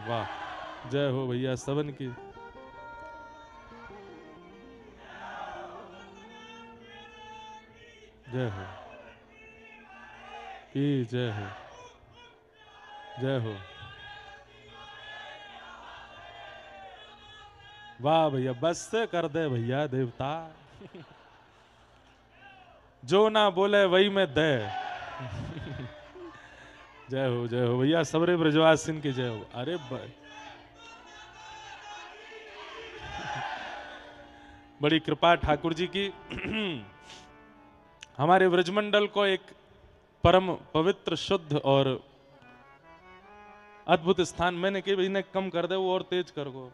वाह, जय हो भैया सबन की। जय हो की जय हो, जय हो। वाह भैया, बस से कर दे भैया देवता, जो ना बोले वही में दे। जय हो भैया, सबरे ब्रजवासिन की जय हो। अरे बड़ी कृपा ठाकुर जी की। हमारे व्रजमंडल को एक परम पवित्र शुद्ध और अद्भुत स्थान, मैंने कहा इन्हें कम कर दे वो और तेज कर गो।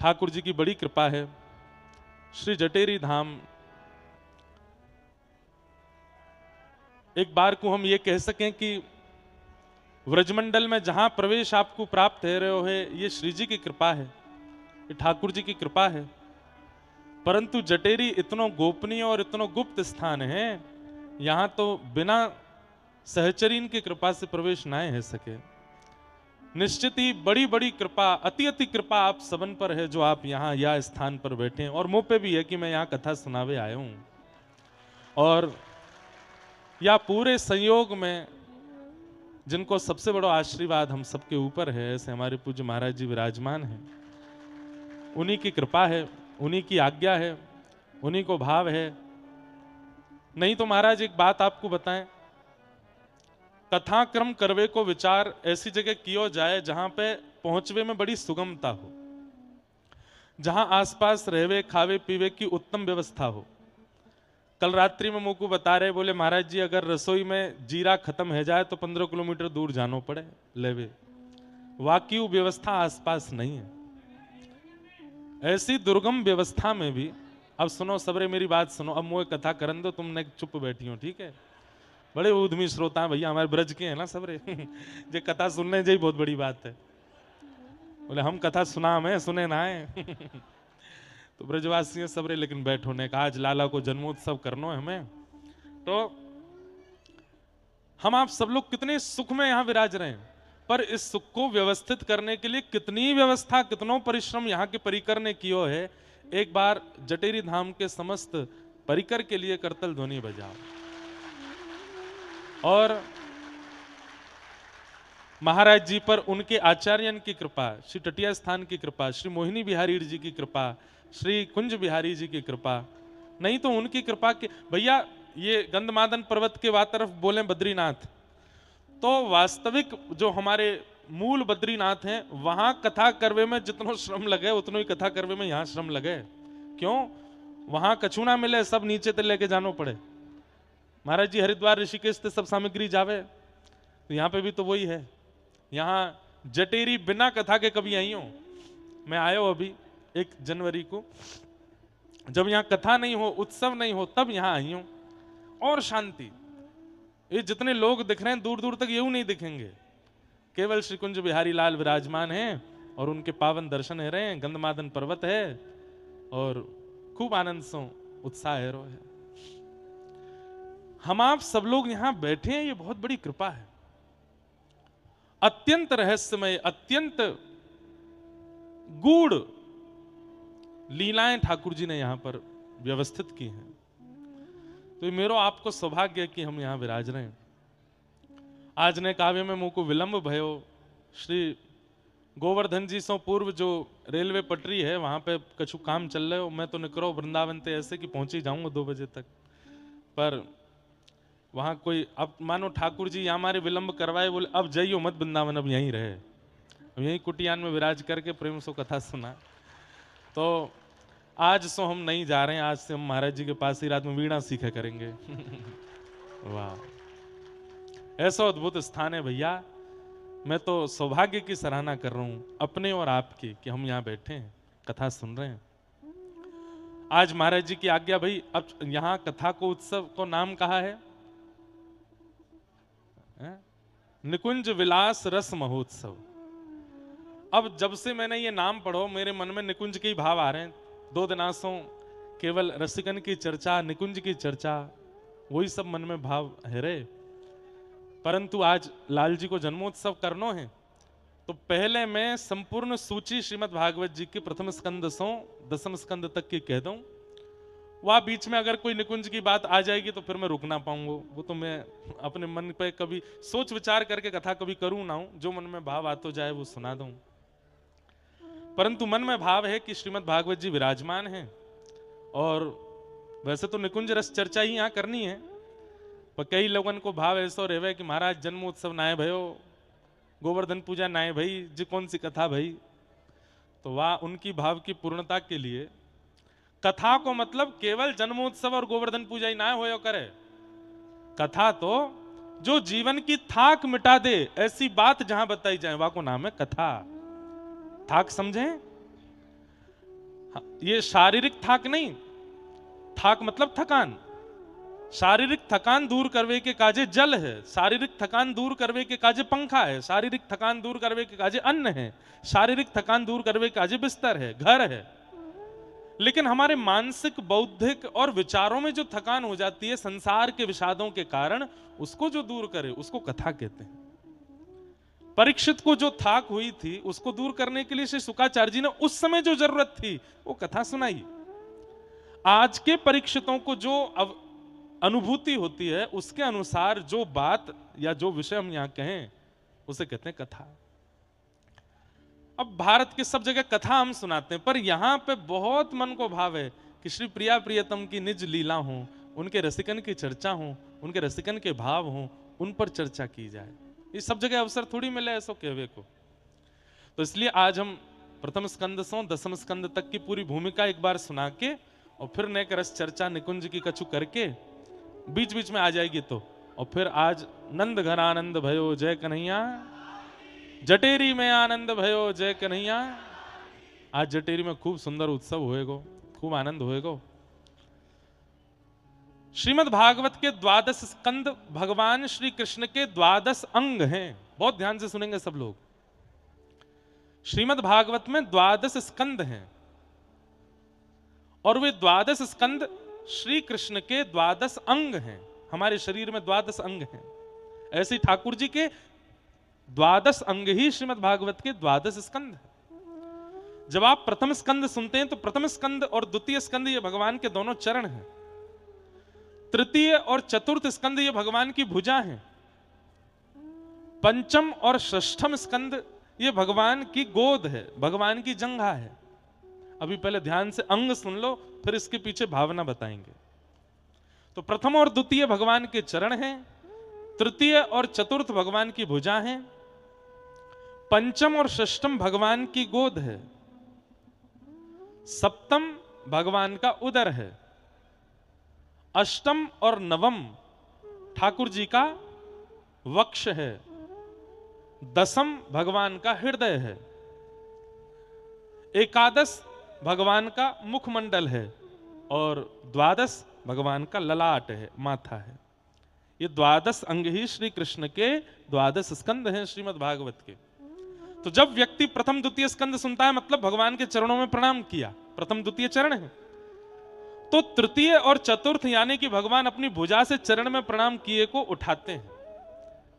ठाकुर जी की बड़ी कृपा है। श्री जटेरी धाम, एक बार को हम ये कह सकें कि व्रजमंडल में जहां प्रवेश आपको प्राप्त है रहे हो है, ये श्री जी की कृपा है, ये ठाकुर जी की कृपा है। परंतु जटेरी इतनो गोपनीय और इतनो गुप्त स्थान है, यहां तो बिना सहचरीन की कृपा से प्रवेश ना है सके। निश्चित ही बड़ी बड़ी कृपा, अति अति कृपा आप सबन पर है, जो आप यहाँ या स्थान पर बैठे हैं। और मुंह पे भी है कि मैं यहाँ कथा सुनावे आया हूं, और या पूरे संयोग में जिनको सबसे बड़ा आशीर्वाद हम सबके ऊपर है, ऐसे हमारे पूज्य महाराज जी विराजमान हैं। उन्हीं की कृपा है, उन्हीं की आज्ञा है, उन्हीं को भाव है। नहीं तो महाराज एक बात आपको बताएं, कथाक्रम करवे को विचार ऐसी जगह किया जाए जहां पे पहुंचवे में बड़ी सुगमता हो, जहां आसपास रहवे खावे पीवे की उत्तम व्यवस्था हो। कल रात्रि में मुझको बता रहे, बोले महाराज जी अगर रसोई में जीरा खत्म हो जाए तो 15 किलोमीटर दूर जानो पड़े लेवे, वाकई व्यवस्था आसपास नहीं है। ऐसी दुर्गम व्यवस्था में भी, अब सुनो सबरे मेरी बात सुनो, अब मुझे कथा करन दो, तुमने चुप बैठी हो, ठीक है। बड़े उद्यमी श्रोता हैं भैया, हमारे ब्रज के हैं ना सबरे। जे कथा सुनने जी बहुत बड़ी बात है। बोले हम कथा सुना में सुने ना है। तो ब्रजवासी हैं सबरे, लेकिन बैठो ने कहा आज लाला को जन्मोत्सव करना है हमें, तो हम आप सब लोग कितने सुख में यहां विराज रहे हैं, पर इस सुख को व्यवस्थित करने के लिए कितनी व्यवस्था, कितनों परिश्रम यहाँ के परिकर ने कियो है। एक बार जटेरी धाम के समस्त परिकर के लिए करतल ध्वनि बजाओ। और महाराज जी पर उनके आचार्यन की कृपा, श्री टटिया स्थान की कृपा, श्री मोहिनी बिहारी जी की कृपा, श्री कुंज बिहारी जी की कृपा, नहीं तो उनकी कृपा के भैया ये गंधमादन पर्वत के वा तरफ बोले बद्रीनाथ, तो वास्तविक जो हमारे मूल बद्रीनाथ हैं, वहां कथा करवे में जितनो श्रम लगे उतनो ही कथा करवे में यहां श्रम लगे। क्यों? वहां कछु ना मिले, सब नीचे तक लेके जानो पड़े। महाराज जी हरिद्वार ऋषिकेश से सब सामग्री जावे, तो यहाँ पे भी तो वही है। यहाँ जटेरी बिना कथा के कभी आई हूं मैं, आयो अभी 1 जनवरी को, जब यहाँ कथा नहीं हो, उत्सव नहीं हो, तब यहाँ आई हूं। और शांति, ये जितने लोग दिख रहे हैं दूर दूर तक यूं नहीं दिखेंगे, केवल श्री कुंज बिहारी लाल विराजमान हैं और उनके पावन दर्शन है रहे हैं। गंधमादन पर्वत है और खूब आनंद से उत्साह है रो है। हम आप सब लोग यहां बैठे हैं, ये बहुत बड़ी कृपा है। अत्यंत रहस्यमय, अत्यंत गूढ़ लीलाएं ठाकुर जी ने यहां पर व्यवस्थित की हैं। तो मेरो आपको सौभाग्य है कि हम यहां विराज रहे हैं। आज ने काव्य में मुझको विलंब भयो, श्री गोवर्धन जी से पूर्व जो रेलवे पटरी है वहां पे कछु काम चल रहे हो, मैं तो निकलो वृंदावन ते ऐसे कि पहुंच ही जाऊंगा 2 बजे तक, पर वहां कोई, अब मानो ठाकुर जी यहाँ हमारे विलंब करवाए, बोले अब जाइयो मत वृंदावन, अब यहीं रहे, अब यहीं कुटियान में विराज करके प्रेम से कथा सुना। तो आज सो हम नहीं जा रहे हैं, आज से हम महाराज जी के पास ही रात में वीणा सीखे करेंगे। वाह, ऐसा अद्भुत स्थान है भैया। मैं तो सौभाग्य की सराहना कर रहा हूं अपने और आपकी कि हम यहां बैठे हैं, कथा सुन रहे हैं। आज महाराज जी की आज्ञा भाई, अब यहां कथा को उत्सव को नाम कहा है निकुंज विलास रस महोत्सव। अब जब से मैंने ये नाम पढ़ो, मेरे मन में निकुंज के ही भाव आ रहे हैं। 2 दिनासों केवल रसिकन की चर्चा, निकुंज की चर्चा, वही सब मन में भाव है रे। परंतु आज लाल जी को जन्मोत्सव करनो है, तो पहले मैं संपूर्ण सूची श्रीमद् भागवत जी के प्रथम स्कंद से दसम स्कंद तक की कह दूं। वह बीच में अगर कोई निकुंज की बात आ जाएगी तो फिर मैं रुक ना पाऊंगा। वो तो मैं अपने मन पे कभी सोच विचार करके कथा कभी करूं ना हूं, जो मन में भाव आ तो जाए वो सुना दूं। परंतु मन में भाव है कि श्रीमद् भागवत जी विराजमान हैं, और वैसे तो निकुंज रस चर्चा ही यहाँ करनी है, पर कई लोगों को भाव ऐसा रहे कि महाराज जन्मोत्सव नाए भयो, गोवर्धन पूजा नाए भाई जी, कौन सी कथा भाई। तो वह उनकी भाव की पूर्णता के लिए कथा को मतलब केवल जन्मोत्सव और गोवर्धन पूजा ही ना हो करे। कथा तो जो जीवन की थाक मिटा दे ऐसी बात जहां बताई जाए वह को नाम है कथा। थाक समझे? ये शारीरिक थाक नहीं, थाक मतलब थकान। शारीरिक थकान दूर करवे के काजे जल है, शारीरिक थकान दूर करवे के काजे पंखा है, शारीरिक थकान दूर करवे के काजे अन्न है, शारीरिक थकान दूर करवे के काजे बिस्तर है, घर है। लेकिन हमारे मानसिक, बौद्धिक और विचारों में जो थकान हो जाती है संसार के विषादों के कारण, उसको जो दूर करे उसको कथा कहते हैं। परीक्षित को जो थाक हुई थी उसको दूर करने के लिए श्री शुकाचार्य जी ने उस समय जो जरूरत थी वो कथा सुनाई। आज के परीक्षितों को जो अनुभूति होती है उसके अनुसार जो बात या जो विषय हम यहां कहें उसे कहते हैं कथा। अब भारत के सब जगह कथा हम सुनाते हैं, पर यहां पे बहुत मन को भाव है कि श्री प्रिया प्रियतम की निज लीला हो, उनके रसिकन की चर्चा हो, उनके रसिकन के भाव हो, उन पर चर्चा की जाए। ये सब जगह अवसर थोड़ी मिले ऐसा कहवे को। तो इसलिए आज हम प्रथम स्कंद से दसम स्कंद तक की पूरी भूमिका एक बार सुना के और फिर नेक रस चर्चा निकुंज की कछु करके बीच बीच में आ जाएगी तो, और फिर आज नंद घन आनंद भयो जय कन्हैया, जटेरी में आनंद भयो जय कन्हैया। आज जटेरी में खूब सुंदर उत्सव होएगो, खूब आनंद होएगो। श्रीमद् भागवत के 12 स्कंद भगवान श्री कृष्ण के 12 अंग हैं। बहुत ध्यान से सुनेंगे सब लोग। श्रीमद् भागवत में 12 स्कंद हैं, और वे 12 स्कंद श्री कृष्ण के 12 अंग हैं। हमारे शरीर में 12 अंग हैं, ऐसे ठाकुर जी के 12 अंग ही श्रीमद् भागवत के 12 स्कंद हैं। जब आप प्रथम स्कंद सुनते हैं तो प्रथम स्कंद और द्वितीय स्कंद ये भगवान के दोनों चरण हैं। तृतीय और चतुर्थ स्कंद ये भगवान की भुजा हैं। पंचम और षष्ठम स्कंद ये भगवान की गोद है, भगवान की जंघा है। अभी पहले ध्यान से अंग सुन लो, फिर इसके पीछे भावना बताएंगे। तो प्रथम और द्वितीय भगवान के चरण हैं, तृतीय और चतुर्थ भगवान की भुजा हैं, पंचम और षष्ठम भगवान की गोद है, सप्तम भगवान का उदर है, अष्टम और नवम ठाकुर जी का वक्ष है, दसम भगवान का हृदय है, एकादश भगवान का मुखमंडल है, और द्वादश भगवान का ललाट है, माथा है। ये 12 अंग ही श्री कृष्ण के 12 स्कंद हैं श्रीमद् भागवत के। तो जब व्यक्ति प्रथम द्वितीय स्कंद सुनता है मतलब भगवान के चरणों में प्रणाम किया, प्रथम द्वितीय चरण है। तो तृतीय और चतुर्थ यानी कि भगवान अपनी भुजा से चरण में प्रणाम किए को उठाते हैं।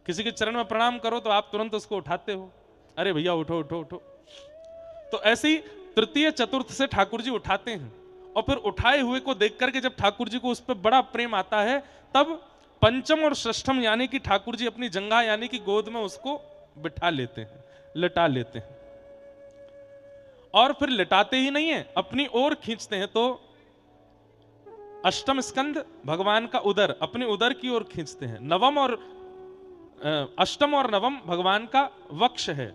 किसी के चरण में प्रणाम करो तो आप तुरंत उसको उठाते हो, अरे भैया उठो उठो उठो। तो ऐसे ही तृतीय चतुर्थ से ठाकुर जी उठाते हैं, और फिर उठाए हुए को देख करके जब ठाकुर जी को उस पर बड़ा प्रेम आता है, तब पंचम और षष्ठम यानी कि ठाकुर जी अपनी जंघा यानी कि गोद में उसको बिठा लेते हैं, लिटा लेते हैं। और फिर लिटाते ही नहीं है, अपनी ओर खींचते हैं। तो अष्टम स्कंद भगवान का उदर, अपने उदर की ओर खींचते हैं। नवम और अष्टम और नवम भगवान का वक्ष है,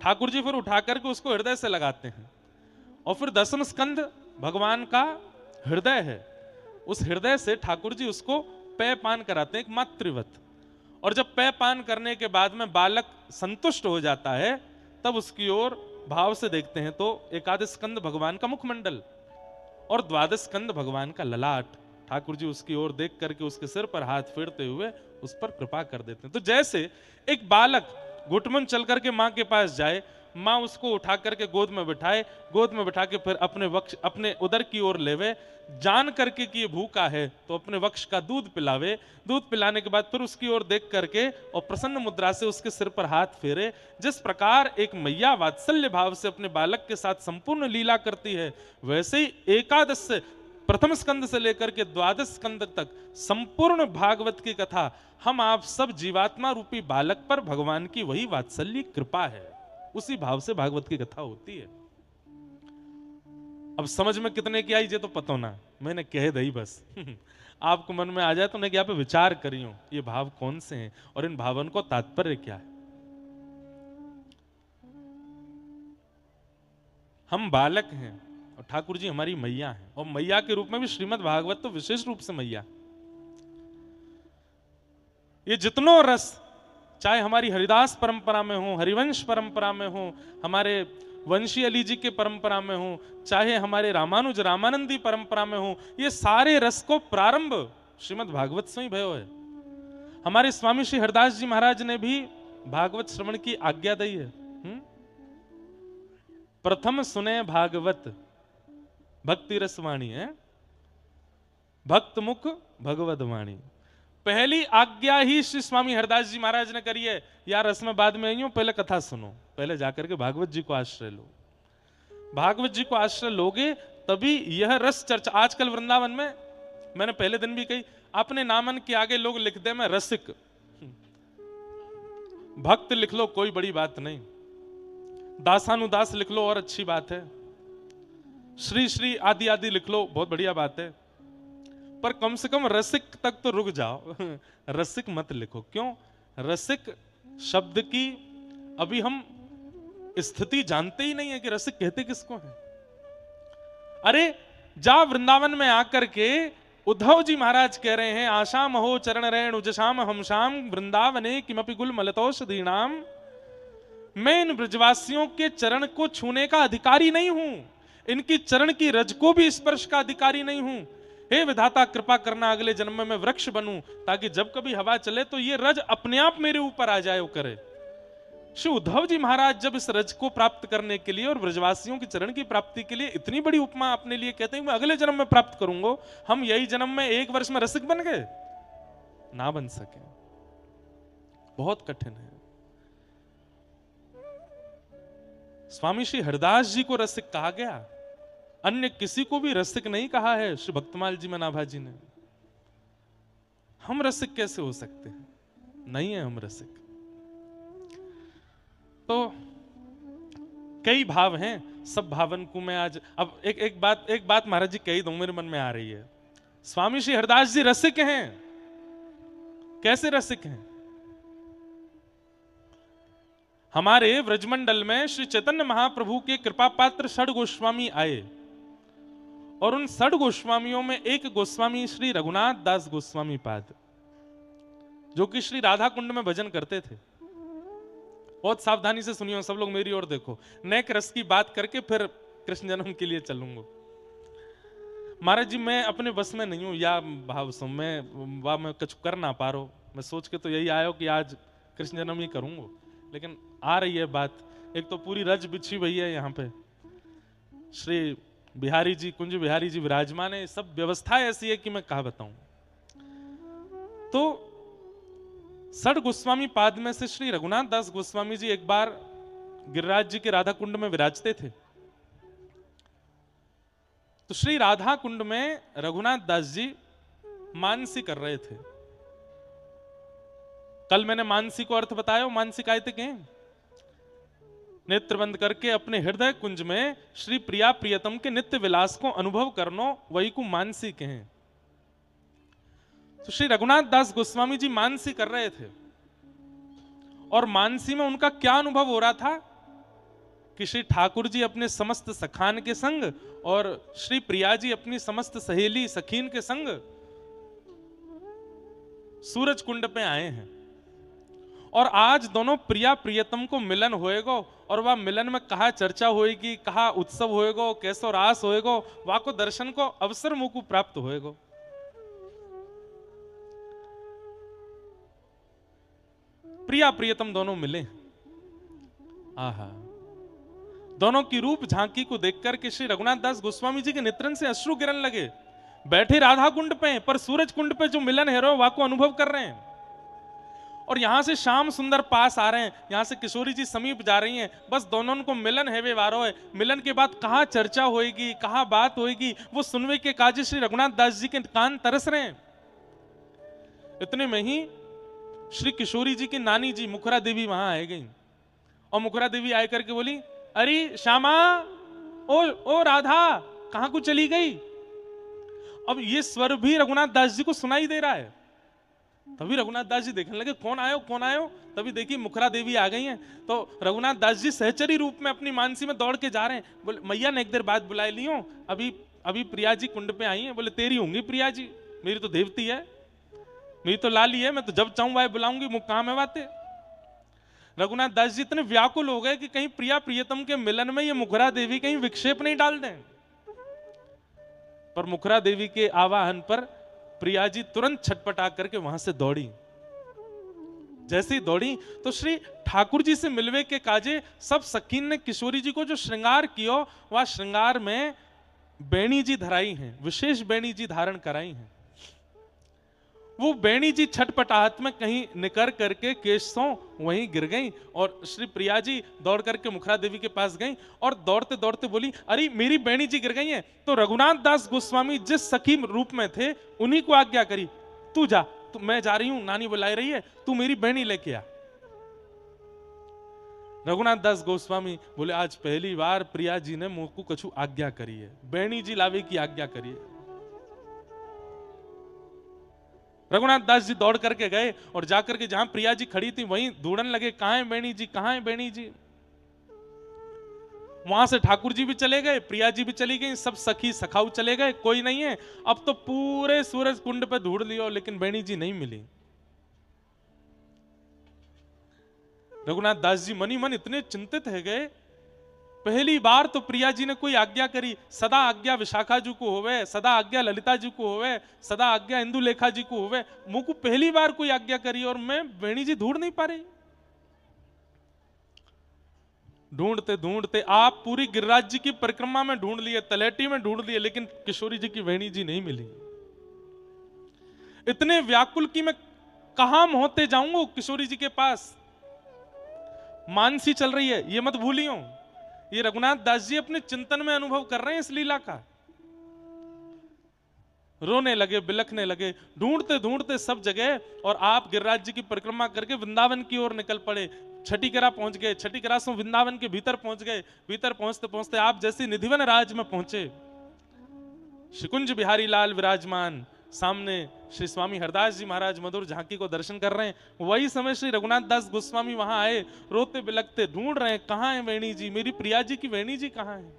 ठाकुर जी फिर उठा करके उसको हृदय से लगाते हैं। और फिर दसम स्कंद भगवान का हृदय है, उस हृदय से ठाकुर जी उसको पेय पान कराते हैं, एक मातृवत। और जब पेय पान करने के बाद में बालक संतुष्ट हो जाता है, तब उसकी ओर भाव से देखते हैं तो एकादश स्कंद भगवान का मुखमंडल और द्वादश स्कंद भगवान का ललाट। ठाकुर जी उसकी ओर देख करके उसके सिर पर हाथ फेरते हुए उस पर कृपा कर देते हैं। तो जैसे एक बालक घुटमन चल करके मां के पास जाए, माँ उसको उठा करके गोद में बिठाए, गोद में बिठा के फिर अपने वक्ष अपने उदर की ओर लेवे, जान करके कि ये भूखा है तो अपने वक्ष का दूध पिलावे, दूध पिलाने के बाद फिर उसकी ओर देख करके और प्रसन्न मुद्रा से उसके सिर पर हाथ फेरे। जिस प्रकार एक मैया वात्सल्य भाव से अपने बालक के साथ संपूर्ण लीला करती है, वैसे ही एकादश से प्रथम स्कंद से लेकर के द्वादश स्कंद तक संपूर्ण भागवत की कथा हम आप सब जीवात्मा रूपी बालक पर भगवान की वही वात्सल्य कृपा है, उसी भाव से भागवत की कथा होती है। अब समझ में कितने की आई ये तो पता ना, मैंने कह दी बस आपको मन में आ जाए तो मैं यहाँ पे विचार करी हूं ये भाव कौन से हैं और इन भावन को तात्पर्य क्या है। हम बालक हैं और ठाकुर जी हमारी मैया हैं, और मैया के रूप में भी श्रीमद् भागवत तो विशेष रूप से मैया। ये जितनों रस चाहे हमारी हरिदास परंपरा में हो, हरिवंश परंपरा में हो, हमारे वंशी अली जी के परंपरा में हो, चाहे हमारे रामानुज रामानंदी परंपरा में हो, ये सारे रस को प्रारंभ श्रीमद् भागवत से ही भयो है। हमारे स्वामी श्री हरदास जी महाराज ने भी भागवत श्रवण की आज्ञा दी है। प्रथम सुने भागवत भक्ति रसवाणी है, भक्त मुख भगवत वाणी। पहली आज्ञा ही श्री स्वामी हरदास जी महाराज ने करी है, यार रस में बाद में आई हूं, पहले कथा सुनो, पहले जाकर के भागवत जी को आश्रय लो। भागवत जी को आश्रय लोगे तभी यह रस चर्चा। आजकल वृंदावन में मैंने पहले दिन भी कही, अपने नामन के आगे लोग लिख दे मैं रसिक, भक्त लिख लो कोई बड़ी बात नहीं, दासानुदास लिख लो और अच्छी बात है, श्री श्री आदि आदि लिख लो बहुत बढ़िया बात है, पर कम से कम रसिक तक तो रुक जाओ रसिक मत लिखो। क्यों? रसिक शब्द की अभी हम स्थिति जानते ही नहीं है कि रसिक कहते किसको है। अरे जा वृंदावन में आकर के उद्धव जी महाराज कह रहे हैं, आशाम हो चरण रेणु जशाम हमशाम वृंदावने किमपि गुल मलतौषधीनाम। मैं इन ब्रजवासियों के चरण को छूने का अधिकारी नहीं हूं, इनकी चरण की रज को भी स्पर्श का अधिकारी नहीं हूं। हे विधाता कृपा करना अगले जन्म में मैं वृक्ष बनूं, ताकि जब कभी हवा चले तो ये रज अपने आप मेरे ऊपर आ जाए वो करे। श्री उद्धव जी महाराज जब इस रज को प्राप्त करने के लिए और ब्रजवासियों की चरण की प्राप्ति के लिए इतनी बड़ी उपमा अपने लिए कहते हैं मैं अगले जन्म में प्राप्त करूंगा, हम यही जन्म में एक वर्ष में रसिक बन गए? ना बन सके, बहुत कठिन है। स्वामी श्री हरदास जी को रसिक कहा गया, अन्य किसी को भी रसिक नहीं कहा है श्री भक्तमाल जी मनाभा जी ने। हम रसिक कैसे हो सकते हैं? नहीं है हम रसिक। तो कई भाव हैं, सब भावन को मैं आज अब एक बात महाराज जी कही दूं, मेरे मन में आ रही है। स्वामी श्री हरदास जी रसिक हैं। कैसे रसिक हैं? हमारे व्रजमंडल में श्री चैतन्य महाप्रभु के कृपा पात्र षड गोस्वामी आए, और उन षड गोस्वामियों में एक गोस्वामी श्री रघुनाथ दास गोस्वामी पाद, जो कि श्री राधा कुंड में भजन करते थे। बहुत सावधानी से सुनियो सब लोग, मेरी ओर देखो, नेक रस की बात करके फिर कृष्ण जन्म के लिए चलूंगा। महाराज जी मैं अपने बस में नहीं हूं या भाव सो मैं कुछ कर ना पा रहा हूं। मैं सोच के तो यही आया कि आज कृष्ण जन्म ही करूंगा, लेकिन आ रही है बात। एक तो पूरी रज बिछी हुई है यहाँ पे, श्री बिहारी जी कुंज बिहारी जी विराजमान है, सब व्यवस्था ऐसी है कि मैं कहा बताऊं। तो षड गोस्वामी पाद में से श्री रघुनाथ दास गोस्वामी जी एक बार गिरिराज जी के राधा कुंड में विराजते थे। तो श्री राधा कुंड में रघुनाथ दास जी मानसी कर रहे थे। कल मैंने मानसी को अर्थ बताया, मानसी काय थे के नेत्र बंद करके अपने हृदय कुंज में श्री प्रिया प्रियतम के नित्य विलास को अनुभव करनो, वही को मानसी कहें। तो श्री रघुनाथ दास गोस्वामी जी मानसी कर रहे थे, और मानसी में उनका क्या अनुभव हो रहा था कि श्री ठाकुर जी अपने समस्त सखान के संग और श्री प्रिया जी अपनी समस्त सहेली सखीन के संग सूरज कुंड पे आए हैं, और आज दोनों प्रिया प्रियतम को मिलन होएगो, और वह मिलन में कहा चर्चा होएगी, कहा उत्सव होएगो, कैसो रास होएगो, वह को दर्शन को अवसर मुकु प्राप्त होएगो। प्रिया प्रियतम दोनों मिले। आहा, दोनों की रूप झांकी को देखकर के श्री रघुनाथ दास गोस्वामी जी के नेत्रन से अश्रु गिरने लगे। बैठे राधा कुंड पे, पर सूरज कुंड पे जो मिलन है वह को अनुभव कर रहे हैं। और यहां से श्याम सुंदर पास आ रहे हैं, यहां से किशोरी जी समीप जा रही हैं। बस दोनों को मिलन है वे वारो है। मिलन के बाद कहां चर्चा होएगी, कहां बात होएगी, वो सुनवे के काजे श्री रघुनाथ दास जी के कान तरस रहे हैं। इतने में ही श्री किशोरी जी की नानी जी मुखरा देवी वहां आ गई। और मुखरा देवी आकर के बोली, अरे श्यामा, ओ राधा, कहां को चली गई? अब ये स्वर भी रघुनाथ दास जी को सुनाई दे रहा है। तभी रघुनाथ दास जी देखने लगे, कौन आयो कौन आयो। तभी देखिए मुखरा देवी आ गई हैं। तो रघुनाथ दास जी सहचरी रूप में अपनी मानसी में दौड़ के जा रहे हैं। बोले, मैया ने एक देर बाद बुला लियो, अभी प्रिया जी कुंड पे आई हैं। बोले, तेरी होंगी प्रिया जी, मेरी तो देवती है, मेरी तो लाली है, मैं तो जब चाहूं वह बुलाऊंगी, मुझ काम है बातें। रघुनाथ दास जी इतने व्याकुल हो गए कि कहीं प्रिया प्रियतम के मिलन में ये मुखरा देवी कहीं विक्षेप नहीं डाल दें। पर मुखरा देवी के आवाहन पर प्रिया जी तुरंत छटपटा करके वहां से दौड़ी। जैसे ही दौड़ी तो श्री ठाकुर जी से मिलवे के काजे सब सखीन ने किशोरी जी को जो श्रृंगार किया, वह श्रृंगार में बेणी जी धराई हैं, विशेष बेणी जी धारण कराई हैं। वो बेणी जी छटपटाहट में कहीं निकर करके केशों वहीं गिर गई। और श्री प्रिया जी दौड़ करके मुखरा देवी के पास गई और दौड़ते दौड़ते बोली, अरे मेरी बेणी जी गिर गई हैं। तो रघुनाथ दास गोस्वामी जिस सखी रूप में थे उन्हीं को आज्ञा करी, तू जा, मैं जा रही हूं, नानी बुला रही है, तू मेरी बेणी लेके आ। रघुनाथ दास गोस्वामी बोले, आज पहली बार प्रिया जी ने मुंह को कछु आज्ञा करी है, बेणी जी लावे की आज्ञा करी है। रघुनाथ दास जी दौड़ करके गए और जाकर के जहां प्रिया जी खड़ी थी वहीं ढूंढने लगे, कहां है बेणी जी, कहां है बेणी जी। वहां से ठाकुर जी भी चले गए, प्रिया जी भी चली गई, सब सखी सखाऊ चले गए, कोई नहीं है। अब तो पूरे सूरज कुंड पे ढूंढ लियो, लेकिन बेणी जी नहीं मिली। रघुनाथ दास जी मनी मन इतने चिंतित है गए। पहली बार तो प्रिया जी ने कोई आज्ञा करी, सदा आज्ञा विशाखा जी को होवे, सदा आज्ञा ललिता जी को होवे, सदा आज्ञा इंदुलेखा जी को होवे, मुझ को पहली बार कोई आज्ञा करी और मैं बेणी जी ढूंढ नहीं पा रही। ढूंढते ढूंढते आप पूरी गिरिराज जी की परिक्रमा में ढूंढ लिए, तलेटी में ढूंढ लिए, लेकिन किशोरी जी की बेणी जी नहीं मिली। इतने व्याकुल की मैं कहां होते जाऊंगा किशोरी जी के पास। मानसी चल रही है, ये मत भूलियो। ये रघुनाथ दास जी अपने चिंतन में अनुभव कर रहे हैं इस लीला का। रोने लगे, बिलखने लगे, ढूंढते ढूंढते सब जगह। और आप गिरिराज जी की परिक्रमा करके वृंदावन की ओर निकल पड़े। छठीकरा पहुंच गए, छठीकरा से वृंदावन के भीतर पहुंच गए। भीतर पहुंचते पहुंचते आप जैसे निधिवन राज में पहुंचे, शिकुंज बिहारी लाल विराजमान, सामने श्री स्वामी हरदास जी महाराज मधुर झांकी को दर्शन कर रहे हैं। वही समय श्री रघुनाथ दास गोस्वामी वहां आए, रोते बिलखते ढूंढ रहे हैं, कहां है वेणी जी, मेरी प्रिया जी की वेणी जी कहां है।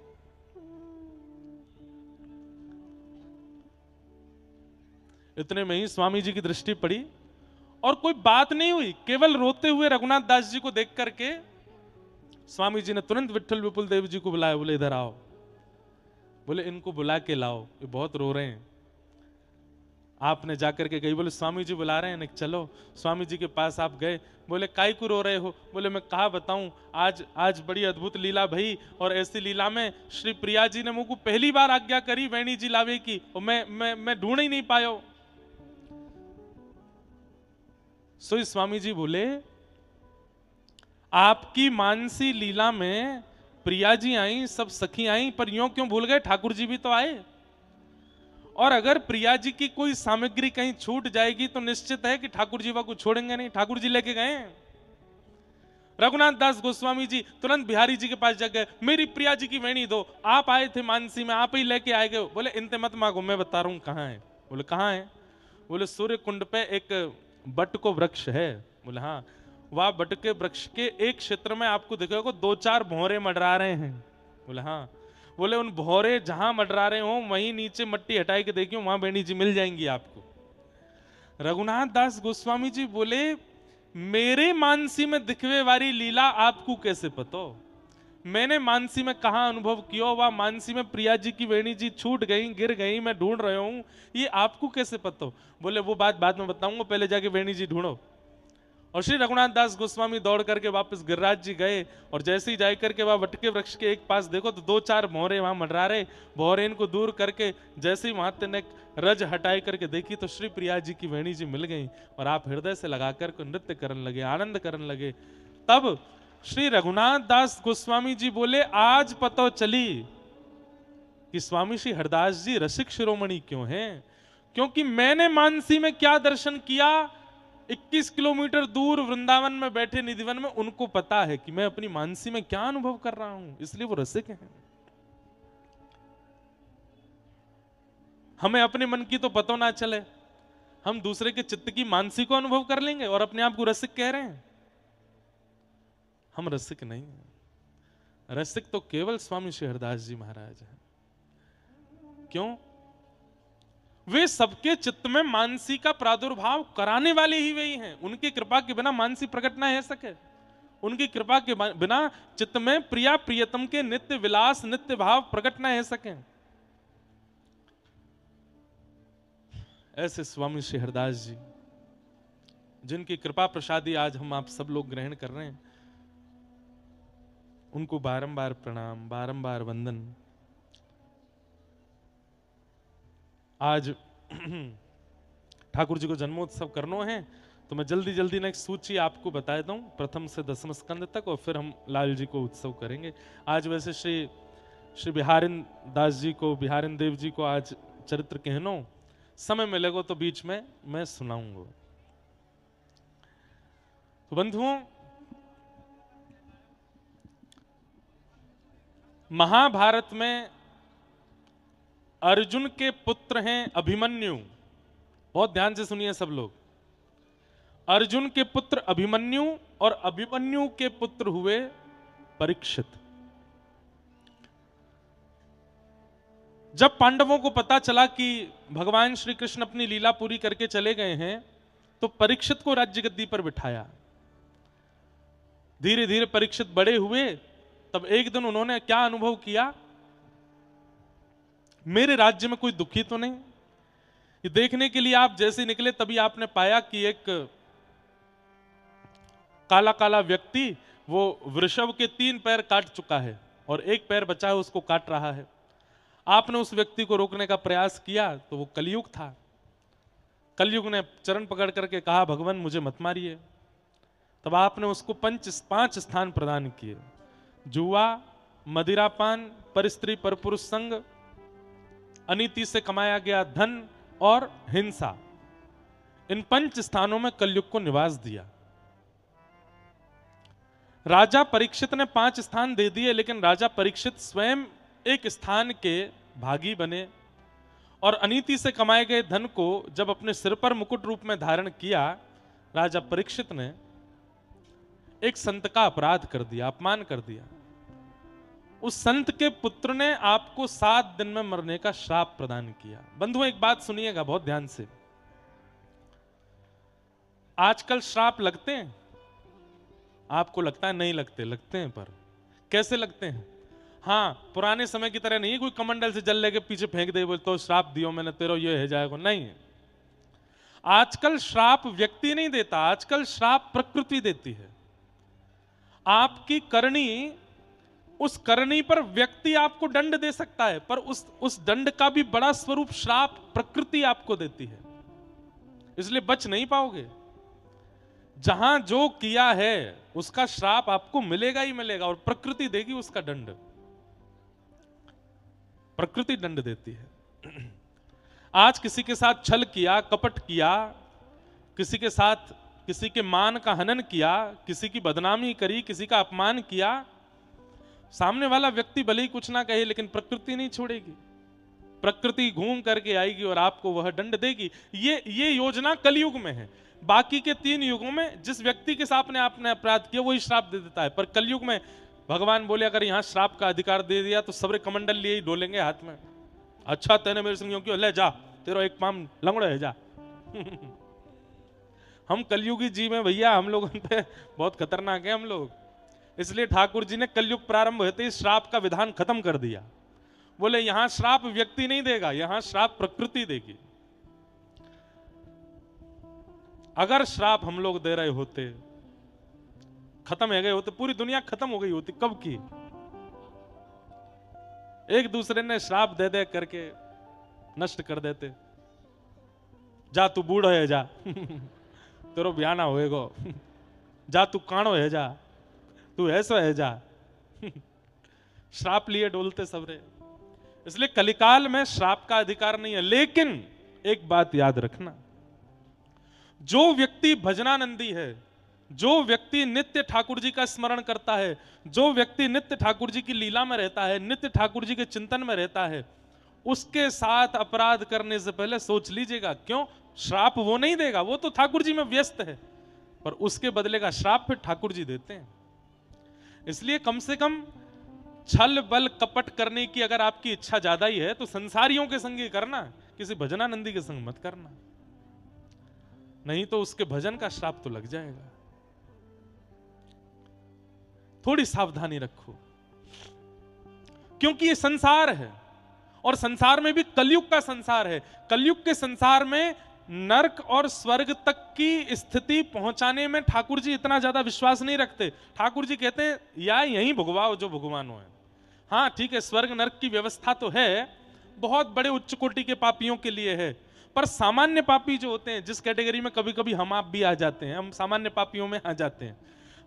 इतने में ही स्वामी जी की दृष्टि पड़ी और कोई बात नहीं हुई, केवल रोते हुए रघुनाथ दास जी को देख करके स्वामी जी ने तुरंत विट्ठल विपुल देव जी को बुलाया। बोले, इधर आओ। बोले, इनको बुला के लाओ, ये बहुत रो रहे हैं। आपने जाकर के गई, बोले स्वामी जी बुला रहे हैं, नहीं चलो। स्वामी जी के पास आप गए। बोले, काय को रो रहे हो? बोले, मैं कहा बताऊं, आज बड़ी अद्भुत लीला भई, और ऐसी लीला में श्री प्रिया जी ने मुझको पहली बार आज्ञा करी वेणी जी लावे की, और मैं ढूंढ ही नहीं पायो। सो स्वामी जी बोले, आपकी मानसी लीला में प्रिया जी आई, सब सखी आई, पर यूं क्यों भूल गए, ठाकुर जी भी तो आए। और अगर प्रिया जी की कोई सामग्री कहीं छूट जाएगी तो निश्चित है कि ठाकुर जी को छोड़ेंगे नहीं, ठाकुर जी लेके गए। रघुनाथ दास गोस्वामी जी तुरंत बिहारी जी के पास जा गए, मेरी प्रिया जी की वेणी दो, आप आए थे मानसी में, आप ही लेके आए गए। बोले, इनते मत मांगो, मैं बता रहा हूं कहां है। बोले, कहां है? बोले, सूर्य कुंड पे एक बट को वृक्ष है। बोले, हाँ। वह बट के वृक्ष के एक क्षेत्र में आपको दिखेगा 2-4 भौरे मंडरा रहे हैं। बोले, हाँ। बोले, उन भौरे जहां मंडरा रहे हो वहीं नीचे मट्टी हटाई के देखियो, वहां बेणी जी मिल जाएंगी आपको। रघुनाथ दास गोस्वामी जी बोले, मेरे मानसी में दिखवे वाली लीला आपको कैसे पता? मैंने मानसी में कहा अनुभव किया, वह मानसी में प्रिया जी की वेणी जी छूट गई, गिर गई, मैं ढूंढ रहा हूं, ये आपको कैसे पता? बोले, वो बात बाद में बताऊंगा, पहले जाके वेणी जी ढूंढो। और श्री रघुनाथ दास गोस्वामी दौड़ करके वापस गिरिराज जी गए, और जैसे ही जाए करके वहां वटके वृक्ष के एक पास देखो तो 2-4 भौरे वहां मंडरा रहे। भौरे इनको दूर करके जैसे ही वहां ने रज हटाई करके देखी तो श्री प्रिया जी की वेणी जी मिल गई, और आप हृदय से लगाकर को नृत्य करने लगे, आनंद करने लगे। तब श्री रघुनाथ दास गोस्वामी जी बोले, आज पतो चली कि स्वामी श्री हरदास जी रसिक शिरोमणि क्यों हैं। क्योंकि मैंने मानसी में क्या दर्शन किया, 21 किलोमीटर दूर वृंदावन में बैठे निधिवन में उनको पता है कि मैं अपनी मानसी में क्या अनुभव कर रहा हूं, इसलिए वो रसिक हैं। हमें अपने मन की तो पता ना चले, हम दूसरे के चित्त की मानसी को अनुभव कर लेंगे और अपने आप को रसिक कह रहे हैं। हम रसिक नहीं हैं। रसिक तो केवल स्वामी श्री हरदास जी महाराज हैं। क्यों? वे सबके चित्त में मानसी का प्रादुर्भाव कराने वाले ही वही हैं। उनकी कृपा के बिना मानसी प्रकट ना हो सके। उनकी कृपा के बिना चित्त में प्रिया प्रियतम के नित्य विलास नित्य भाव प्रकट ना हो सके। ऐसे स्वामी श्री हरदास जी, जिनकी कृपा प्रसादी आज हम आप सब लोग ग्रहण कर रहे हैं, उनको बारंबार प्रणाम, बारंबार वंदन। आज ठाकुर जी को जन्मोत्सव करना है, तो मैं जल्दी जल्दी एक सूची आपको बता दूं, प्रथम से 10वें स्कंद तक, और फिर हम लाल जी को उत्सव करेंगे। आज वैसे श्री बिहारिन दास जी को, बिहारिन देव जी को आज चरित्र कहनो, समय मिलेगा तो बीच में मैं सुनाऊंगा। तो बंधुओं, महाभारत में अर्जुन के पुत्र हैं अभिमन्यु। बहुत ध्यान से सुनिए सब लोग। अर्जुन के पुत्र अभिमन्यु और अभिमन्यु के पुत्र हुए परीक्षित। जब पांडवों को पता चला कि भगवान श्री कृष्ण अपनी लीला पूरी करके चले गए हैं, तो परीक्षित को राज्य गद्दी पर बिठाया। धीरे धीरे परीक्षित बड़े हुए। तब एक दिन उन्होंने क्या अनुभव किया, मेरे राज्य में कोई दुखी तो नहीं। ये देखने के लिए आप जैसे निकले, तभी आपने पाया कि एक काला काला व्यक्ति वो वृषभ के 3 पैर काट चुका है और एक पैर बचा है, उसको काट रहा है। आपने उस व्यक्ति को रोकने का प्रयास किया, तो वो कलयुग था। कलयुग ने चरण पकड़ करके कहा, भगवान मुझे मत मारिए। तब आपने उसको 5 स्थान प्रदान किए। जुआ, मदिरापान, परस्त्री परपुरुष संग, अनीति से कमाया गया धन और हिंसा, इन 5 स्थानों में कलयुग को निवास दिया। राजा परीक्षित ने 5 स्थान दे दिए, लेकिन राजा परीक्षित स्वयं एक स्थान के भागी बने और अनीति से कमाए गए धन को जब अपने सिर पर मुकुट रूप में धारण किया, राजा परीक्षित ने एक संत का अपराध कर दिया, अपमान कर दिया। उस संत के पुत्र ने आपको 7 दिन में मरने का श्राप प्रदान किया। बंधुओं, एक बात सुनिएगा बहुत ध्यान से। आजकल श्राप लगते हैं? आपको लगता है नहीं लगते? लगते हैं। पर कैसे लगते हैं? हाँ, पुराने समय की तरह नहीं है कोई कमंडल से जल लेके पीछे फेंक दे, बोल तो श्राप दियो मैंने तेरा, ये है जाएगा। नहीं, आजकल श्राप व्यक्ति नहीं देता, आजकल श्राप प्रकृति देती है। आपकी करनी, उस करनी पर व्यक्ति आपको दंड दे सकता है, पर उस दंड का भी बड़ा स्वरूप श्राप प्रकृति आपको देती है। इसलिए बच नहीं पाओगे। जहां जो किया है उसका श्राप आपको मिलेगा ही मिलेगा, और प्रकृति देगी उसका दंड। प्रकृति दंड देती है। आज किसी के साथ छल किया, कपट किया, किसी के साथ किसी के मान का हनन किया, किसी की बदनामी करी, किसी का अपमान किया, सामने वाला व्यक्ति भले ही कुछ ना कहे, लेकिन प्रकृति नहीं छोड़ेगी। प्रकृति घूम करके आएगी और आपको वह दंड देगी। ये योजना कलयुग में है। बाकी के 3 युगों में जिस व्यक्ति के साथ आपने अपराध किया वही श्राप दे देता है, पर कलयुग में भगवान बोले अगर यहां श्राप का अधिकार दे दिया तो सबरे कमंडल लिए ही डोलेंगे हाथ में। अच्छा तेने मेरे संग क्यों, ले जा, तेरा एक पाम लंगड़ा है, जा। हम कलयुगी जीव हैं भैया, हम लोग पे बहुत खतरनाक है हम लोग। इसलिए ठाकुर जी ने कलयुग प्रारंभ होते ही श्राप का विधान खत्म कर दिया। बोले यहां श्राप व्यक्ति नहीं देगा, यहां श्राप प्रकृति देगी। अगर श्राप हम लोग दे रहे होते, खत्म हो गए होते, पूरी दुनिया खत्म हो गई होती कब की। एक दूसरे ने श्राप दे दे करके नष्ट कर देते। जा तू बूढ़ो है जा तेरो ब्याह ना होएगो, जा तू काणो है जा, तू ऐसो है जा श्राप लिए डोलते सबरे। इसलिए कलिकाल में श्राप का अधिकार नहीं है। लेकिन एक बात याद रखना, जो व्यक्ति भजनानंदी है, जो व्यक्ति नित्य ठाकुर जी का स्मरण करता है, जो व्यक्ति नित्य ठाकुर जी की लीला में रहता है, नित्य ठाकुर जी के चिंतन में रहता है, उसके साथ अपराध करने से पहले सोच लीजिएगा। क्यों? श्राप वो नहीं देगा, वो तो ठाकुर जी में व्यस्त है, पर उसके बदले का श्राप फिर ठाकुर जी देते हैं। इसलिए कम से कम छल बल कपट करने की अगर आपकी इच्छा ज्यादा ही है तो संसारियों के संग ही करना, किसी भजनानंदी के संग मत करना, नहीं तो उसके भजन का श्राप तो लग जाएगा। थोड़ी सावधानी रखो, क्योंकि ये संसार है और संसार में भी कलयुग का संसार है। कलयुग के संसार में नरक और स्वर्ग तक की स्थिति पहुंचाने में ठाकुर जी इतना ज्यादा विश्वास नहीं रखते। ठाकुर जी कहते हैं या यहीं भुगवाओ जो भगवान है। हाँ ठीक है, स्वर्ग नरक की व्यवस्था तो है, बहुत बड़े उच्च कोटि के पापियों के लिए है, पर सामान्य पापी जो होते हैं, जिस कैटेगरी में कभी कभी हम आप भी आ जाते हैं, हम सामान्य पापियों में आ जाते हैं,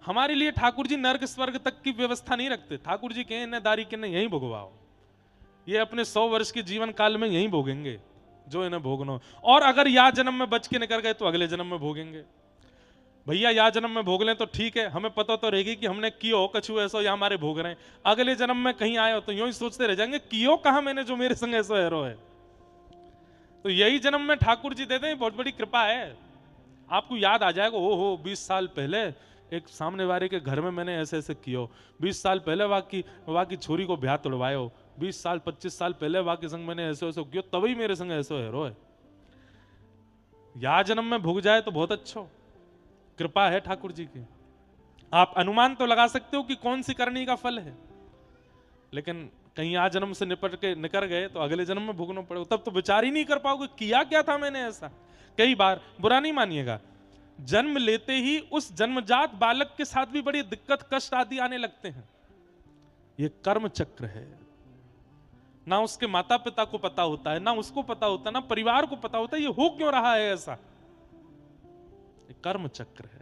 हमारे लिए ठाकुर जी नरक स्वर्ग तक की व्यवस्था नहीं रखते। ठाकुर जी कहें इन्हें दारी के नहीं यहीं भोगवाओ, ये अपने 100 वर्ष के जीवन काल में यहीं भोगेंगे जो इन्हें भोगना। और अगर या जन्म में बच के निकल गए तो अगले जन्म में भोगेंगे। भैया या जन्म में भोग लें तो ठीक है, हमें पता तो रहेगी कि हमने कियो कछु ऐसो या हमारे भोग रहे हैं। अगले जन्म में कहीं आए हो तो यूं ही सोचते रह जाएंगे कियो कहा मैंने जो मेरे संग ऐसो हैरो है। तो यही जन्म में ठाकुर जी दे दें, बहुत बड़ी कृपा है। आपको याद आ जाएगा, ओहो 20 साल पहले एक सामने वाले के घर में मैंने ऐसे ऐसे कियो, 20 साल पहले वहाँ की छोरी को ब्याह तोड़वायो, 20 साल 25 साल पहले वहाँ के संग मैंने ऐसे ऐसे कियो, तभी मेरे संग ऐसो हैरो है। या जन्म में भोग जाए तो बहुत अच्छा, कृपा है ठाकुर जी की। आप अनुमान तो लगा सकते हो कि कौन सी करनी का फल है, लेकिन कहीं आ जन्म से निपट के निकल गए तो अगले जन्म में भोगना पड़ेगा, तब तो विचार ही नहीं कर पाओगे किया क्या था मैंने ऐसा। कई बार, बुरा नहीं मानिएगा, जन्म लेते ही उस जन्मजात बालक के साथ भी बड़ी दिक्कत कष्ट आदि आने लगते हैं। यह कर्म चक्र है, ना उसके माता पिता को पता होता है, ना उसको पता होता है, ना परिवार को पता होता है ये हो क्यों रहा है ऐसा। ये कर्म चक्र है।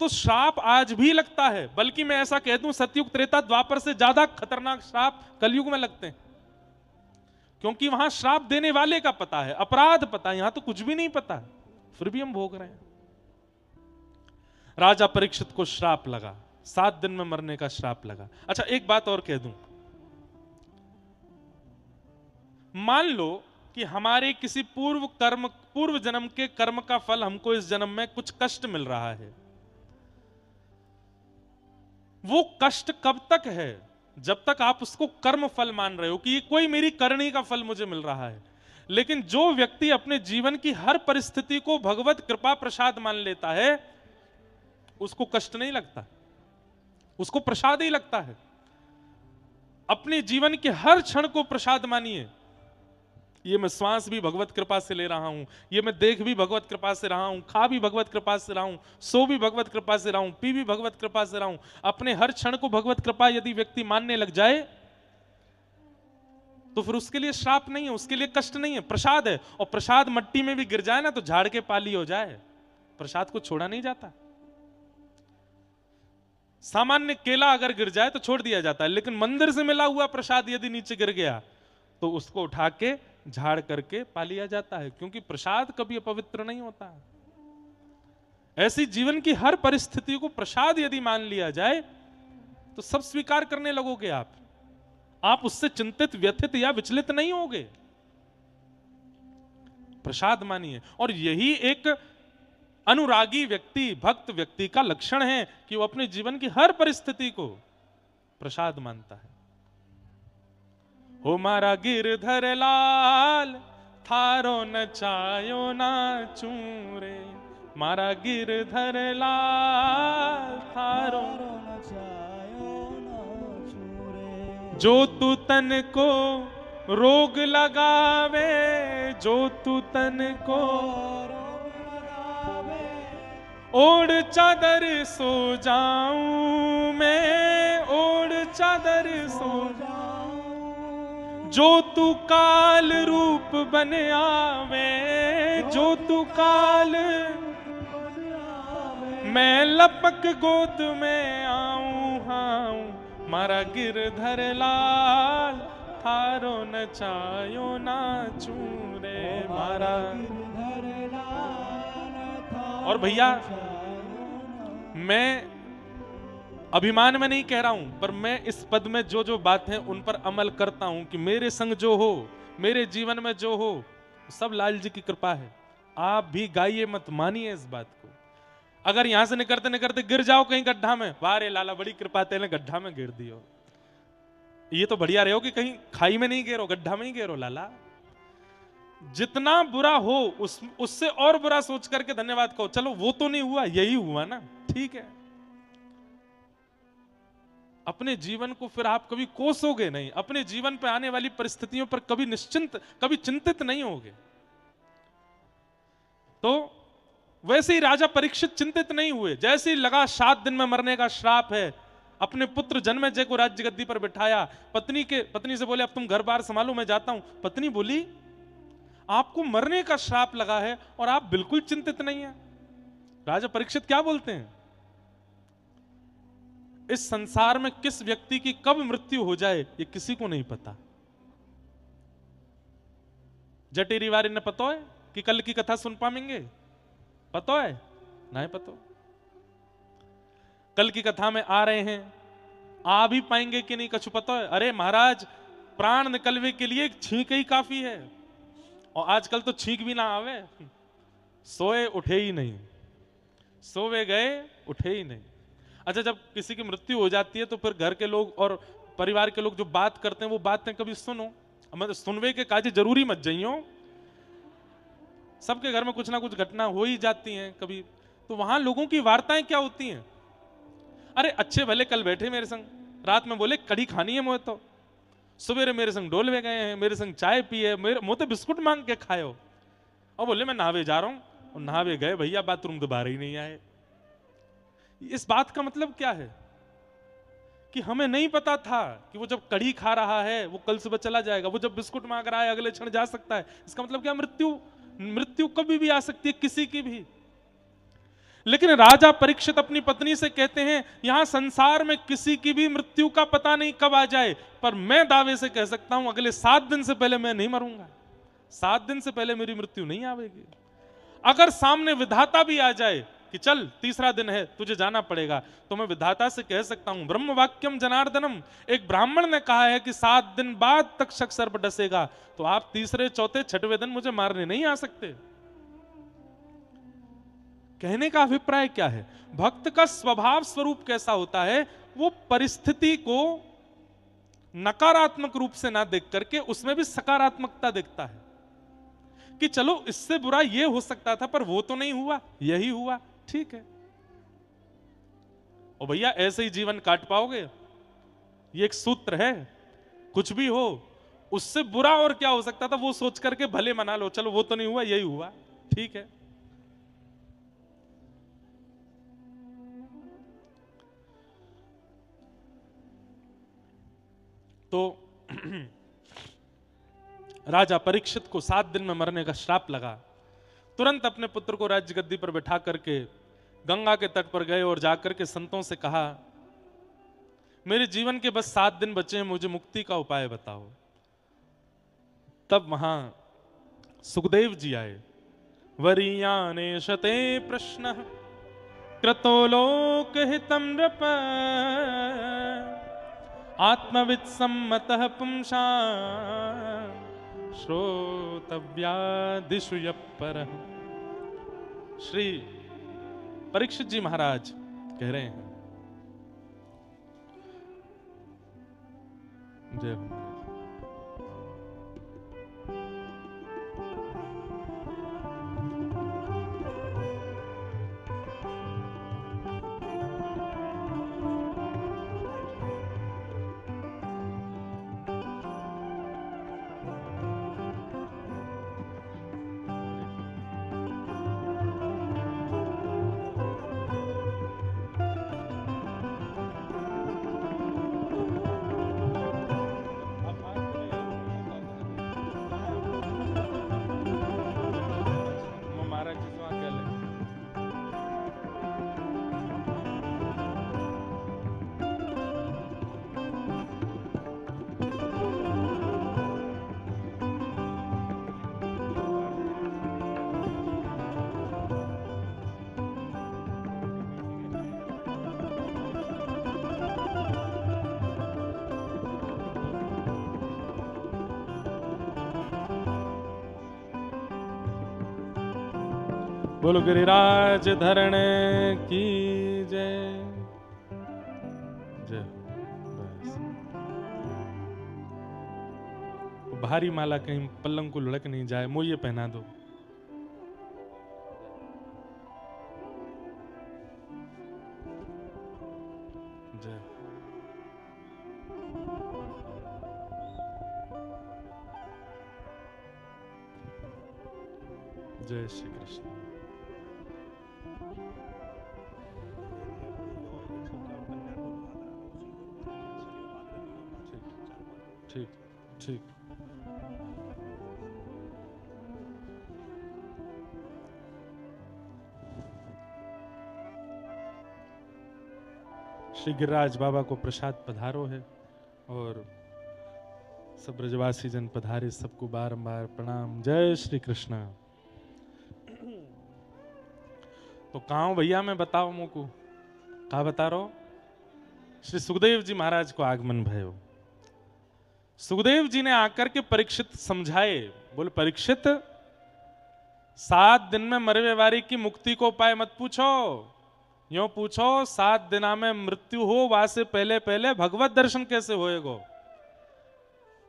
तो श्राप आज भी लगता है, बल्कि मैं ऐसा कह दूं सतयुग त्रेता द्वापर से ज्यादा खतरनाक श्राप कलयुग में लगते हैं, क्योंकि वहां श्राप देने वाले का पता है, अपराध पता है, यहां तो कुछ भी नहीं पता, फिर भी हम भोग रहे हैं। राजा परीक्षित को श्राप लगा, 7 दिन में मरने का श्राप लगा। अच्छा एक बात और कह दूं, मान लो कि हमारे किसी पूर्व जन्म के कर्म का फल हमको इस जन्म में कुछ कष्ट मिल रहा है। वो कष्ट कब तक है? जब तक आप उसको कर्म फल मान रहे हो कि ये कोई मेरी करनी का फल मुझे मिल रहा है। लेकिन जो व्यक्ति अपने जीवन की हर परिस्थिति को भगवत कृपा प्रसाद मान लेता है, उसको कष्ट नहीं लगता, उसको प्रसाद ही लगता है। अपने जीवन के हर क्षण को प्रसाद मानिए। ये मैं श्वास भी भगवत कृपा से ले रहा हूं, ये मैं देख भी भगवत कृपा से रहा हूं, खा भी भगवत कृपा से रहा हूं, सो भी भगवत कृपा से रहा हूं, पी भी भगवत कृपा से रहा हूं। अपने हर क्षण को भगवत कृपा यदि व्यक्ति मानने लग जाए तो फिर उसके लिए श्राप नहीं है, उसके लिए कष्ट नहीं है, प्रसाद है। और प्रसाद मट्टी में भी गिर जाए ना तो झाड़ के पाली हो जाए, प्रसाद को छोड़ा नहीं जाता। सामान्य केला अगर गिर जाए तो छोड़ दिया जाता है, लेकिन मंदिर से मिला हुआ प्रसाद यदि नीचे गिर गया तो उसको उठा के झाड़ करके पा लिया जाता है, क्योंकि प्रसाद कभी अपवित्र नहीं होता। ऐसी जीवन की हर परिस्थिति को प्रसाद यदि मान लिया जाए तो सब स्वीकार करने लगोगे आप उससे चिंतित व्यथित या विचलित नहीं होगे। प्रसाद मानिए। और यही एक अनुरागी व्यक्ति, भक्त व्यक्ति का लक्षण है कि वो अपने जीवन की हर परिस्थिति को प्रसाद मानता है। हो मारा गिरधर लाल थारो नचायो नाचू रे, मारा गिरधर लाल थारो नचायो नाचू रे। जो तू तन को रोग लगावे, जो तू तन को रोग लगावे, ओढ़ चादर सो जाऊं मैं, ओढ़ चादर सो जाऊं, जो तू काल रूप बन आवे, जो तू काल मैं लपक गोद में आऊं, हाऊं मारा गिरधर लाल, थारो नचायो नाचू रे मारा। और भैया मैं अभिमान में नहीं कह रहा हूं, पर मैं इस पद में जो जो बात है उन पर अमल करता हूं कि मेरे संग जो हो, मेरे जीवन में जो हो, सब लाल जी की कृपा है। आप भी गाइए, मत मानिए इस बात को। अगर यहां से निकलते निकलते गिर जाओ कहीं गड्ढा में, वाह रे लाला बड़ी कृपा तेने गड्ढा में गिर दियो, ये तो बढ़िया रहे हो कि कहीं खाई में नहीं गिरो, गड्ढा में ही गिरो लाला। जितना बुरा हो उससे और बुरा सोच करके धन्यवाद कहो, चलो वो तो नहीं हुआ, यही हुआ ना, ठीक है। अपने जीवन को फिर आप कभी कोसोगे नहीं, अपने जीवन पर आने वाली परिस्थितियों पर कभी कभी चिंतित नहीं होगे। तो वैसे ही राजा परीक्षित चिंतित नहीं हुए। जैसे ही लगा 7 दिन में मरने का श्राप है, अपने पुत्र जन्मेजय को राज्य गद्दी पर बिठाया। पत्नी से बोले अब तुम घर बार संभालो, मैं जाता हूं। पत्नी बोली आपको मरने का श्राप लगा है और आप बिल्कुल चिंतित नहीं है। राजा परीक्षित क्या बोलते हैं, इस संसार में किस व्यक्ति की कब मृत्यु हो जाए ये किसी को नहीं पता। जटेरी वारी ने पता है कि कल की कथा सुन पाएंगे, पता है नहीं पता। कल की कथा में आ रहे हैं, आ भी पाएंगे कि नहीं कछु पता है। अरे महाराज प्राण निकलवे के लिए छींक ही काफी है, और आजकल तो छींक भी ना आवे, सोए उठे ही नहीं, सोवे गए उठे ही नहीं। अच्छा जब किसी की मृत्यु हो जाती है तो फिर घर के लोग और परिवार के लोग जो बात करते हैं वो बातें कभी सुनो, मतलब सुनवे के काजे जरूरी मत जाइयो। सबके घर में कुछ ना कुछ घटना हो ही जाती हैं कभी, तो वहां लोगों की वार्ताएं क्या होती हैं। अरे अच्छे भले कल बैठे मेरे संग, रात में बोले कढ़ी खानी है मुझे, तो सवेरे मेरे संग डोलवे गए हैं, मेरे संग चाय पिए, मेरे मुंह तो बिस्कुट मांग के खाए हो, और बोले मैं नहावे जा रहा हूं, और नहावे गए भैया बाथरूम दोबारा ही नहीं आए। इस बात का मतलब क्या है कि हमें नहीं पता था कि वो जब कढ़ी खा रहा है वो कल सुबह चला जाएगा, वो जब बिस्कुट मांग रहा है अगले क्षण जा सकता है। इसका मतलब क्या, मृत्यु कभी भी आ सकती है किसी की भी। लेकिन राजा परीक्षित अपनी पत्नी से कहते हैं यहां संसार में किसी की भी मृत्यु का पता नहीं कब आ जाए, पर मैं दावे से कह सकता हूं अगले 7 दिन से पहले मैं नहीं मरूंगा, 7 दिन से पहले मेरी मृत्यु नहीं आवेगी। अगर सामने विधाता भी आ जाए कि चल 3रा दिन है तुझे जाना पड़ेगा, तो मैं विधाता से कह सकता हूं ब्रह्म वाक्यम जनार्दनम, एक ब्राह्मण ने कहा है कि 7 दिन बाद तक शक सर्प डसेगा, तो आप 3रे 4थे 6वें दिन मुझे मारने नहीं आ सकते। कहने का अभिप्राय क्या है, भक्त का स्वभाव स्वरूप कैसा होता है, वो परिस्थिति को नकारात्मक रूप से ना देख करके उसमें भी सकारात्मकता देखता है कि चलो इससे बुरा ये हो सकता था पर वो तो नहीं हुआ, यही हुआ, ठीक है। और भैया ऐसे ही जीवन काट पाओगे, ये एक सूत्र है, कुछ भी हो उससे बुरा और क्या हो सकता था वो सोच करके भले मना लो, चलो वो तो नहीं हुआ यही हुआ, ठीक है। तो राजा परीक्षित को 7 दिन में मरने का श्राप लगा। तुरंत अपने पुत्र को राज्य गद्दी पर बैठा करके गंगा के तट पर गए और जाकर के संतों से कहा मेरे जीवन के बस 7 दिन बचे हैं, मुझे मुक्ति का उपाय बताओ। तब वहां सुखदेव जी आए। वरीयाने शते प्रश्न क्रतो लोक हितम नृप आत्मविद सम्मतः पुंसा श्रोतव्यादिषु यः परः। श्री परीक्षित जी महाराज कह रहे हैं, जय हो। बोलो गिरिराज धरण की जय जय। बस भारी माला कहीं पल्लंग को लुढ़क नहीं जाए, मोये पहना दो। जय जय श्री कृष्ण। ठीक ठीक। श्री गिरिराज बाबा को प्रसाद पधारो है और सब ब्रजवासी जन पधारे, सबको बारंबार प्रणाम। जय श्री कृष्ण। तो कहा भैया मैं बताओ मुको कहा बता रहा हूं। श्री सुखदेव जी महाराज को आगमन भयो। सुखदेव जी ने आकर के परीक्षित समझाए, बोले परीक्षित 7 दिन में मरवे वारी की मुक्ति को उपाय मत पूछो, यूं पूछो 7 दिना में मृत्यु हो वहां से पहले पहले भगवत दर्शन कैसे होएगो।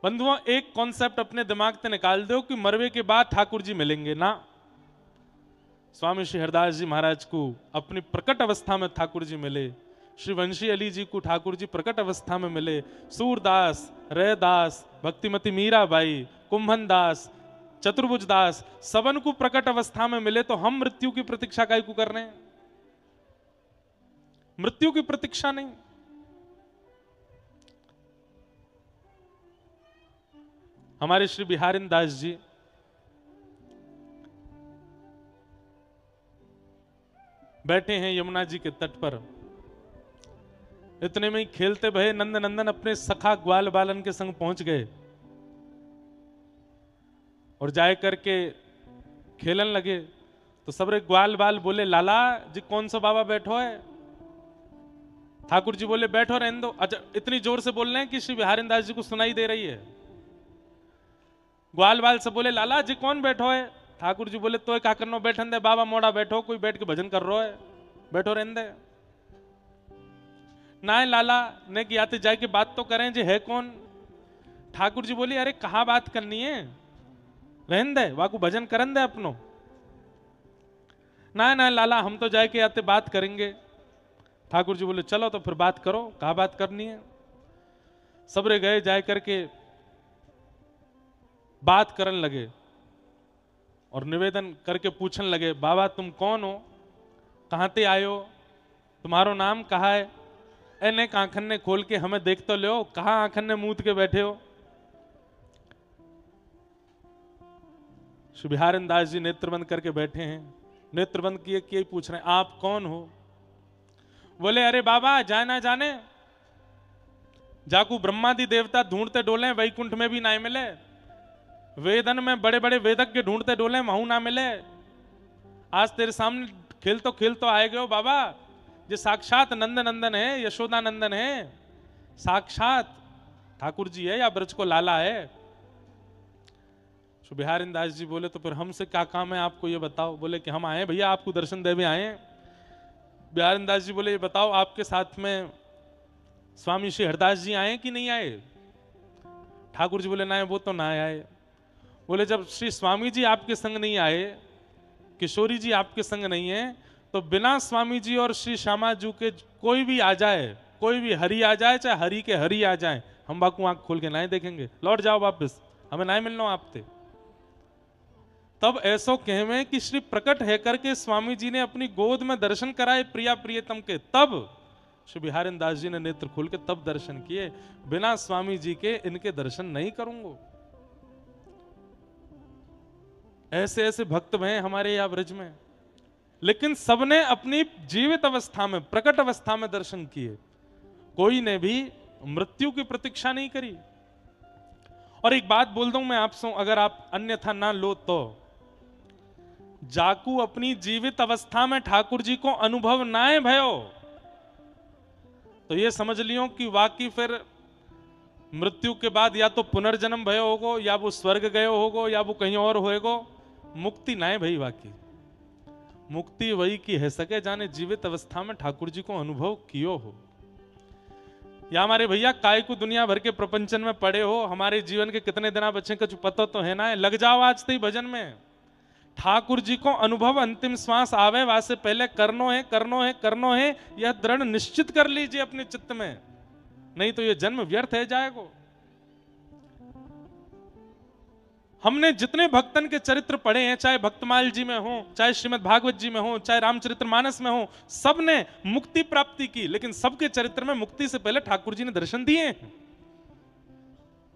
बंधुओं एक कॉन्सेप्ट अपने दिमाग से निकाल दो कि मरवे के बाद ठाकुर जी मिलेंगे ना। स्वामी श्री हरदास जी महाराज को अपनी प्रकट अवस्था में ठाकुर जी मिले, श्री वंशी अली जी को ठाकुर जी प्रकट अवस्था में मिले, सूरदास, रैदास, भक्तिमती मीराबाई, कुंभन दास, चतुर्भुज दास, सबन को प्रकट अवस्था में मिले। तो हम मृत्यु की प्रतीक्षा काहे को कर रहे हैं? मृत्यु की प्रतीक्षा नहीं। हमारे श्री बिहारिन दास जी बैठे हैं यमुना जी के तट पर। इतने में ही खेलते भये नंद नंदन अपने सखा ग्वाल बालन के संग पहुंच गए और जाए करके खेलन लगे। तो सबरे ग्वाल बाल बोले लाला जी कौन सा बाबा बैठो है? ठाकुर जी बोले बैठो रहने दो। अच्छा इतनी जोर से बोल रहे हैं कि श्री बिहारिन दास जी को सुनाई दे रही है। ग्वाल बाल से बोले लाला जी कौन बैठो है? ठाकुर जी बोले तो क्या करनो बैठन दे बाबा, मोड़ा बैठो, कोई बैठ के भजन कर रहा है, बैठो रहने दे। ना लाला ने कि आते जाके बात तो करें जी है कौन? ठाकुर जी बोले अरे कहा बात करनी है, रहने दे वाकू भजन करन दे अपनो। ना ना लाला हम तो जाके आते बात करेंगे। ठाकुर जी बोले चलो तो फिर बात करो, कहा बात करनी है। सबरे गए जाए करके बात करन लगे और निवेदन करके पूछन लगे बाबा तुम कौन हो, कहां ते आयो, तुम्हारो नाम कहा है? एने आंखन ने खोल के हमें देख तो लो, कहा आंखन ने मूत के बैठे हो? श्री बिहारिन दास जी नेत्र बंद करके बैठे हैं, नेत्र बंद किए किए पूछ रहे हैं आप कौन हो? बोले अरे बाबा जाए ना जाने, जाकू ब्रह्मादि देवता ढूंढते डोले वैकुंठ में भी ना मिले, वेदन में बड़े बड़े वेदज्ञ ढूंढते डोले महू ना मिले। आज तेरे सामने खेल तो आए गए हो बाबा, ये साक्षात नंद नंदन है, यशोदा नंदन है, साक्षात ठाकुर जी है या ब्रज को लाला है। तो बिहारिन दास जी बोले तो फिर हमसे क्या काम है आपको ये बताओ। बोले कि हम आए भैया आपको दर्शन देवे आए। बिहारिन दास जी बोले ये बताओ आपके साथ में स्वामी श्री हरदास जी आए कि नहीं आए? ठाकुर जी बोले ना वो तो ना आए। बोले जब श्री स्वामी जी आपके संग नहीं आए, किशोरी जी आपके संग नहीं है, तो बिना स्वामी जी और श्री श्यामा जी के कोई भी आ जाए, कोई भी हरि आ जाए, चाहे हरि के हरि आ जाए, हम बाकू आंख खोल के ना देखेंगे, लौट जाओ वापस, हमें ना मिलना आपसे। तब ऐसो कहवे कि श्री प्रकट है करके स्वामी जी ने अपनी गोद में दर्शन कराए प्रिया प्रियतम के, तब श्री बिहारिन दास जी ने नेत्र खोल के तब दर्शन किए। बिना स्वामी जी के इनके दर्शन नहीं करूंगा। ऐसे ऐसे भक्त हैं हमारे यहाँ ब्रज में, लेकिन सबने अपनी जीवित अवस्था में प्रकट अवस्था में दर्शन किए, कोई ने भी मृत्यु की प्रतीक्षा नहीं करी। और एक बात बोल दूं मैं आपसे, अगर आप अन्यथा ना लो तो जाकू अपनी जीवित अवस्था में ठाकुर जी को अनुभव ना है भयो, तो ये समझ लियो कि वाकई फिर मृत्यु के बाद या तो पुनर्जन्म भयो होगो, या वो स्वर्ग गयो होगो, या वो कहीं और होएगो, मुक्ति ना है भाई। वाकई मुक्ति वही की है सके जाने जीवित अवस्था में ठाकुर जी को अनुभव कियो हो। या हमारे भैया काय को दुनिया भर के प्रपंचन में पड़े हो, हमारे जीवन के कितने दिन बचे कुछ पता तो है ना है। लग जाओ आज तक भजन में। ठाकुर जी को अनुभव अंतिम श्वास आवे वासे पहले करनो है, करनो है, करनो है, यह दृढ़ निश्चित कर लीजिए अपने चित्त में, नहीं तो यह जन्म व्यर्थ है जाएगा। हमने जितने भक्तन के चरित्र पढ़े हैं, चाहे भक्तमाल जी में हो, चाहे श्रीमद् भागवत जी में हो, चाहे रामचरितमानस में हो, सब ने मुक्ति प्राप्ति की, लेकिन सबके चरित्र में मुक्ति से पहले ठाकुर जी ने दर्शन दिए हैं।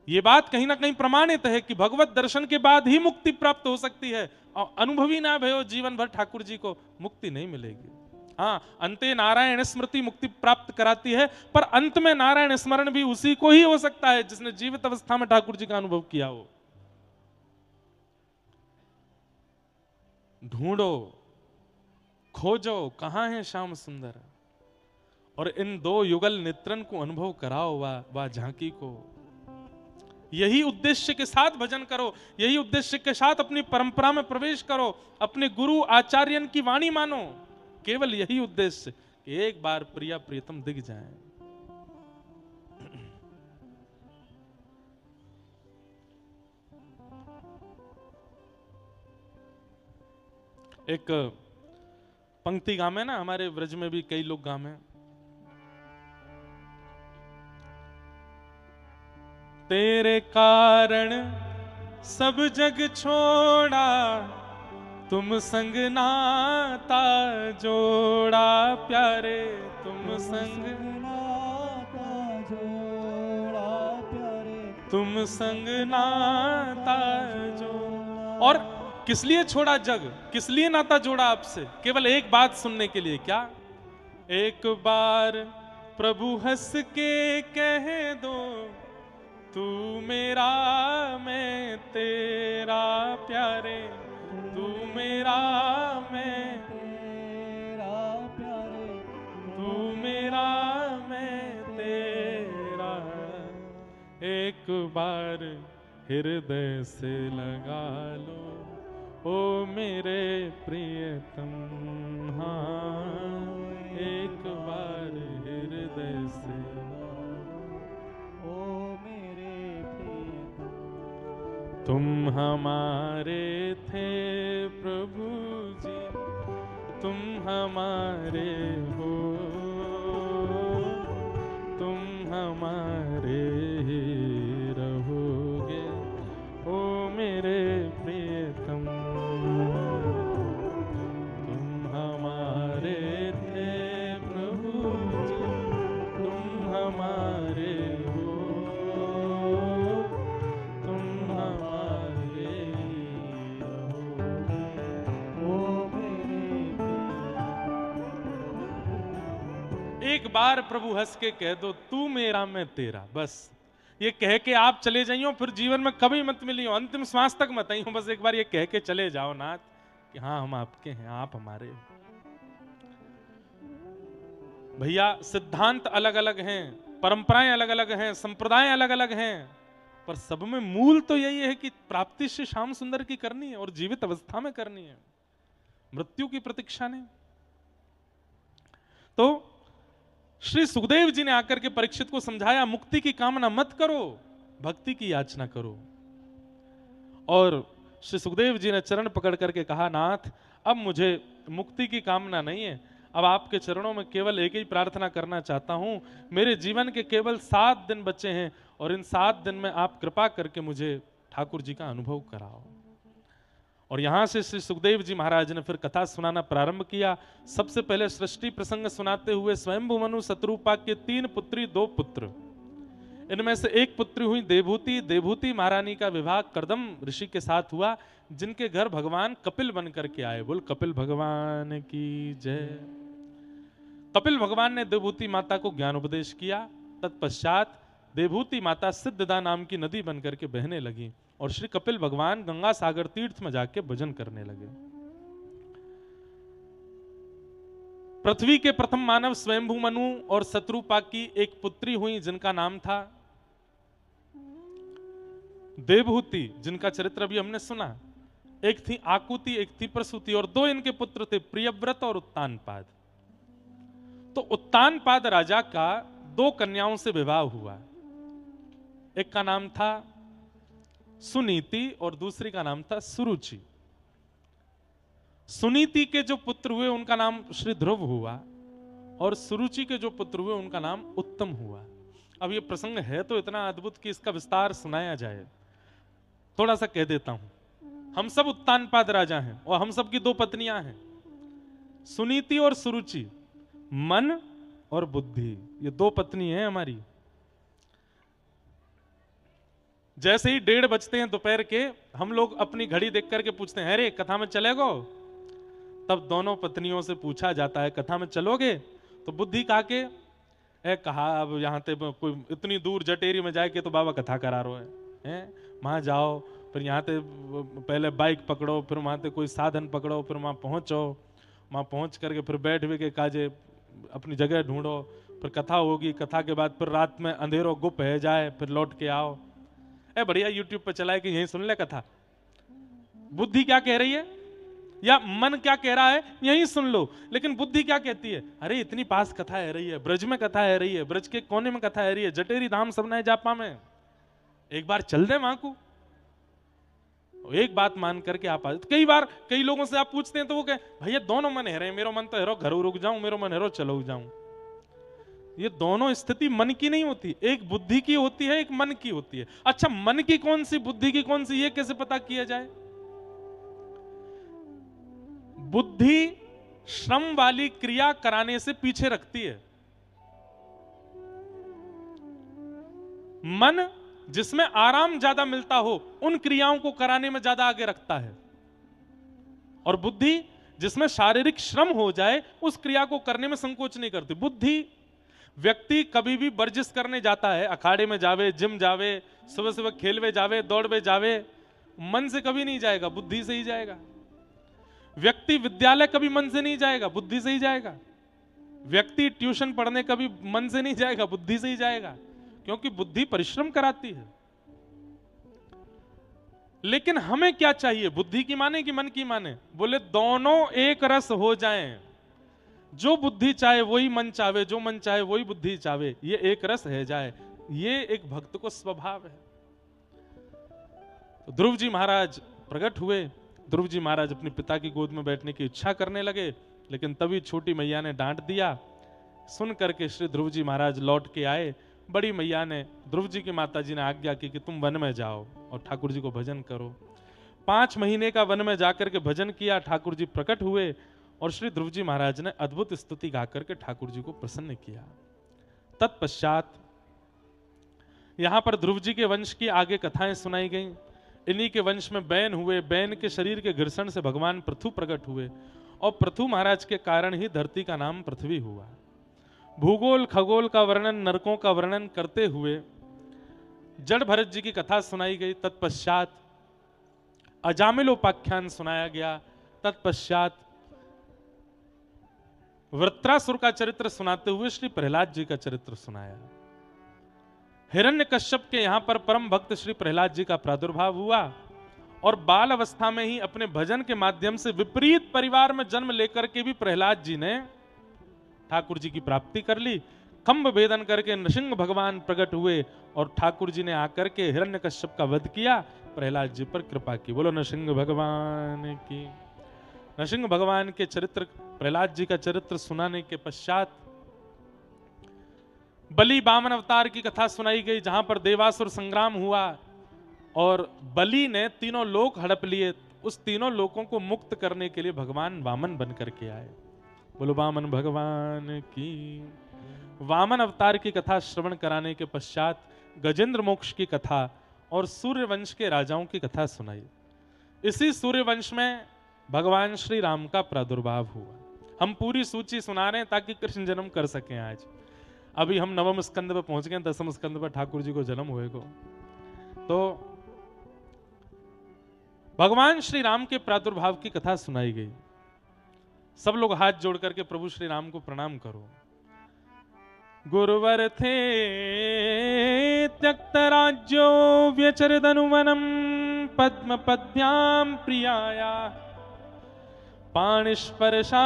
ये बात कहीं ना कहीं प्रमाणित है कि भगवत दर्शन के बाद ही मुक्ति प्राप्त हो सकती है, और अनुभवी ना भयो जीवन भर ठाकुर जी को मुक्ति नहीं मिलेगी। हाँ, अंते नारायण स्मृति मुक्ति प्राप्त कराती है, पर अंत में नारायण स्मरण भी उसी को ही हो सकता है जिसने जीवित अवस्था में ठाकुर जी का अनुभव किया हो। ढूंढो, खोजो, कहां है श्याम सुंदर, और इन दो युगल नेत्रन को अनुभव कराओ वा झांकी को। यही उद्देश्य के साथ भजन करो, यही उद्देश्य के साथ अपनी परंपरा में प्रवेश करो, अपने गुरु आचार्यन की वाणी मानो। केवल यही उद्देश्य कि एक बार प्रिया प्रियतम दिख जाए। एक पंक्ति गामे ना, हमारे व्रज में भी कई लोग गामे, तेरे कारण सब जग छोड़ा, तुम संग नाता जोड़ा प्यारे, तुम संग नाता जोड़ा प्यारे, तुम संग नाता जोड़ा। और किस लिए छोड़ा जग, किस लिए नाता जोड़ा आपसे? केवल एक बात सुनने के लिए। क्या? एक बार प्रभु हंस के कह दो, तू मेरा मैं तेरा प्यारे, तू मेरा मैं तेरा प्यारे, तू मेरा मैं तेरा। एक बार हृदय से लगा लो, ओ मेरे प्रियतम। हाँ, एक बार हृदय से ओ मेरे प्रियतम। तुम हमारे थे प्रभु जी, तुम हमारे हो, तुम हमारे ही रहोगे, ओ मेरे प्रियतम। तुम हमारे थे प्रभु जी, तुम हमारे हो, तुम हमारे रहोगे, ओ मेरे। एक बार प्रभु हंस के कह दो, तू मेरा मैं तेरा। बस ये कह के आप चले जाइयो, फिर जीवन में कभी मत मिलियो, अंतिम श्वास तक मत आइयो। बस एक बार ये कह के चले जाओ नाथ कि हाँ हम आपके हैं, आप हमारे हो। भैया सिद्धांत अलग अलग हैं, परंपराएं अलग अलग हैं, संप्रदाय अलग अलग हैं, पर सब में मूल तो यही है कि प्राप्ति से श्याम सुंदर की करनी है, और जीवित अवस्था में करनी है, मृत्यु की प्रतीक्षा नहीं। तो श्री सुखदेव जी ने आकर के परीक्षित को समझाया, मुक्ति की कामना मत करो, भक्ति की याचना करो। और श्री सुखदेव जी ने चरण पकड़ करके कहा, नाथ अब मुझे मुक्ति की कामना नहीं है, अब आपके चरणों में केवल एक ही प्रार्थना करना चाहता हूं। मेरे जीवन के केवल 7 दिन बचे हैं, और इन 7 दिन में आप कृपा करके मुझे ठाकुर जी का अनुभव कराओ। और यहां से श्री सुखदेव जी महाराज ने फिर कथा सुनाना प्रारंभ किया। सबसे पहले सृष्टि प्रसंग सुनाते हुए स्वयंभू मनु शत्रुपा के 3 पुत्री 2 पुत्र, इनमें से एक पुत्री हुई देवहूति। देवहूति महारानी का विवाह कर्दम ऋषि के साथ हुआ, जिनके घर भगवान कपिल बन करके आए। बोल कपिल भगवान की जय। कपिल भगवान ने देवहूति माता को ज्ञान उपदेश किया। तत्पश्चात देवहूति माता सिद्धदा नाम की नदी बन करके बहने लगी, और श्री कपिल भगवान गंगा सागर तीर्थ में जाके भजन करने लगे। पृथ्वी के प्रथम मानव स्वयंभू मनु और शत्रुपा की एक पुत्री हुई, जिनका नाम था देवहूति, जिनका चरित्र अभी हमने सुना। एक थी आकुति, एक थी प्रसूति, और दो इनके पुत्र थे, प्रियव्रत और उत्तानपाद। तो उत्तानपाद राजा का दो कन्याओं से विवाह हुआ। एक का नाम था सुनीति और दूसरी का नाम था सुरुचि। सुनीति के जो पुत्र हुए उनका नाम श्री ध्रुव हुआ, और सुरुचि के जो पुत्र हुए उनका नाम उत्तम हुआ। अब ये प्रसंग है तो इतना अद्भुत कि इसका विस्तार सुनाया जाए। थोड़ा सा कह देता हूं। हम सब उत्तानपाद राजा हैं और हम सब की दो पत्नियां हैं, सुनीति और सुरुचि, मन और बुद्धि, ये दो पत्नी हैं हमारी। जैसे ही 1:30 बजते हैं दोपहर के, हम लोग अपनी घड़ी देख करके पूछते हैं, अरे कथा में चलेगो? तब दोनों पत्नियों से पूछा जाता है, कथा में चलोगे? तो बुद्धि कहा के कहा, अब यहाँ ते कोई इतनी दूर जटेरी में जाए के तो बाबा कथा करा रो है, वहां जाओ, फिर यहाँ ते पहले बाइक पकड़ो, फिर वहां ते कोई साधन पकड़ो, फिर वहां पहुंचो, वहां पहुंच करके फिर बैठ भी के काजे अपनी जगह ढूंढो, फिर कथा होगी, कथा के बाद फिर रात में अंधेरो गुप है जाए, फिर लौट के आओ। बढ़िया यूट्यूब पे चलाए कि यहीं सुन ले कथा। बुद्धि क्या कह रही है या मन क्या कह रहा है, यहीं सुन लो। लेकिन बुद्धि क्या कहती है, अरे इतनी पास कथा है रही है, ब्रज में कथा है रही है, ब्रज के कोने में कथा है रही है, जटेरी धाम सबने जापा में, एक बार चल दे वहां को। एक बात मान करके आप कई बार कई लोगों से आप पूछते हैं तो वो कहे, भैया दोनों मन है रहे, मेरा मन तो हेरो घर रुक जाऊं, मेरा मन हेरो चलो जाऊं। ये दोनों स्थिति मन की नहीं होती, एक बुद्धि की होती है, एक मन की होती है। अच्छा, मन की कौन सी, बुद्धि की कौन सी, ये कैसे पता किया जाए? बुद्धि श्रम वाली क्रिया कराने से पीछे रखती है, मन जिसमें आराम ज्यादा मिलता हो उन क्रियाओं को कराने में ज्यादा आगे रखता है, और बुद्धि जिसमें शारीरिक श्रम हो जाए उस क्रिया को करने में संकोच नहीं करती। बुद्धि, व्यक्ति कभी भी वर्जिश करने जाता है, अखाड़े में जावे, जिम जावे, सुबह सुबह खेलवे जावे, दौड़वे जावे, मन से कभी नहीं जाएगा, बुद्धि से ही जाएगा। व्यक्ति विद्यालय कभी मन से नहीं जाएगा, बुद्धि से ही जाएगा। व्यक्ति ट्यूशन पढ़ने कभी मन से नहीं जाएगा, बुद्धि से ही जाएगा, क्योंकि बुद्धि परिश्रम कराती है। लेकिन हमें क्या चाहिए, बुद्धि की माने कि मन की माने? बोले दोनों एक रस हो जाएं। जो बुद्धि चाहे वही मन चाहे, जो मन चाहे वही बुद्धि चाहे, ये एक रस है जाए, ये एक भक्त को स्वभाव है। तो ध्रुव जी महाराज प्रकट हुए। ध्रुव जी महाराज अपने पिता की गोद में बैठने की इच्छा करने लगे, लेकिन तभी छोटी मैया ने डांट दिया। सुन करके श्री ध्रुव जी महाराज लौट के आए। बड़ी मैया ने, ध्रुव जी की माता जी ने आज्ञा की कि तुम वन में जाओ और ठाकुर जी को भजन करो। 5 महीने का वन में जाकर के भजन किया। ठाकुर जी प्रकट हुए और श्री ध्रुव जी महाराज ने अद्भुत स्तुति गाकर के ठाकुर जी को प्रसन्न किया। तत्पश्चात यहां पर ध्रुव जी के वंश की आगे कथाएं सुनाई गईं। इन्हीं के वंश में बैन हुए, बैन के शरीर के घर्षण से भगवान पृथु प्रकट हुए, और पृथु महाराज के कारण ही धरती का नाम पृथ्वी हुआ। भूगोल खगोल का वर्णन, नरकों का वर्णन करते हुए जड़ भरत जी की कथा सुनाई गई। तत्पश्चात अजामिलोपाख्यान सुनाया गया। तत्पश्चात वृत्रासुर का चरित्र सुनाते हुए श्री प्रहलाद जी का चरित्र सुनाया। हिरण्यकश्यप के यहां पर परम भक्त श्री प्रहलाद जी का प्रादुर्भाव हुआ, और बाल अवस्था में ही अपने भजन के माध्यम से विपरीत परिवार में जन्म लेकर के भी प्रहलाद जी ने ठाकुर जी की प्राप्ति कर ली। खंभ भेदन करके नृसिंह भगवान प्रकट हुए और ठाकुर जी ने आकर के हिरण्यकश्यप का वध किया, प्रहलाद जी पर कृपा की। बोलो नृसिंह भगवान की। नृसिंह भगवान के चरित्र, प्रहलाद जी का चरित्र सुनाने के पश्चात बलि वामन अवतार की कथा सुनाई गई, जहां पर देवासुर संग्राम हुआ और बलि ने तीनों लोक हड़प लिए। उस तीनों लोकों को मुक्त करने के लिए भगवान वामन बन करके आए। बोलो वामन भगवान की। वामन अवतार की कथा श्रवण कराने के पश्चात गजेंद्र मोक्ष की कथा और सूर्यवंश के राजाओं की कथा सुनाई। इसी सूर्यवंश में भगवान श्री राम का प्रादुर्भाव हुआ। हम पूरी सूची सुना रहे हैं ताकि कृष्ण जन्म कर सकें। आज अभी हम 9वें स्कंद पर पहुंच गए, 10वें स्कंद पर ठाकुर जी को जन्म होएगा। तो भगवान श्री राम के प्रादुर्भाव की कथा सुनाई गई। सब लोग हाथ जोड़ करके प्रभु श्री राम को प्रणाम करो। गुरुवर थे त्यक्त राज्यो व्यचरदनुवनम पद्म पद्भ्यां प्रियाया पाणिस्पर्शा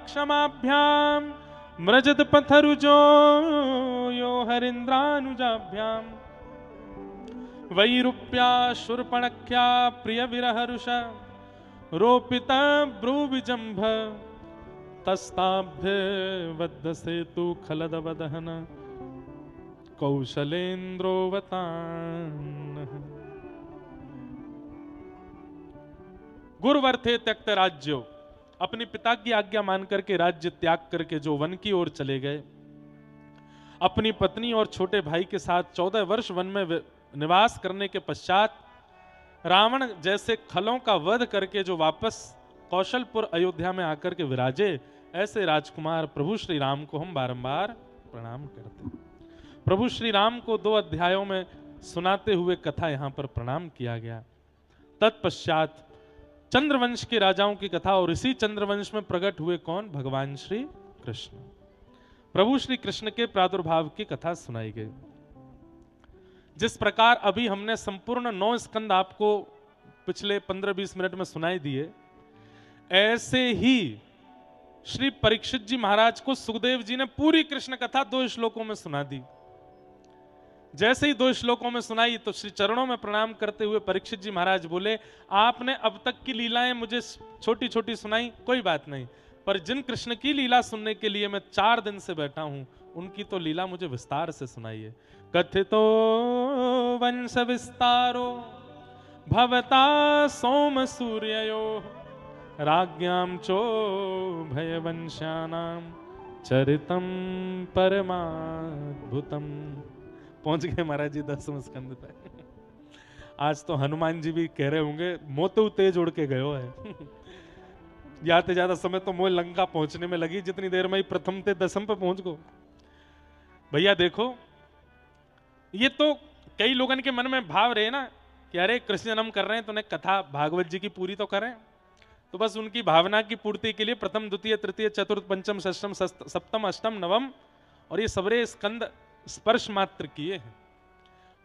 क्षमाभ्यां मृजत पथरुजो यो हरिन्द्रानुजाभ्यां वैरूप्या शूर्पणख्या प्रिय विरहरुष रोपित ब्रूविजंभ तस्ताभ्य वद्ध सेतु खलदवदहन कौशलेन्द्रोवतान। गुरुवर थे त्यक्त राज्यो, अपने पिता की आज्ञा मान करके राज्य त्याग करके जो वन की ओर चले गए, अपनी पत्नी और छोटे भाई के साथ 14 वर्ष वन में निवास करने के पश्चात रावण जैसे खलों का वध करके जो वापस कौशलपुर अयोध्या में आकर के विराजे, ऐसे राजकुमार प्रभु श्री राम को हम बारंबार प्रणाम करते हैं। प्रभु श्री राम को 2 अध्यायों में सुनाते हुए कथा यहां पर प्रणाम किया गया। तत्पश्चात चंद्रवंश के राजाओं की कथा, और इसी चंद्रवंश में प्रकट हुए कौन? भगवान श्री कृष्ण। प्रभु श्री कृष्ण के प्रादुर्भाव की कथा सुनाई गई। जिस प्रकार अभी हमने संपूर्ण 9 स्कंद आपको पिछले 15-20 मिनट में सुनाई दिए, ऐसे ही श्री परीक्षित जी महाराज को सुखदेव जी ने पूरी कृष्ण कथा 2 श्लोकों में सुना दी। जैसे ही 2 श्लोकों में सुनाई तो श्री चरणों में प्रणाम करते हुए परीक्षित जी महाराज बोले, आपने अब तक की लीलाएं मुझे छोटी छोटी सुनाई, कोई बात नहीं, पर जिन कृष्ण की लीला सुनने के लिए मैं 4 दिन से बैठा हूं, उनकी तो लीला मुझे विस्तार से सुनाइए। कथितो वंश विस्तारो भवता सोम सूर्ययो राज्ञां चो भयवंशानां चरितम परमाद्भुतम। पहुंच गए महाराज जी 10वें स्कंद तक। आज तो हनुमान जी भी कह रहे होंगे मोतु तेज उड़ के गयो है। ज्यादा ज्यादा समय तो मोह लंका पहुंचने में लगी, जितनी देर में ही प्रथम ते 10वें पे पहुंच गो। भैया देखो, ये तो कई लोगों के मन में भाव रहे ना कि अरे कृष्ण जन्म कर रहे हैं तो उन्हें कथा भागवत जी की पूरी तो करें, तो बस उनकी भावना की पूर्ति के लिए प्रथम द्वितीय तृतीय चतुर्थ पंचम षष्टम सप्तम अष्टम नवम और ये सबरे स्कंद स्पर्श मात्र किए हैं।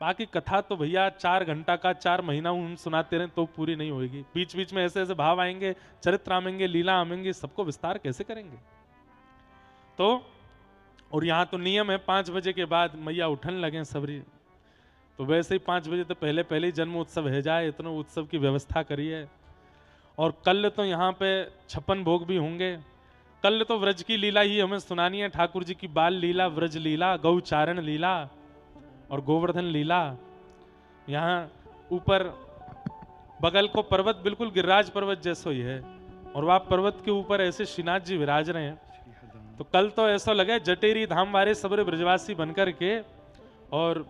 बाकी कथा तो भैया 4 घंटा का 4 महीना हम सुनाते रहे तो पूरी नहीं होगी। बीच बीच में ऐसे ऐसे भाव आएंगे, चरित्र आएंगे, लीला आएंगे, सबको विस्तार कैसे करेंगे? तो और यहाँ तो नियम है 5 बजे के बाद मैया उठन लगे सबरी, तो वैसे ही 5 बजे तो पहले पहले ही जन्म उत्सव है जाए, इतना उत्सव की व्यवस्था करिए। और कल तो यहाँ पे 56 भोग भी होंगे। कल तो व्रज की लीला ही हमें सुनानी है, ठाकुर जी की बाल लीला, व्रज लीला, गौचारण लीला और गोवर्धन लीला। यहाँ ऊपर बगल को पर्वत बिल्कुल गिरिराज पर्वत जैसा ही है, और वह पर्वत के ऊपर ऐसे श्रीनाथ जी विराज रहे हैं। तो कल तो ऐसा लगे जटेरी धाम वाले सबरे ब्रजवासी बनकर के, और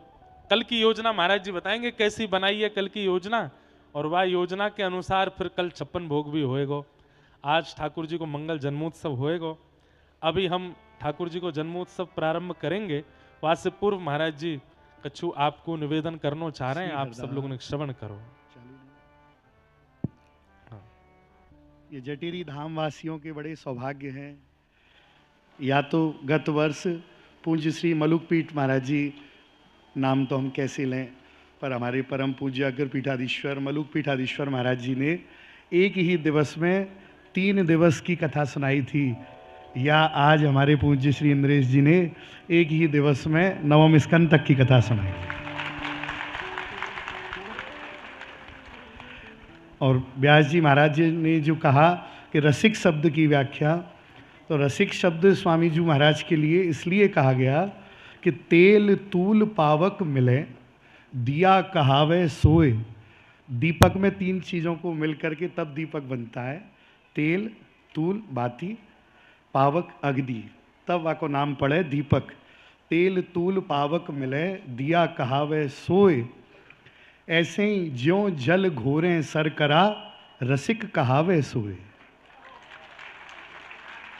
कल की योजना महाराज जी बताएंगे कैसी बनाई है कल की योजना, और वह योजना के अनुसार फिर कल 56 भोग भी होएगो। आज ठाकुर जी को मंगल जन्मोत्सव होएगो। अभी हम ठाकुर जी को जन्मोत्सव प्रारंभ करेंगे, वहां से पूर्व महाराज जी कछु आपको निवेदन करना चाह रहे हैं, आप सब लोगों ने श्रवण करो। हाँ। ये जटेरी धाम वासियों के बड़े सौभाग्य हैं। या तो गत वर्ष पूज्य श्री मलुकपीठ महाराज जी, नाम तो हम कैसे लें, पर हमारे परम पूज्य अग्रपीठाधीश्वर मलुकपीठाधीश्वर महाराज जी ने एक ही दिवस में 3 दिवस की कथा सुनाई थी। या आज हमारे पूज्य श्री इंद्रेश जी ने एक ही दिवस में 9वें स्कंद तक की कथा सुनाई। और व्यास जी महाराज जी ने जो कहा कि रसिक शब्द की व्याख्या, तो रसिक शब्द स्वामी जी महाराज के लिए इसलिए कहा गया कि तेल तूल पावक मिले दिया कहावे सोए। दीपक में 3 चीज़ों को मिलकर के तब दीपक बनता है, तेल तूल बाती पावक अग्नि, तब वाको नाम पड़े दीपक। तेल तूल पावक मिले दिया कहावे सोए, ऐसे ही ज्यों जल घोरें सर करा रसिक कहावे सोए।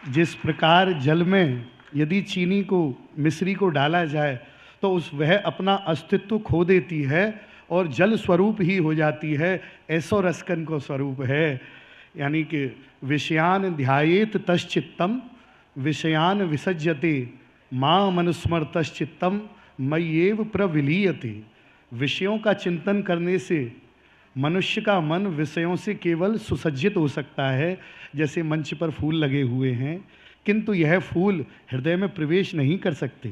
जिस प्रकार जल में यदि चीनी को मिश्री को डाला जाए तो उस वह अपना अस्तित्व खो देती है और जल स्वरूप ही हो जाती है, ऐसो रसकन को स्वरूप है। यानी कि विषयान ध्यायेत तश्चित्तम विषयान विसज्यते मां मनुस्मृतश्चित्तम मय्येव प्रविलीयते। विषयों का चिंतन करने से मनुष्य का मन विषयों से केवल सुसज्जित हो सकता है, जैसे मंच पर फूल लगे हुए हैं, किंतु यह फूल हृदय में प्रवेश नहीं कर सकते,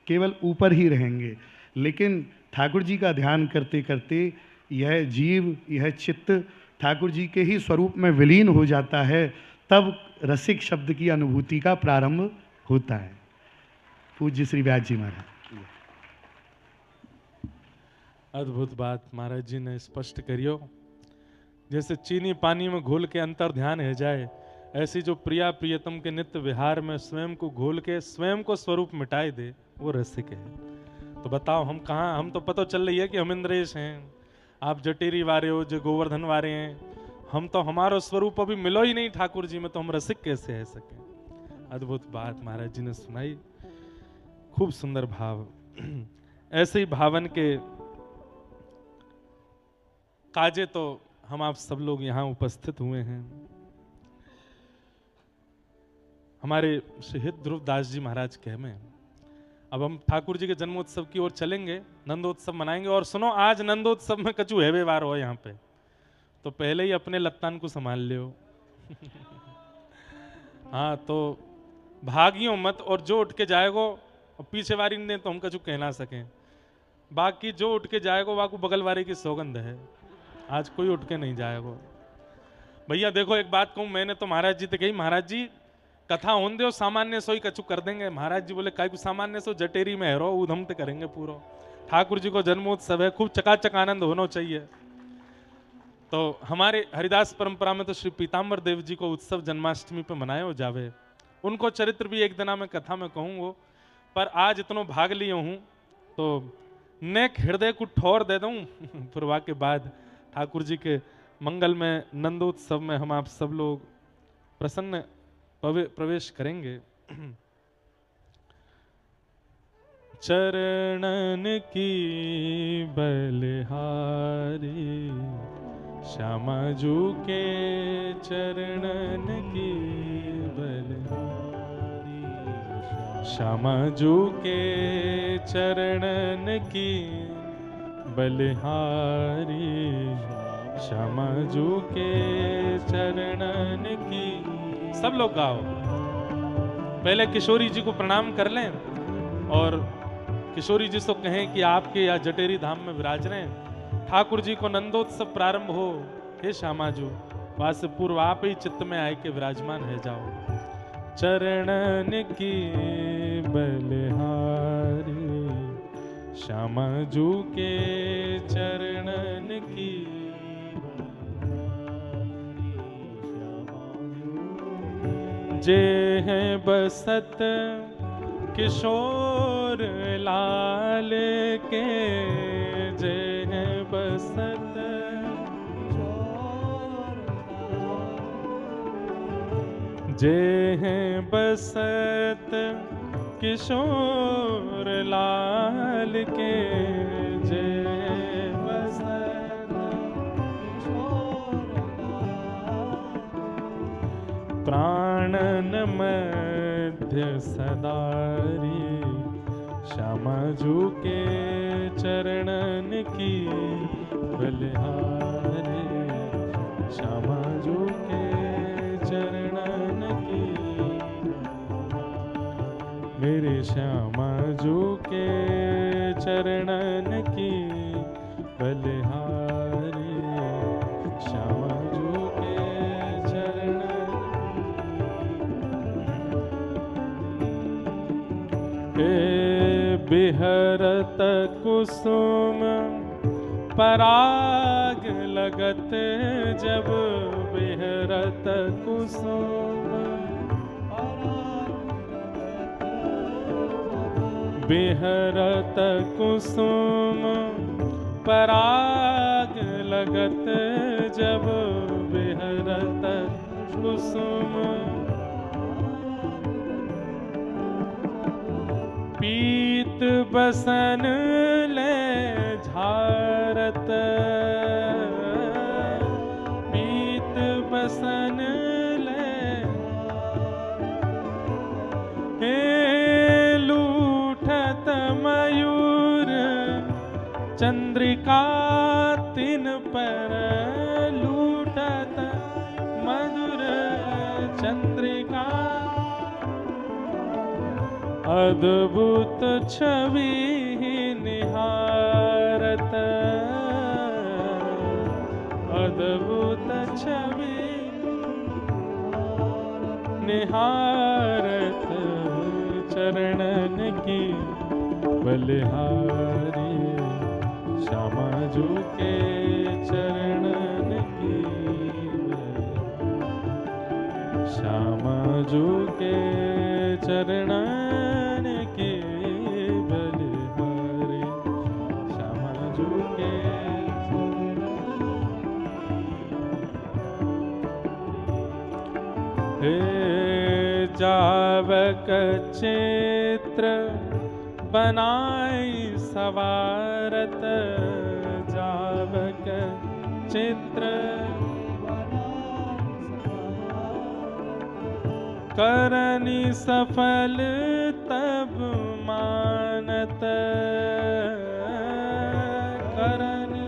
केवल ऊपर ही रहेंगे। लेकिन ठाकुर जी का ध्यान करते करते यह जीव, यह चित्त ठाकुर जी के ही स्वरूप में विलीन हो जाता है, तब रसिक शब्द की अनुभूति का प्रारंभ होता है। पूज्य श्री व्यास जी महाराज। अद्भुत बात महाराज जी ने स्पष्ट करियो। जैसे चीनी पानी में घोल के अंतर ध्यान है जाए, ऐसी जो प्रिया प्रियतम के नित्य विहार में स्वयं को घोल के स्वयं को स्वरूप मिटाए दे, वो रसिक है। तो बताओ हम कहाँ, हम तो पता चल रही है कि हम इंद्रेश हैं, आप जटेरी वारे हो, जो गोवर्धन वारे हैं, हम तो हमारा स्वरूप अभी मिलो ही नहीं ठाकुर जी में, तो हम रसिक कैसे है सके। अद्भुत बात महाराज जी ने सुनाई, खूब सुंदर भाव। ऐसे ही भावन के काजे तो हम आप सब लोग यहाँ उपस्थित हुए हैं। हमारे शहीद ध्रुवदास जी महाराज कह में अब हम ठाकुर जी के जन्मोत्सव की ओर चलेंगे, नंदोत्सव मनाएंगे। और सुनो, आज नंदोत्सव में कछु हैवे वार हो यहाँ पे, तो पहले ही अपने लत्तान को संभाल लियो। हाँ, तो भागियों मत, और जो उठ के जाएगो, और पीछे वारी ने तो हम कछु कह ना सकें, बाकी जो उठ के जाएगो वाकू बगल वारे की सौगंध है, आज कोई उठ के नहीं जाएगो। भैया देखो एक बात कहूं, मैंने तो महाराज जी से कही, महाराज जी कथा होन दो, सामान्य सो ही कछु कर देंगे। महाराज जी बोले काय को सामान्य सो, जटेरी में हेरो उधम ते करेंगे पूरा। ठाकुर जी को जन्मोत्सव है, खूब चकाचक आनंद होना चाहिए। तो हमारे हरिदास परंपरा में तो श्री पीताम्बर देव जी को उत्सव जन्माष्टमी पे मनाया जावे। उनको चरित्र भी एक दिना में कथा में कहूंगो, पर आज इतनो भाग लियो हूं तो नेक हृदय को ठोर दे दूं। फिर के बाद ठाकुर जी के मंगल में नंदोत्सव में हम आप सब लोग प्रसन्न प्रवेश करेंगे। चरणन की बलिहारी, श्यामा जू के चरणन की बलिहारी, श्यामा जू के चरणन की बलिहारी, श्यामा जू के चरणन की। सब लोग गाओ। पहले किशोरी जी को प्रणाम कर लें और किशोरी जी से कहें कि आपके या जटेरी धाम में विराज रहे हैं। ठाकुर जी को नंदोत्सव प्रारंभ हो, हे श्यामाजू, वहां से पूर्व आप ही चित्त में आए के विराजमान है जाओ। चरणन की बलिहारी, श्यामाजू के चरणन की। जे हैं बसत किशोर लाल के, जे हैं बसत जे हैं बसत किशोर लाल के, जे बसत प्राणन मध्य सदारी, श्यामाजू के चरणन की बलिहारी, श्यामाजू के चरणन की। मेरे श्यामाजू के चरणन की बलिहारी, श्यामाजू के चरणन। बिहरत कुसुम पराग लगत जब, बिहरत कुसुम बिहरत कुसुम पराग लगत जब, बिहरत कुसुम पीत बसन ले झारत, पीत बसन ले हे लूठत मयूर चंद्रिका तिन पर लूटत मधुर चंद्रिका अद्भुत छवि निहारत अद्भुत छवि निहारत चरणन की बलिहारी श्यामा जी के चरणन की श्यामा जी के चरणन की बलिहारी श्यामा जी के हे जावक चित्र बनाई सवारत जावक चित्र करनी सफल तब मानत करनी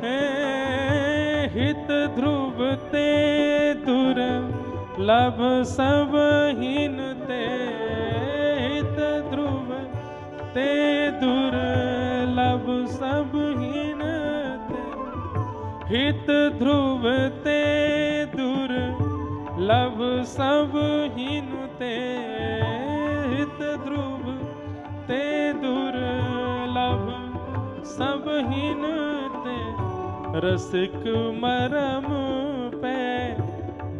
हे हित ध्रुव ते दुर्लभ सब हीन ते हित ध्रुव ते दुर्लभ सब हीन ते हित ध्रुव ते दुर्लभ सब हीन ते हित ध्रुव ते दुर्लभ सब हीन ते रसिक मरम पे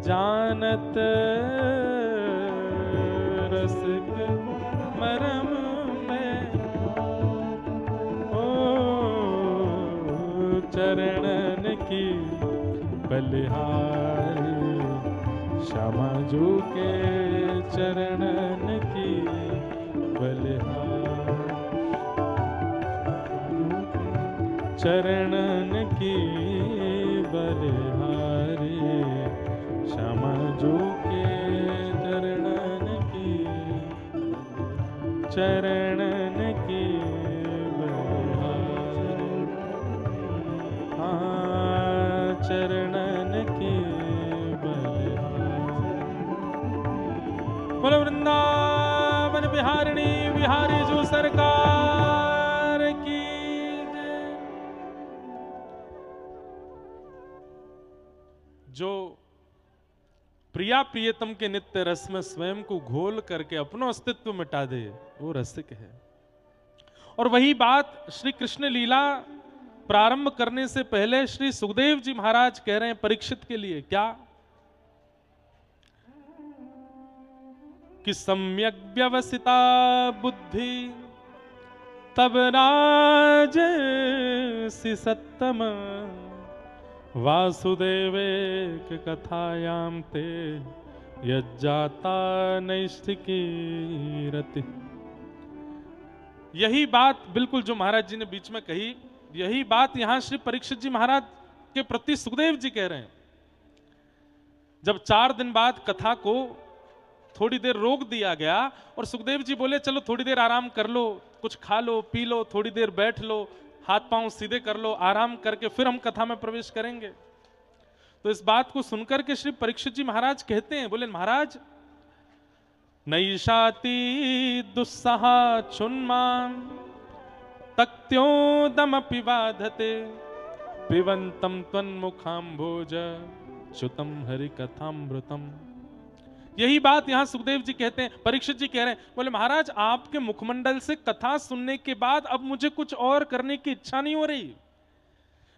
जानत रसिक मरम पे ओ चरणन की बलिहारी श्यामा जी के चरणन की बलिहारी चरणन की बलिहारी श्यामा जी के चरणन की बलिहारी हाँ चरणन की बलिहारी बोलो वृंदावन बिहारिणी बिहारी जो सरकार की जो प्रिया प्रियतम के नित्य रस में स्वयं को घोल करके अपना अस्तित्व मिटा दे वो रसिक है। और वही बात श्री कृष्ण लीला प्रारंभ करने से पहले श्री सुखदेव जी महाराज कह रहे हैं परीक्षित के लिए क्या कि सम्यक व्यवसिता बुद्धि तब राजसी सत्तम वासुदेवे कथायाम ते यज्जाता नैष्ठिकी रति। यही बात बिल्कुल जो महाराज जी ने बीच में कही यही बात यहां श्री परीक्षित जी महाराज के प्रति सुखदेव जी कह रहे हैं। जब 4 दिन बाद कथा को थोड़ी देर रोक दिया गया और सुखदेव जी बोले चलो थोड़ी देर आराम कर लो कुछ खा लो पी लो थोड़ी देर बैठ लो हाथ पांव सीधे कर लो आराम करके फिर हम कथा में प्रवेश करेंगे। तो इस बात को सुनकर के श्री परीक्षित जी महाराज कहते हैं बोले महाराज नैषाति दुस्सहा छुन्मां तक्त्योदमपि बाधते पिबन्तं त्वन्मुखाम्भोज श्रुतं हरिकथामृतम्। यही बात यहां सुखदेव जी कहते हैं परीक्षित जी कह रहे हैं बोले महाराज आपके मुखमंडल से कथा सुनने के बाद अब मुझे कुछ और करने की इच्छा नहीं हो रही।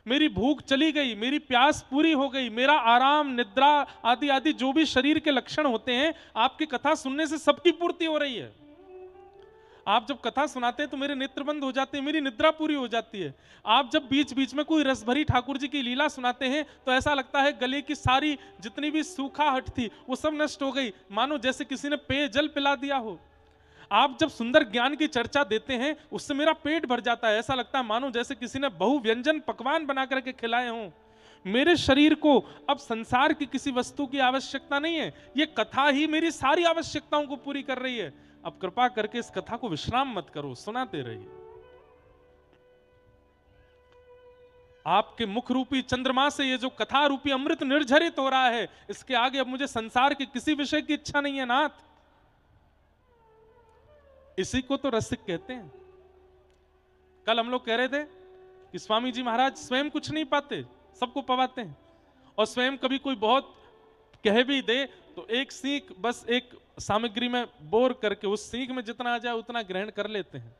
मेरी भूख चली गई मेरी प्यास पूरी हो गई मेरा आराम निद्रा आदि आदि जो भी शरीर के लक्षण होते हैं आपकी कथा सुनने से सबकी पूर्ति हो रही है। आप जब कथा सुनाते हैं तो मेरे नेत्र बंद हो जाते हैं मेरी निद्रा पूरी हो जाती है। आप जब बीच बीच में कोई रस भरी ठाकुर जी की लीला सुनाते हैं तो ऐसा लगता है गले की सारी जितनी भी सूखाहट थी वो सब नष्ट हो गई मानो जैसे किसी ने पेय जल पिला दिया हो। आप जब सुंदर ज्ञान की चर्चा देते हैं उससे मेरा पेट भर जाता है ऐसा लगता है मानो जैसे किसी ने बहु व्यंजन पकवान बना करके खिलाए हों। मेरे शरीर को अब संसार की किसी वस्तु की आवश्यकता नहीं है ये कथा ही मेरी सारी आवश्यकताओं को पूरी कर रही है। अब कृपा करके इस कथा को विश्राम मत करो, सुनाते रहिए। आपके मुख रूपी चंद्रमा से ये जो कथा रूपी अमृत निर्झरित हो रहा है, इसके आगे अब मुझे संसार के किसी विषय की इच्छा नहीं है नाथ। इसी को तो रसिक कहते हैं। कल हम लोग कह रहे थे कि स्वामी जी महाराज स्वयं कुछ नहीं पाते, सबको पवाते हैं, और स्वयं कभी कोई बहुत कह भी दे तो एक सीख बस एक सामग्री में बोर करके उस सीख में जितना आ जाए उतना ग्रहण कर लेते हैं।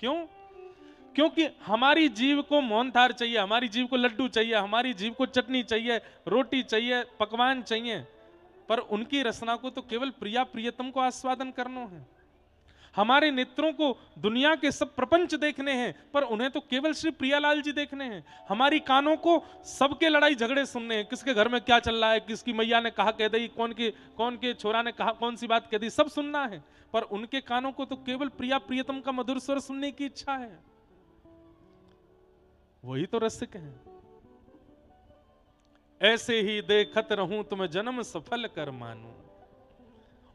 क्यों? क्योंकि हमारी जीव को मोहनथाल चाहिए, हमारी जीव को लड्डू चाहिए, हमारी जीव को चटनी चाहिए, रोटी चाहिए, पकवान चाहिए, पर उनकी रसना को तो केवल प्रिया प्रियतम को आस्वादन करना है। हमारे नेत्रों को दुनिया के सब प्रपंच देखने हैं, पर उन्हें तो केवल श्री प्रियालाल जी देखने हैं। हमारी कानों को सबके लड़ाई झगड़े सुनने हैं, किसके घर में क्या चल रहा है, किसकी मैया ने कहा कह दी, कौन के छोरा ने कहा कौन सी बात कह दी, सब सुनना है। पर उनके कानों को तो केवल प्रिया प्रियतम का मधुर स्वर सुनने की इच्छा है। वही तो रसिक है। ऐसे ही देखत रहूं तुम्हें जन्म सफल कर मानूं,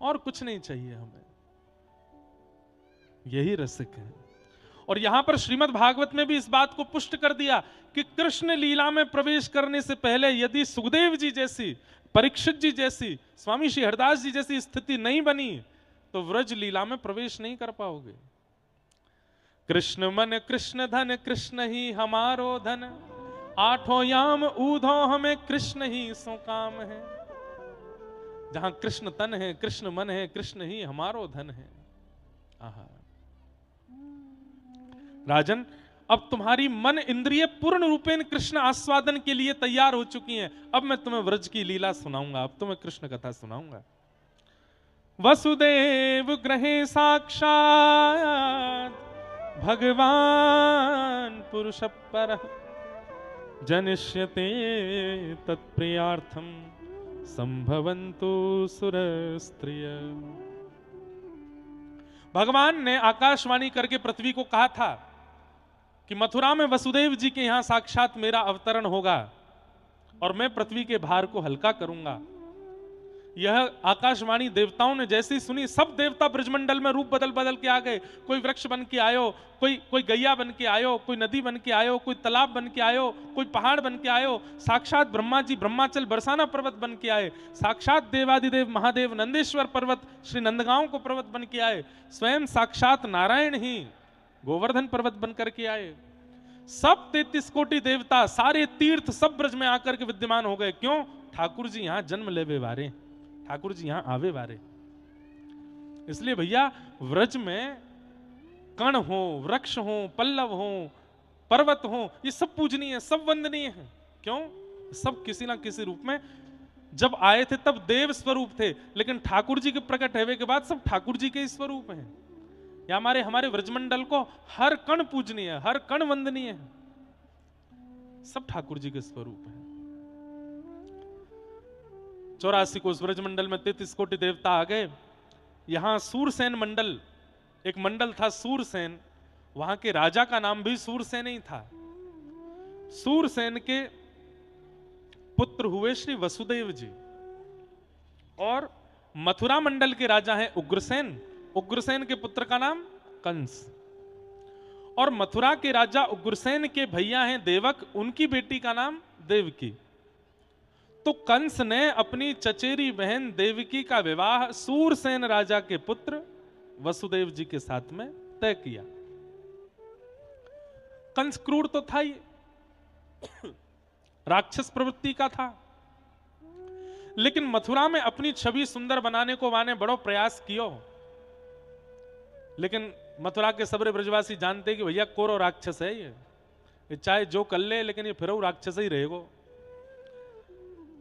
और कुछ नहीं चाहिए हमें, यही रसिक है। और यहां पर श्रीमद् भागवत में भी इस बात को पुष्ट कर दिया कि कृष्ण लीला में प्रवेश करने से पहले यदि सुखदेव जी जैसी, परीक्षित जी जैसी, स्वामी श्री हरदास जी जैसी स्थिति नहीं बनी तो व्रज लीला में प्रवेश नहीं कर पाओगे। कृष्ण मन कृष्ण धन, कृष्ण ही हमारो धन, आठों याम ऊधो हमें कृष्ण ही सो काम है। जहां कृष्ण तन है, कृष्ण मन है, कृष्ण ही हमारो धन है। आहा राजन, अब तुम्हारी मन इंद्रिय पूर्ण रूपेण कृष्ण आस्वादन के लिए तैयार हो चुकी हैं। अब मैं तुम्हें व्रज की लीला सुनाऊंगा, अब तुम्हें कृष्ण कथा सुनाऊंगा। वसुदेव ग्रहे साक्षात् भगवान पुरुष परः, जनिष्यते तत्प्रियार्थम संभवन्तु सुरस्त्रिय। भगवान ने आकाशवाणी करके पृथ्वी को कहा था कि मथुरा में वसुदेव जी के यहां साक्षात मेरा अवतरण होगा और मैं पृथ्वी के भार को हल्का करूंगा। यह आकाशवाणी देवताओं ने जैसी सुनी, सब देवता ब्रजमंडल में रूप बदल बदल के आ गए। कोई वृक्ष बन के आयो, कोई गैया बन के आयो, कोई नदी बन के आयो, कोई तालाब बन के आयो, कोई पहाड़ बन के आयो। साक्षात ब्रह्मा जी ब्रह्माचल बरसाना पर्वत बन के आए, साक्षात देवादिदेव महादेव नंदेश्वर पर्वत श्री नंदगांव को पर्वत बन के आए, स्वयं साक्षात नारायण ही गोवर्धन पर्वत बन करके आए। सब 33 कोटि देवता, सारे तीर्थ सब ब्रज में आकर के विद्यमान हो गए। क्यों? ठाकुर जी यहां जन्म लेवे वारे, ठाकुर जी यहां आवे वारे। इसलिए भैया व्रज में कण हो, वृक्ष हो, पल्लव हो, पर्वत हो, ये सब पूजनीय, सब वंदनीय है। क्यों? सब किसी ना किसी रूप में जब आए थे तब देव स्वरूप थे, लेकिन ठाकुर जी के प्रकट होने के बाद सब ठाकुर जी के स्वरूप हैं। या हमारे व्रजमंडल को हर कण पूजनीय है, हर कण वंदनीय है, सब ठाकुर जी के स्वरूप है। 84 कोस ब्रजमंडल में 33 कोटि देवता आ गए। यहां सूरसेन मंडल, एक मंडल था सूरसेन, वहां के राजा का नाम भी सूरसेन ही था। सूरसेन के पुत्र हुए श्री वसुदेव जी, और मथुरा मंडल के राजा हैं उग्रसेन। उग्रसेन के पुत्र का नाम कंस, और मथुरा के राजा उग्रसेन के भैया हैं देवक, उनकी बेटी का नाम देवकी। तो कंस ने अपनी चचेरी बहन देवकी का विवाह सूरसेन राजा के पुत्र वसुदेव जी के साथ में तय किया। कंस क्रूर तो था ही, राक्षस प्रवृत्ति का था, लेकिन मथुरा में अपनी छवि सुंदर बनाने को माने बड़ो प्रयास कियो। लेकिन मथुरा के सबरे ब्रजवासी जानते कि भैया कोरो राक्षस है, ये चाहे जो कर ले लेकिन ये फिर राक्षस ही रहेगा।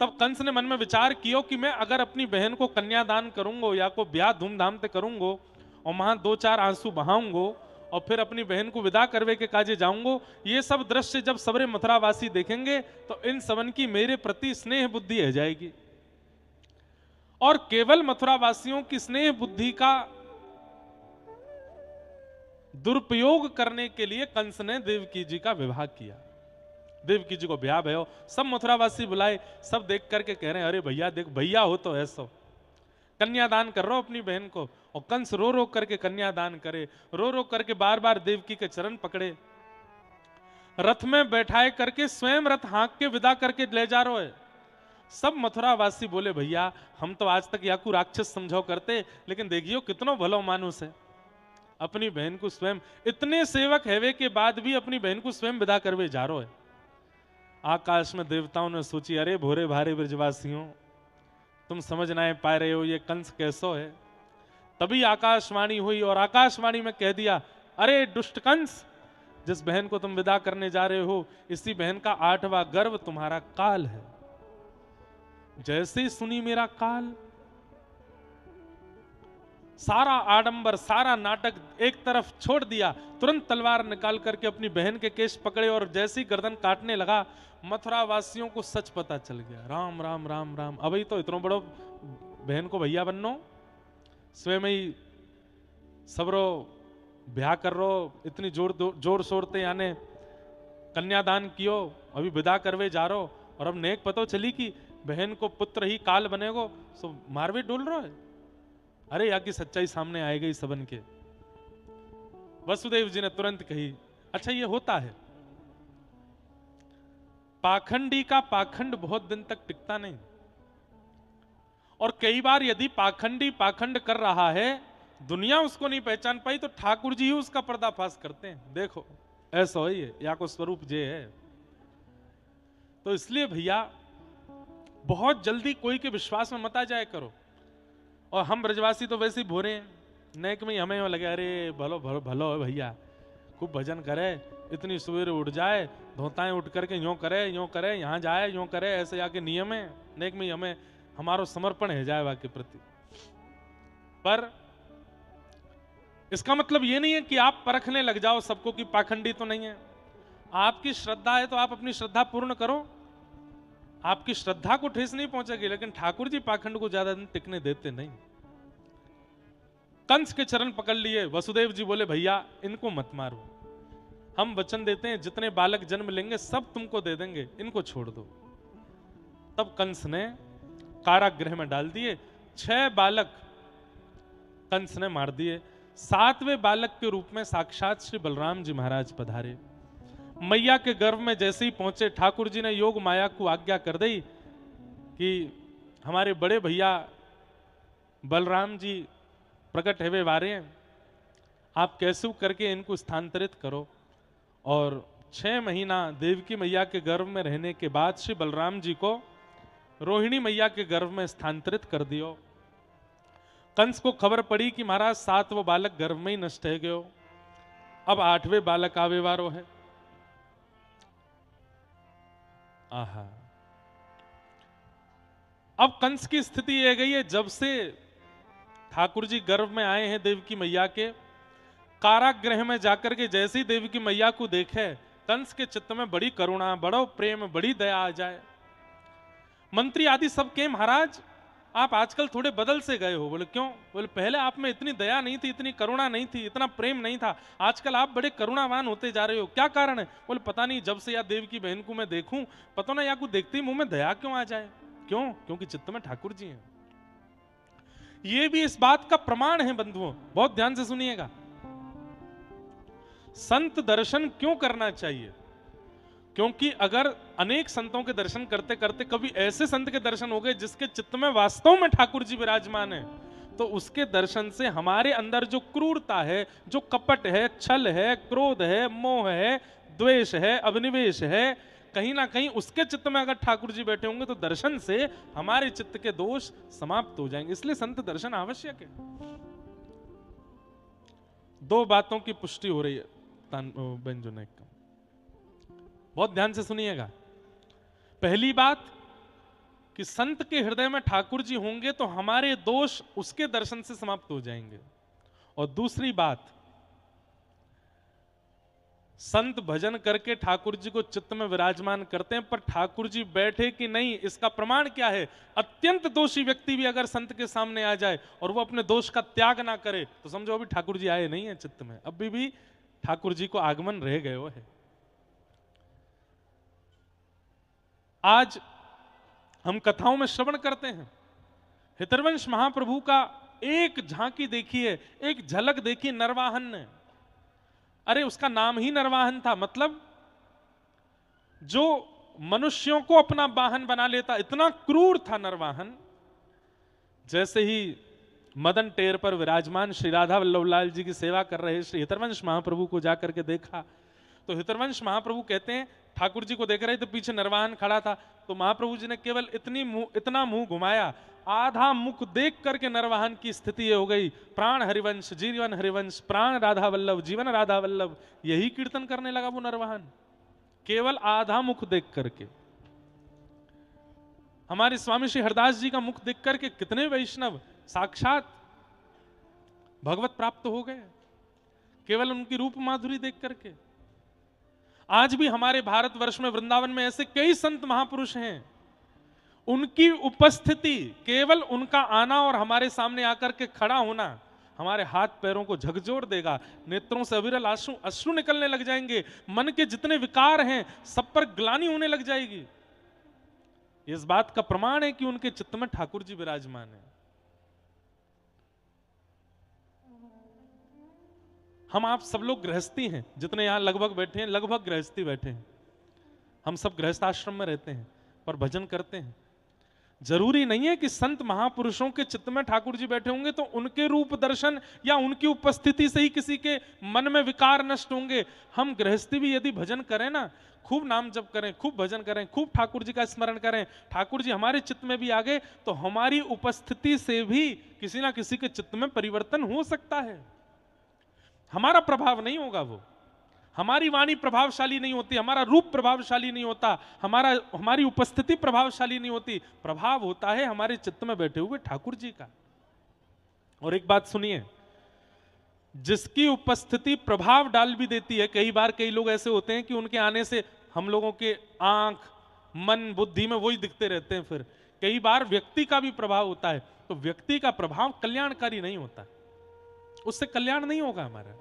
तब कंस ने मन में विचार किया कि मैं अगर अपनी बहन को कन्यादान करूंगा या को ब्याह धूमधाम से करूंगा और वहां 2-4 आंसू बहाऊंगा और फिर अपनी बहन को विदा करवे के काजे जाऊंगा, ये सब दृश्य जब सबरे मथुरावासी देखेंगे तो इन सबन की मेरे प्रति स्नेह बुद्धि रह जाएगी। और केवल मथुरावासियों की स्नेह बुद्धि का दुरुपयोग करने के लिए कंस ने देवकी जी का विवाह किया। देवकी जी को ब्याह भयो, सब मथुरावासी बुलाए, सब देख करके कह रहे हैं अरे भैया देख, भैया हो तो ऐसो, कन्यादान कर रहा हो अपनी बहन को, और कंस रो रो करके कन्यादान करे, रो रो करके बार बार देवकी के चरण पकड़े, रथ में बैठाए करके स्वयं रथ हाँक के विदा करके ले जा रहे है। सब मथुरा वासी बोले भैया हम तो आज तक याकू राक्षस समझो करते, लेकिन देखियो कितनो भलो मानुस है, अपनी बहन को स्वयं, इतने सेवक हैवे के बाद भी अपनी बहन को स्वयं विदा करवे जा रहे है। आकाश में देवताओं ने सोची अरे भोरे भारे ब्रजवासियों, तुम समझ ना पा रहे हो ये कंस कैसो है। तभी आकाशवाणी हुई और आकाशवाणी में कह दिया अरे दुष्ट कंस, जिस बहन को तुम विदा करने जा रहे हो इसी बहन का 8वां गर्भ तुम्हारा काल है। जैसे ही सुनी मेरा काल, सारा आडंबर सारा नाटक एक तरफ छोड़ दिया, तुरंत तलवार निकाल करके अपनी बहन के केश पकड़े और जैसी गर्दन काटने लगा, मथुरा वासियों को सच पता चल गया। राम राम राम राम, अभी तो इतना बड़ो बहन को भैया बननो, स्वयं ही सबरो ब्याह कर रो, इतनी जोर शोरते याने कन्यादान कियो, अभी विदा करवे जा रो, और अब नेक पतो चली कि बहन को पुत्र ही काल बनेगो, सो मारवे डोल रहा है। अरे या की सच्चाई सामने आए गई सबन के। वसुदेव जी ने तुरंत कही अच्छा ये होता है, पाखंडी का पाखंड बहुत दिन तक टिकता नहीं, और कई बार यदि पाखंडी पाखंड कर रहा है, दुनिया उसको नहीं पहचान पाई तो ठाकुर जी ही उसका पर्दाफाश करते हैं। देखो ऐसा ही है, या को स्वरूप जे है। तो इसलिए भैया बहुत जल्दी कोई के विश्वास में मत आ जाए करो। और हम ब्रजवासी तो वैसे ही भोरे हैं, नेक में ही हमें लगे अरे भलो भलो भलो है भैया, खूब भजन करे, इतनी सवेरे उठ जाए, धोताएं उठ करके यूं करे, यहाँ जाए, यूं करे, ऐसे आके नियम है। नेक में ही हमें हमारो समर्पण है जाए के प्रति। पर इसका मतलब ये नहीं है कि आप परखने लग जाओ सबको कि पाखंडी तो नहीं है। आपकी श्रद्धा है तो आप अपनी श्रद्धा पूर्ण करो, आपकी श्रद्धा को ठेस नहीं पहुंचेगी, लेकिन ठाकुर जी पाखंड को ज्यादा दिन टिकने देते नहीं। कंस के चरण पकड़ लिए, वसुदेव जी बोले भैया इनको मत मारो, हम वचन देते हैं जितने बालक जन्म लेंगे सब तुमको दे देंगे, इनको छोड़ दो। तब कंस ने कारागृह में डाल दिए, 6 बालक कंस ने मार दिए। 7वें बालक के रूप में साक्षात श्री बलराम जी महाराज पधारे। मैया के गर्भ में जैसे ही पहुंचे, ठाकुर जी ने योग माया को आज्ञा कर दी कि हमारे बड़े भैया बलराम जी प्रकट है वे वारे हैं, आप कैसे करके इनको स्थानांतरित करो। और 6 महीना देवकी मैया के गर्भ में रहने के बाद श्री बलराम जी को रोहिणी मैया के गर्भ में स्थानांतरित कर दियो। कंस को खबर पड़ी कि महाराज 7वां बालक गर्भ में ही नष्ट है गयो, अब 8वें बालक आवे वारो है। आहा, अब कंस की स्थिति यह गई है, जब से ठाकुर जी गर्भ में आए हैं देवकी मैया के, कारागृह में जाकर के जैसे ही देवकी मैया को देखे, कंस के चित्त में बड़ी करुणा, बड़ो प्रेम, बड़ी दया आ जाए। मंत्री आदि सब के महाराज आप आजकल थोड़े बदल से गए हो। बोले क्यों? बोले पहले आप में इतनी दया नहीं थी, इतनी करुणा नहीं थी, इतना प्रेम नहीं था, आजकल आप बड़े करुणावान होते जा रहे हो, क्या कारण है? बोले पता नहीं, जब से या देव की बहन को मैं देखूं, पता ना या को देखते ही मुंह में दया क्यों आ जाए। क्यों? क्योंकि चित्त में ठाकुर जी हैं। ये भी इस बात का प्रमाण है बंधुओं, बहुत ध्यान से सुनिएगा। संत दर्शन क्यों करना चाहिए? क्योंकि अगर अनेक संतों के दर्शन करते करते कभी ऐसे संत के दर्शन हो गए जिसके चित्त में वास्तव में ठाकुर जी विराजमान है, तो उसके दर्शन से हमारे अंदर जो क्रूरता है, जो कपट है, छल है, क्रोध है, मोह है, द्वेष है, अभिनिवेश है, कहीं ना कहीं उसके चित्त में अगर ठाकुर जी बैठे होंगे तो दर्शन से हमारे चित्त के दोष समाप्त हो जाएंगे। इसलिए संत दर्शन आवश्यक है। 2 बातों की पुष्टि हो रही है बेंजोनेक का, बहुत ध्यान से सुनिएगा। पहली बात कि संत के हृदय में ठाकुर जी होंगे तो हमारे दोष उसके दर्शन से समाप्त हो जाएंगे। और दूसरी बात, संत भजन करके ठाकुर जी को चित्त में विराजमान करते हैं, पर ठाकुर जी बैठे कि नहीं इसका प्रमाण क्या है? अत्यंत दोषी व्यक्ति भी अगर संत के सामने आ जाए और वो अपने दोष का त्याग ना करे तो समझो अभी ठाकुर जी आए नहीं है चित्त में, अभी भी ठाकुर जी को आगमन रह गए है। आज हम कथाओं में श्रवण करते हैं हितरवंश महाप्रभु का एक झांकी देखिए, एक झलक देखिए नरवाहन ने। अरे उसका नाम ही नरवाहन था, मतलब जो मनुष्यों को अपना वाहन बना लेता, इतना क्रूर था नरवाहन। जैसे ही मदन टेर पर विराजमान श्री राधा वल्लभलाल जी की सेवा कर रहे श्री हितरवंश महाप्रभु को जाकर के देखा, तो हितरवंश महाप्रभु कहते हैं ठाकुर जी को देख रहे तो पीछे नरवाहन खड़ा था, तो महाप्रभु जी ने केवल इतना मुंह घुमाया, आधा मुख देख करके नरवाहन की स्थिति ये हो गई, प्राण हरिवंश जीवन हरिवंश, प्राण राधा वल्लभ जीवन राधा वल्लभ, यही कीर्तन करने लगा वो नरवाहन, केवल आधा मुख देख करके। हमारे स्वामी श्री हरदास जी का मुख देख करके कितने वैष्णव साक्षात भगवत प्राप्त हो गए, केवल उनकी रूप माधुरी देख करके। आज भी हमारे भारतवर्ष में वृंदावन में ऐसे कई संत महापुरुष हैं, उनकी उपस्थिति, केवल उनका आना और हमारे सामने आकर के खड़ा होना हमारे हाथ पैरों को झकझोर देगा, नेत्रों से अविरल अश्रु निकलने लग जाएंगे, मन के जितने विकार हैं सब पर ग्लानि होने लग जाएगी। इस बात का प्रमाण है कि उनके चित्त में ठाकुर जी विराजमान है। हम आप सब लोग गृहस्थी हैं, जितने यहां लगभग बैठे हैं लगभग गृहस्थी बैठे हैं, हम सब गृहस्थ आश्रम में रहते हैं पर भजन करते हैं। जरूरी नहीं है कि संत महापुरुषों के चित्त में ठाकुर जी बैठे होंगे तो उनके रूप दर्शन या उनकी उपस्थिति से ही किसी के मन में विकार नष्ट होंगे। हम गृहस्थी भी यदि भजन करें ना, खूब नाम जप करें, खूब भजन करें, खूब ठाकुर जी का स्मरण करें, ठाकुर जी हमारे चित्त में भी आ गए तो हमारी उपस्थिति से भी किसी ना किसी के चित्त में परिवर्तन हो सकता है। हमारा प्रभाव नहीं होगा, वो हमारी वाणी प्रभावशाली नहीं होती, हमारा रूप प्रभावशाली नहीं होता, हमारी उपस्थिति प्रभावशाली नहीं होती, प्रभाव होता है हमारे चित्त में बैठे हुए ठाकुर जी का। और एक बात सुनिए, जिसकी उपस्थिति प्रभाव डाल भी देती है, कई बार कई लोग ऐसे होते हैं कि उनके आने से हम लोगों के आंख मन बुद्धि में वही दिखते रहते हैं, फिर कई बार व्यक्ति का भी प्रभाव होता है, तो व्यक्ति का प्रभाव कल्याणकारी नहीं होता, उससे कल्याण नहीं होगा हमारा,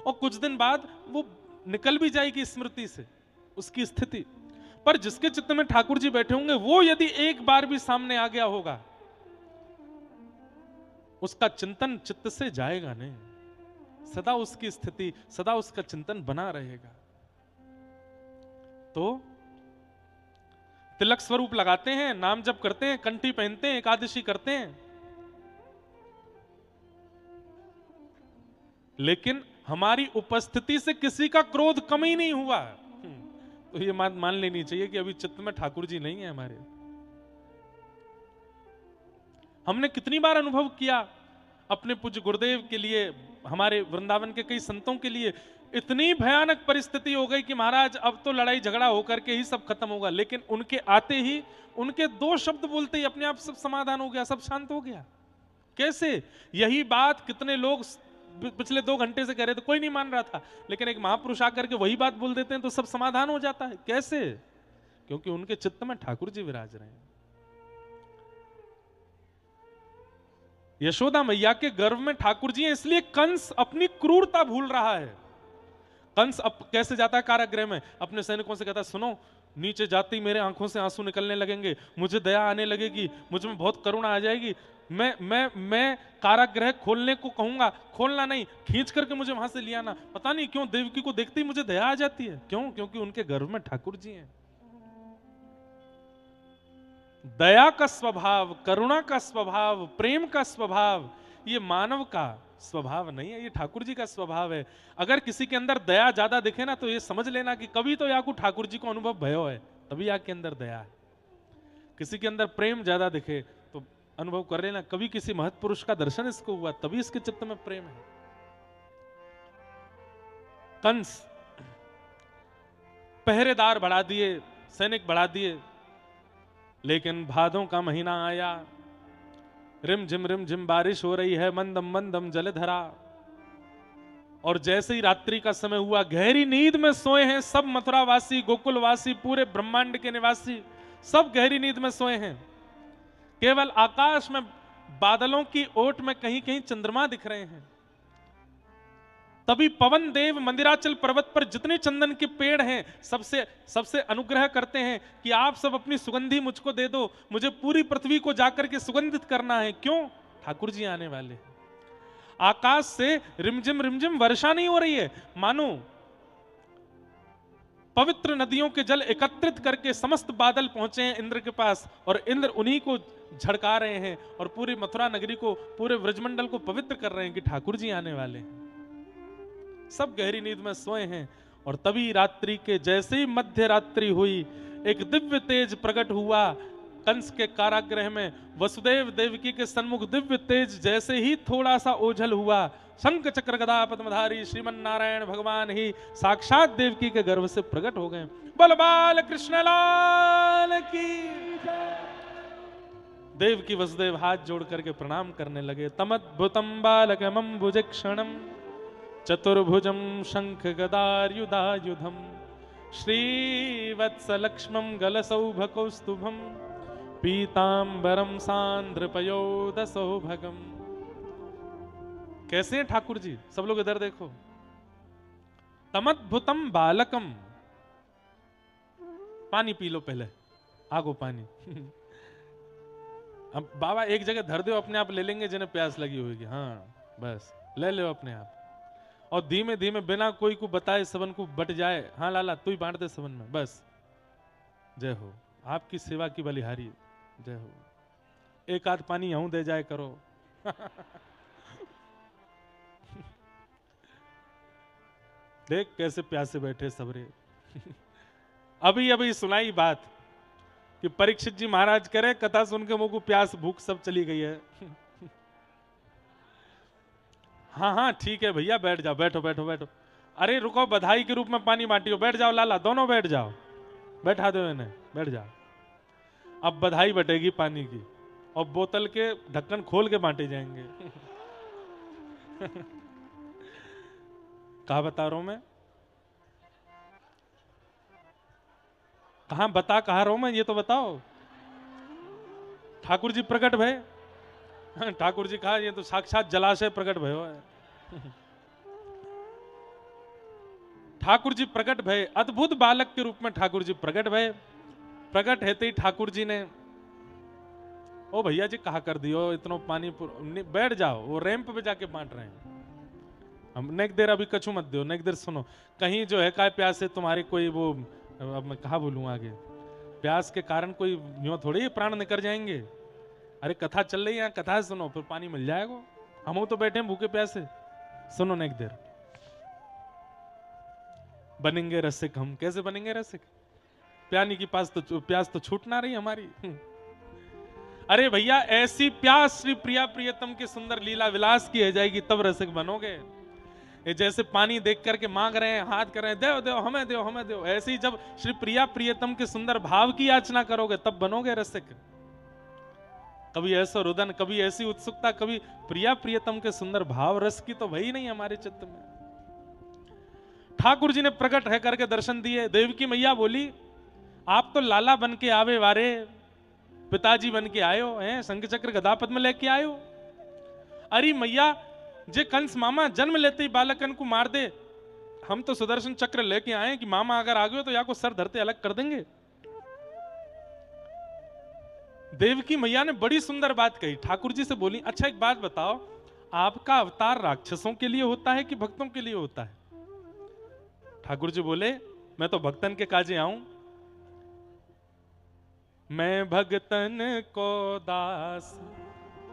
और कुछ दिन बाद वो निकल भी जाएगी स्मृति से उसकी स्थिति। पर जिसके चित्त में ठाकुर जी बैठे होंगे वो यदि एक बार भी सामने आ गया होगा, उसका चिंतन चित्त से जाएगा नहीं, सदा उसकी स्थिति, सदा उसका चिंतन बना रहेगा। तो तिलक स्वरूप लगाते हैं, नाम जप करते हैं, कंठी पहनते हैं, एकादशी करते हैं, लेकिन हमारी उपस्थिति से किसी का क्रोध कम ही नहीं हुआ, तो ये बात मान लेनी चाहिए कि अभी चित्त में ठाकुर जी नहीं है हमारे। हमने कितनी बार अनुभव किया अपने पूज्य गुरुदेव के लिए, हमारे वृंदावन के कई संतों के लिए, इतनी भयानक परिस्थिति हो गई कि महाराज अब तो लड़ाई झगड़ा होकर के ही सब खत्म होगा, लेकिन उनके आते ही, उनके दो शब्द बोलते ही अपने आप सब समाधान हो गया, सब शांत हो गया। कैसे? यही बात कितने लोग पिछले 2 घंटे से कह रहे थे, कोई नहीं मान रहा था, लेकिन एक महापुरुष आकर के वही बात बोल देते हैं तो सब समाधान हो जाता है। कैसे? क्योंकि उनके चित्त में ठाकुर जी विराज रहे हैं। यशोदा मैया के गर्भ में ठाकुर जी हैं, इसलिए कंस अपनी क्रूरता भूल रहा है। कंस अब कैसे जाता है कारागृह में, अपने सैनिकों से कहता है, सुनो नीचे जाते ही मेरे आंखों से आंसू निकलने लगेंगे, मुझे दया आने लगेगी, मुझ में बहुत करुणा आ जाएगी, मैं कारागृह खोलने को कहूंगा, खोलना नहीं, खींच करके मुझे वहां से ले आना। पता नहीं क्यों देवकी को देखते ही मुझे दया आ जाती है। क्यों? क्योंकि उनके गर्भ में ठाकुर जी हैं। दया का स्वभाव, करुणा का स्वभाव, प्रेम का स्वभाव, ये मानव का स्वभाव नहीं है, ये ठाकुर जी का स्वभाव है। अगर किसी के अंदर दया ज्यादा दिखे ना, तो ये समझ लेना कि कभी तो याकू ठाकुर जी को अनुभव भयो है, तभी आपके अंदर दया है। किसी के अंदर प्रेम ज्यादा दिखे तो अनुभव कर लेना, कभी किसी महत्पुरुष का दर्शन इसको हुआ, तभी इसके चित्त में प्रेम है। कंस पहरेदार बढ़ा दिए, सैनिक बढ़ा दिए, लेकिन भादों का महीना आया, रिम झिम बारिश हो रही है, मंदम मंदम जलधरा, और जैसे ही रात्रि का समय हुआ, गहरी नींद में सोए हैं सब मथुरावासी, गोकुलवासी, पूरे ब्रह्मांड के निवासी, सब गहरी नींद में सोए हैं। केवल आकाश में बादलों की ओट में कहीं कहीं चंद्रमा दिख रहे हैं। तभी पवन देव मंदिराचल पर्वत पर जितने चंदन के पेड़ हैं सबसे सबसे अनुग्रह करते हैं कि आप सब अपनी सुगंधी मुझको दे दो, मुझे पूरी पृथ्वी को जाकर के सुगंधित करना है। क्यों? ठाकुर जी आने वाले हैं। आकाश से रिमझिम रिमझिम वर्षा नहीं हो रही है, मानो पवित्र नदियों के जल एकत्रित करके समस्त बादल पहुंचे हैं इंद्र के पास, और इंद्र उन्हीं को झड़का रहे हैं और पूरी मथुरा नगरी को, पूरे व्रजमंडल को पवित्र कर रहे हैं कि ठाकुर जी आने वाले हैं। सब गहरी नींद में सोए हैं, और तभी रात्रि के जैसे ही मध्य रात्रि हुई, एक दिव्य तेज प्रकट हुआ कंस के कारागृह में। वसुदेव देवकी के सन्मुख दिव्य तेज जैसे ही थोड़ा सा ओझल हुआ, शंख चक्र गदा पद्मधारी श्रीमन नारायण भगवान ही साक्षात देवकी के गर्भ से प्रकट हो गए। बोल बाल कृष्ण लाल की। देवकी वसुदेव हाथ जोड़ करके प्रणाम करने लगे। तमद्भुतम बालकमं भुजक्षणम चतुर्भुजम शंख गदायुधायुधम श्रीवत्सलक्ष्मं गलसौभकौस्तुभम पीतांबरम सांद्रपयोदसौभगम। कैसे हैं ठाकुर जी? सब लोग इधर देखो। तमद्भुतम बालकम, पानी पी लो पहले, आगो पानी। अब बाबा एक जगह धर दो, अपने आप ले लेंगे जिन्हें प्यास लगी होगी। हाँ बस ले लो अपने आप, और धीमे धीमे बिना कोई को बताए सबन को बट जाए। हाँ लाला तू ही बांट दे सबन में, बस। जय हो, आपकी सेवा की बलिहारी जय हो। एक आध पानी यूं दे जाए करो। देख कैसे प्यासे बैठे सबरे। अभी अभी सुनाई बात कि परीक्षित जी महाराज कह रहे कथा सुन के मुंह को प्यास भूख सब चली गई है। हाँ हाँ ठीक है भैया, बैठ जाओ, बैठो बैठो बैठो। अरे रुको, बधाई के रूप में पानी बांटियो, बैठ जाओ लाला, दोनों बैठ जाओ, बैठा दो इन्हें, बैठ जाओ। अब बधाई बटेगी पानी की, और बोतल के ढक्कन खोल के बांटे जाएंगे। कहा बता रहा हूं मैं, कहा बता कहा रहा हूं मैं, ये तो बताओ। ठाकुर जी प्रकट भय। ठाकुर जी कहा ये तो साक्षात जलाशय प्रकट भयो है। ठाकुर जी प्रकट भय, अद्भुत बालक के रूप में ठाकुर जी प्रकट भय। प्रकट हेते ही ठाकुर जी ने, ओ भैया जी कहा कर दियो इतना पानी, बैठ जाओ। वो रैंप पे जाके बांट रहे हैं। हम नेक देर अभी कछु मत दो, नेक देर सुनो। कहीं जो है काय प्यास से तुम्हारी कोई वो, अब मैं कहा बोलूं आगे, प्यास के कारण कोई यूं थोड़ी प्राण निकल जाएंगे। अरे कथा चल रही है, कथा सुनो, फिर पानी मिल जाएगा। हम तो बैठे हैं भूखे प्यासे, सुनो नेक देर। बनेंगे रसिक हम, कैसे बनेंगे रसिक? प्यानी की प्यास तो छूट ना रही हमारी। अरे भैया ऐसी प्यास श्री प्रिया प्रियतम के सुंदर लीला विलास की है जाएगी तब रसिक बनोगे। ये जैसे पानी देख करके मांग रहे हैं, हाथ कर रहे हैं, देव देव हमें देव हमें देव, ऐसे ही जब श्री प्रिया प्रियतम के सुंदर भाव की याचना करोगे तब बनोगे रसिक। कभी ऐसा रुदन, कभी ऐसी उत्सुकता, कभी प्रिया प्रियतम के सुंदर भाव रस की तो वही नहीं हमारे चित्त में। ठाकुर जी ने प्रकट है करके दर्शन दिए। देवकी मैया बोली आप तो लाला बन के आवे वारे, पिताजी बन के आयो हैं, शंख चक्र गदा पद्म लेके आयो। अरे मैया जे कंस मामा जन्म लेते ही बालकन को मार दे, हम तो सुदर्शन चक्र लेके आए कि मामा अगर आ गए तो या को सर धरते अलग कर देंगे। देवकी मैया ने बड़ी सुंदर बात कही। ठाकुर जी से बोली अच्छा एक बात बताओ, आपका अवतार राक्षसों के लिए होता है कि भक्तों के लिए होता है? ठाकुर जी बोले मैं तो भक्तन के काजे आऊं। मैं भगतन को दास,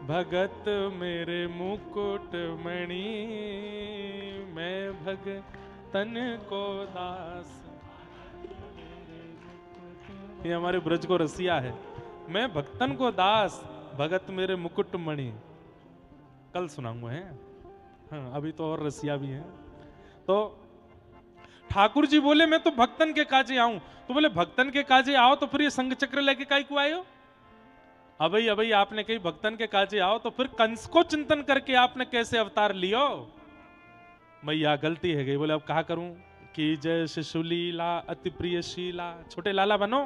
भगत मेरे मुकुट मणि। मैं भगतन को दास, ये हमारे ब्रज को रसिया है। मैं भक्तन को दास, भगत मेरे मुकुट मणि। कल सुनाऊंगा है। हाँ अभी तो और रसिया भी है। तो ठाकुर जी बोले मैं तो भक्तन के काजे आऊं। तो बोले भक्तन के काजे आओ तो फिर ये संग चक्र लेके काई को आयो? अबई आपने कही भक्तन के काजे आओ तो फिर कंस को चिंतन करके आपने कैसे अवतार लियो? मैया गलती है गई। बोले अब कहा करूं कि जय शिशुलीला अति प्रियशीला, छोटे लाला बनो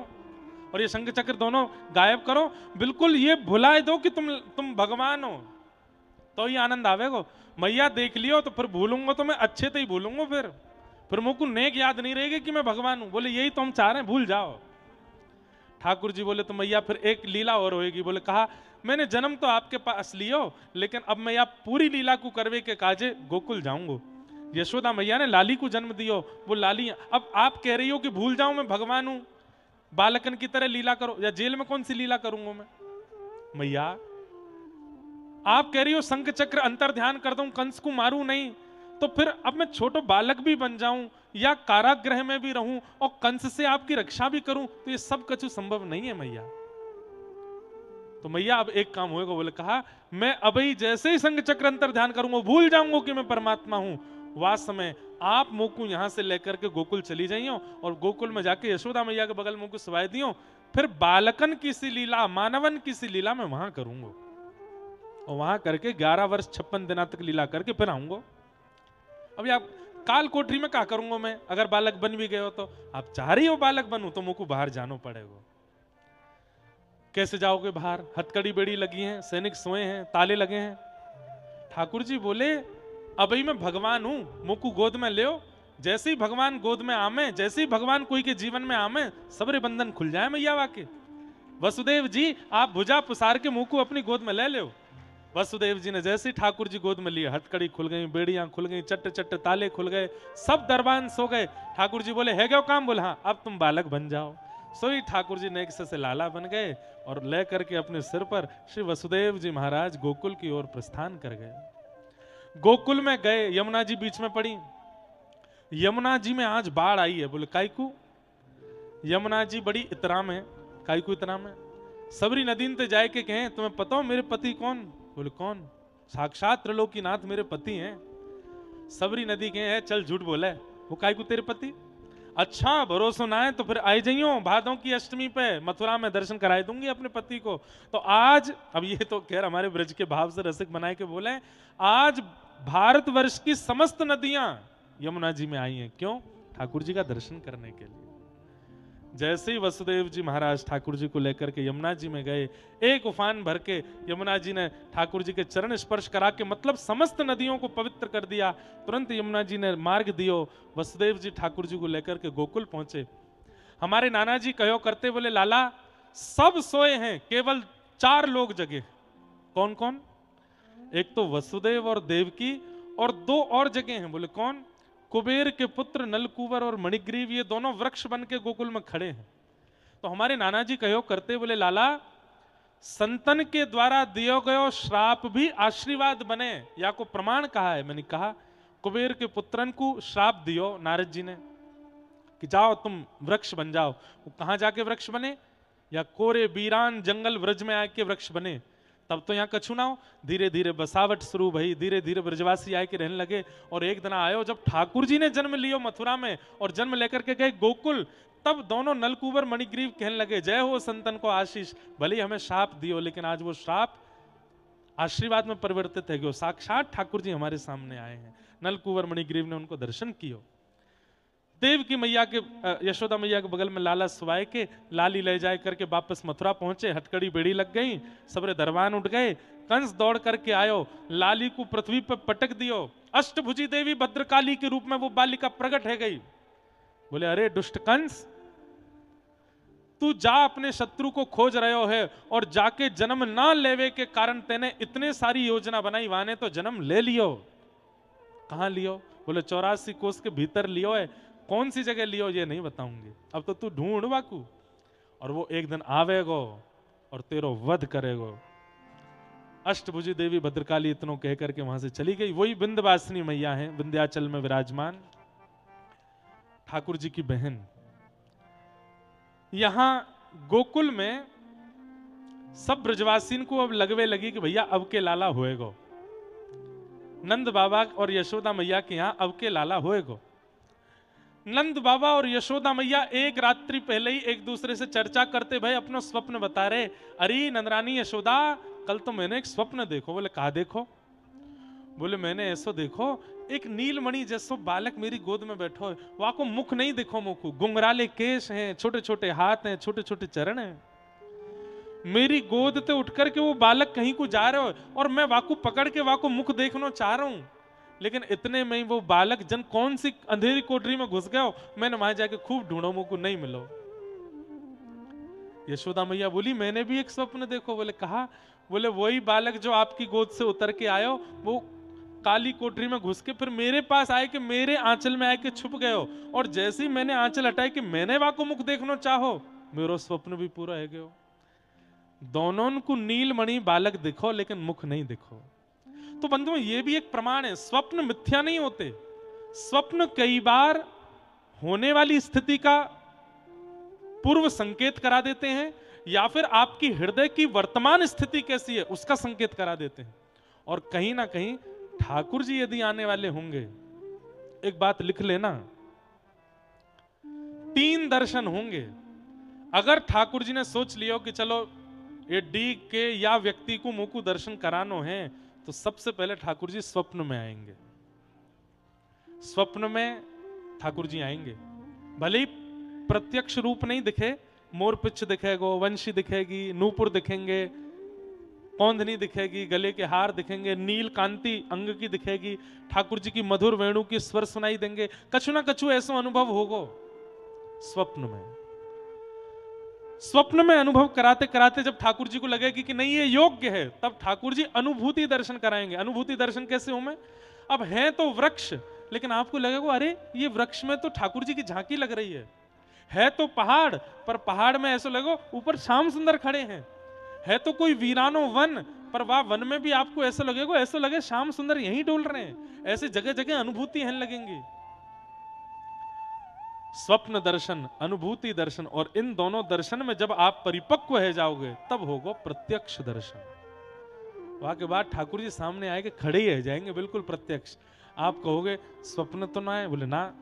और ये शंख चक्र दोनों गायब करो। बिल्कुल ये भुलाए दो कि तुम भगवान हो। तो ही आनंद आवेगो। मैया देख लियो तो फिर भूलूंगा तो मैं अच्छे तो ही भूलूंगा, फिर मुझको नेक याद नहीं रहेगी कि मैं भगवान हूं। बोले यही तो हम चाह रहे हैं, भूल जाओ। ठाकुर जी बोले तो मैया फिर एक लीला और होएगी। बोले कहा मैंने जन्म तो आपके पास लियो, लेकिन अब मैया पूरी लीला को करवे के काजे गोकुल जाऊंगो। यशोदा मैया ने लाली को जन्म दियो, वो लाली अब आप कह रही हो कि भूल जाऊं मैं भगवान हूं, बालकन की तरह लीला करो, या जेल में कौन सी लीला करूंगा मैं। मैया आप कह रही हो शंख चक्र अंतर ध्यान कर दूं, कंस को मारूं नहीं, तो फिर अब मैं छोटो बालक भी बन जाऊं या कारागृह में भी रहूं और कंस से आपकी रक्षा भी करूं, तो ये सब कछु संभव नहीं है मैया। तो मैया अब एक काम होएगा। बोले कहा मैं अभी जैसे ही शंख चक्र अंतर ध्यान करूंगा, भूल जाऊंगा कि मैं परमात्मा हूं, वास समय आप मोकू यहां से लेकर के गोकुल चली जाइयो और गोकुल में जाके यशोदा मैया के बगल में सवाई दियो, फिर बालकन की सी लीला, मानवन की सी लीला मैं वहां करूंगा, और वहां करके 11 वर्ष 56 दिना तक लीला करके फिर आऊंगा। अभी आप काल कोठरी में क्या करूंगा मैं, अगर बालक बन भी गए हो तो आप चाह रही हो बालक बनूं तो मुझको बाहर जाना पड़ेगा। कैसे जाओगे बाहर, हथकड़ी बेड़ी लगी है, सैनिक सोए हैं, ताले लगे हैं। ठाकुर जी बोले अभी मैं भगवान हूं, मुझको गोद में ले, जैसे ही भगवान गोद में आमे, जैसे ही भगवान कोई के जीवन में आमे, सबरे बंधन खुल जाए मैया वाके। वसुदेव जी आप भुजा पुसार के मुंह को अपनी गोद में ले लो। वसुदेव जी ने जैसे ही ठाकुर जी गोद में लिए, हथकड़ी खुल गई, बेड़ियां खुल गई, चट्ट चट्ट ताले खुल गए, सब दरबान सो गए। ठाकुर जी बोले है क्या काम, बोले हाँ अब तुम बालक बन जाओ। सोई ठाकुर जी नेक्स्ट से लाला बन गए और ले करके अपने सिर पर श्री वसुदेव जी महाराज गोकुल की ओर प्रस्थान कर गए। गोकुल में गए, यमुना जी बीच में पड़ी। यमुना जी में आज बाढ़ आई है। बोले काईकू, यमुना जी बड़ी इतराम है। काईकू इतराम है, सबरी नदी ते जाए के कहें तुम्हें पता हो मेरे पति कौन। बोले कौन, साक्षात त्रिलोकीनाथ मेरे पति हैं। सबरी नदी कहे है चल झूठ बोला है, वो काईकू तेरे पति। अच्छा भरोसा ना है तो फिर आई जाइयो भादों की अष्टमी पे, मथुरा में दर्शन कराई दूंगी अपने पति को। तो आज, अब ये तो खैर हमारे ब्रज के भाव से रसिक बनाए के बोले, आज भारतवर्ष की समस्त नदियां यमुना जी में आई हैं। क्यों, ठाकुर जी का दर्शन करने के लिए। जैसे ही वसुदेव जी महाराज ठाकुर जी को लेकर के यमुना जी में गए, एक उफान भर के यमुना जी ने ठाकुर जी के चरण स्पर्श करा के मतलब समस्त नदियों को पवित्र कर दिया। तुरंत यमुना जी ने मार्ग दियो, वसुदेव जी ठाकुर जी को लेकर के गोकुल पहुंचे। हमारे नाना जी कहो करते, बोले लाला सब सोए हैं, केवल 4 लोग जगे। कौन कौन, एक तो वसुदेव और देवकी, और 2 और जगह हैं। बोले कौन, कुबेर के पुत्र नलकुवर और मणिग्रीव, ये दोनों वृक्ष बन के गोकुल में खड़े हैं। तो हमारे नाना जी कहो करते, बोले लाला संतन के द्वारा दियो गयो श्राप भी आशीर्वाद बने, या को प्रमाण कहा है। मैंने कहा कुबेर के पुत्रन को श्राप दियो नारद जी ने कि जाओ तुम वृक्ष बन जाओ। वो कहां जाके वृक्ष बने, या कोरे बीरान जंगल व्रज में आके वृक्ष बने। तब तो यहाँ कछु ना हो, धीरे धीरे बसावट शुरू भई, धीरे धीरे ब्रजवासी आए के रहने लगे। और एक दिन आयो जब ठाकुर जी ने जन्म लियो मथुरा में और जन्म लेकर के गए गोकुल, तब दोनों नलकुबर मणिग्रीव कहने लगे जय हो संतन को आशीष, भले हमें श्राप दियो लेकिन आज वो श्राप आशीर्वाद में परिवर्तित है। साक्षात ठाकुर जी हमारे सामने आए हैं। नलकुबर मणिग्रीव ने उनको दर्शन कियो। देव की मैया के, यशोदा मैया के बगल में लाला सुवाए के लाली ले जाए करके वापस मथुरा पहुंचे। हथकड़ी बेड़ी लग गई, सबरे दरबान उठ गए। कंस दौड़ करके आयो, लाली को पृथ्वी पर पटक दियो। अष्टभुजी देवी भद्रकाली के रूप में वो बालिका प्रकट है गई। बोले अरे दुष्ट कंस, तू जा अपने शत्रु को खोज रहे है, और जाके जन्म ना लेवे के कारण तेने इतने सारी योजना बनाई, वाने तो जन्म ले लियो। कहां लियो, बोले 84 कोस के भीतर लियो है। कौन सी जगह लियो ये नहीं बताऊंगी, अब तो तू ढूंढ बाकू, और वो एक दिन आवेगो और तेरो वध करेगो। अष्टभुजी देवी भद्रकाली इतनो कह करके वहां से चली गई। वही विंध्यवासिनी मैया है, विंध्याचल में विराजमान ठाकुर जी की बहन। यहां गोकुल में सब ब्रजवासीन को अब लगवे लगी कि भैया अब के लाला होएगो। नंद बाबा और यशोदा मैया के यहां अब के लाला होएगो। नंद बाबा और यशोदा मैया एक रात्रि पहले ही एक दूसरे से चर्चा करते भाई अपना स्वप्न बता रहे। अरे नंदरानी यशोदा, कल तो मैंने एक स्वप्न देखो। बोले कहा देखो, बोले मैंने ऐसो देखो, एक नीलमणि जैसो बालक मेरी गोद में बैठो है, वहां को मुख नहीं देखो, मुख गुंगराले केश हैं, छोटे छोटे हाथ हैं, छोटे छोटे चरण हैं। मेरी गोद ते उठ करके वो बालक कहीं को जा रहे हो और मैं वाकू पकड़ के वाकू मुख देखना चाह रहा हूं, लेकिन इतने में ही वो बालक जन कौन सी अंधेरी कोठरी में घुस गया हो, मैंने वहां जाके खूब ढूंढो, मुझको नहीं मिलो। यशोदा मैया बोली मैंने भी एक स्वप्न देखो। बोले कहा? बोले वही बालक जो आपकी गोद से उतर के आयो, वो काली कोठरी में घुस के फिर मेरे पास आए कि मेरे आंचल में आए के छुप गए हो, और जैसे ही मैंने आंचल हटाए कि मैंने वाको मुख देखना चाहो, मेरो स्वप्न भी पूरा है गयो। दोनों को नीलमणि बालक दिखो लेकिन मुख नहीं दिखो। तो बंधुओं ये भी एक प्रमाण है, स्वप्न मिथ्या नहीं होते। स्वप्न कई बार होने वाली स्थिति का पूर्व संकेत करा देते हैं, या फिर आपकी हृदय की वर्तमान स्थिति कैसी है उसका संकेत करा देते हैं। और कहीं ना कहीं ठाकुर जी यदि आने वाले होंगे, एक बात लिख लेना, 3 दर्शन होंगे। अगर ठाकुर जी ने सोच लिया कि चलो ये डी के या व्यक्ति को मुंह को दर्शन करानो है, तो सबसे पहले ठाकुर जी स्वप्न में आएंगे। स्वप्न में ठाकुर जी आएंगे, भले ही प्रत्यक्ष रूप नहीं दिखे, मोर पिच्छ दिखेगा, वंशी दिखेगी, नूपुर दिखेंगे, कौंधनी दिखेगी, गले के हार दिखेंगे, नील कांति अंग की दिखेगी, ठाकुर जी की मधुर वेणु की स्वर सुनाई देंगे, कछु ना कछु ऐसा अनुभव होगा स्वप्न में। स्वप्न में अनुभव कराते कराते जब ठाकुर जी को लगेगी कि नहीं ये योग्य है, तब ठाकुर जी अनुभूति दर्शन कराएंगे। अनुभूति दर्शन कैसे हो? मैं अब है तो वृक्ष, लेकिन आपको लगेगा अरे ये वृक्ष में तो ठाकुर जी की झांकी लग रही है तो पहाड़, पर पहाड़ में ऐसा लगो ऊपर श्याम सुंदर खड़े हैं। है तो कोई वीरानो वन, पर वह वन में भी आपको ऐसा लगेगा, ऐसा लगे श्याम सुंदर यहीं डोल रहे हैं। ऐसे जगह जगह अनुभूति है लगेंगी। स्वप्न दर्शन, अनुभूति दर्शन, और इन दोनों दर्शन में जब आप परिपक्व हो जाओगे तब होगा प्रत्यक्ष दर्शन। वहां के बाद ठाकुर जी सामने आएंगे, खड़े ही रह जाएंगे बिल्कुल प्रत्यक्ष। आप कहोगे स्वप्न तो ना है? बोले ना।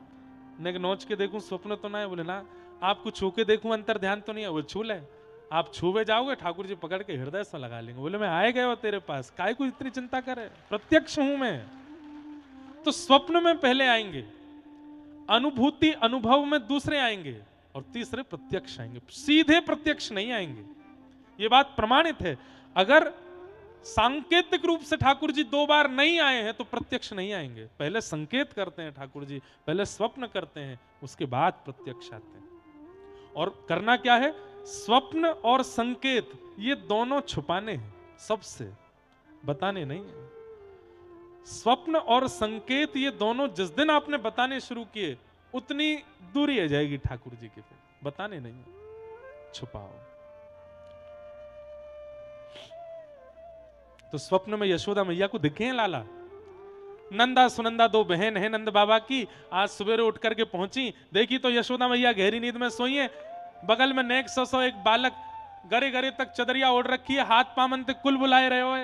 नेक नोच के देखूं स्वप्न तो ना है? बोले ना। आपको छू के देखूं अंतर ध्यान तो नहीं है? वो छू ले। आप छूवे जाओगे, ठाकुर जी पकड़ के हृदय से लगा लेंगे। बोले मैं आए गए हो तेरे पास, काय को इतनी चिंता करे, प्रत्यक्ष हूं मैं। तो स्वप्न में पहले आएंगे, अनुभूति अनुभव में दूसरे आएंगे, और तीसरे प्रत्यक्ष आएंगे। सीधे प्रत्यक्ष नहीं आएंगे, ये बात प्रमाणित है। अगर सांकेतिक रूप से ठाकुर जी 2 बार नहीं आए हैं तो प्रत्यक्ष नहीं आएंगे। पहले संकेत करते हैं ठाकुर जी, पहले स्वप्न करते हैं, उसके बाद प्रत्यक्ष आते हैं। और करना क्या है? स्वप्न और संकेत ये दोनों छुपाने हैं, सबसे बताने नहीं है। स्वप्न और संकेत ये दोनों जिस दिन आपने बताने शुरू किए, उतनी दूरी आ जाएगी ठाकुर जी के, फिर बताने नहीं, छुपाओ। तो स्वप्न में यशोदा मैया को दिखे हैं लाला। नंदा सुनंदा 2 बहन है नंद बाबा की, आज सवेरे उठ करके पहुंची, देखी तो यशोदा मैया गहरी नींद में सोई है। बगल में नेक ससो एक बालक गरे गरे तक चदरिया ओढ़ रखी है, हाथ पामन तक कुल बुलाए रहे हो,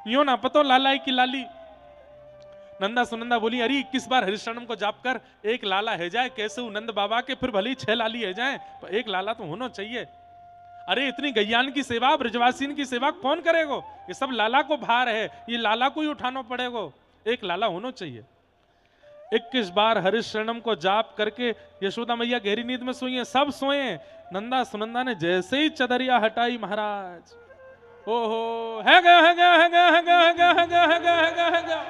यो ना पतो लालाई की लाली। नंदा सुनंदा बोली अरे 21 बार हरिशरणम को जाप कर, एक लाला है जाए कैसे नंद बाबा के, फिर भली 6 लाली है जाए, पर एक लाला तो होना चाहिए। अरे इतनी गैयान की सेवा, ब्रजवासीन की सेवा कौन करेगा? ये सब लाला को भार है, ये लाला को ही उठाना पड़ेगा, एक लाला होना चाहिए। 21 बार हरिशरणम को जाप करके यशोदा मैया गहरी नींद में सोई है, सब सोए। नंदा सुनंदा ने जैसे ही चदरिया हटाई, महाराज ओहो है गया है गया है गया है गया है गया है गया है गया है गया है गया,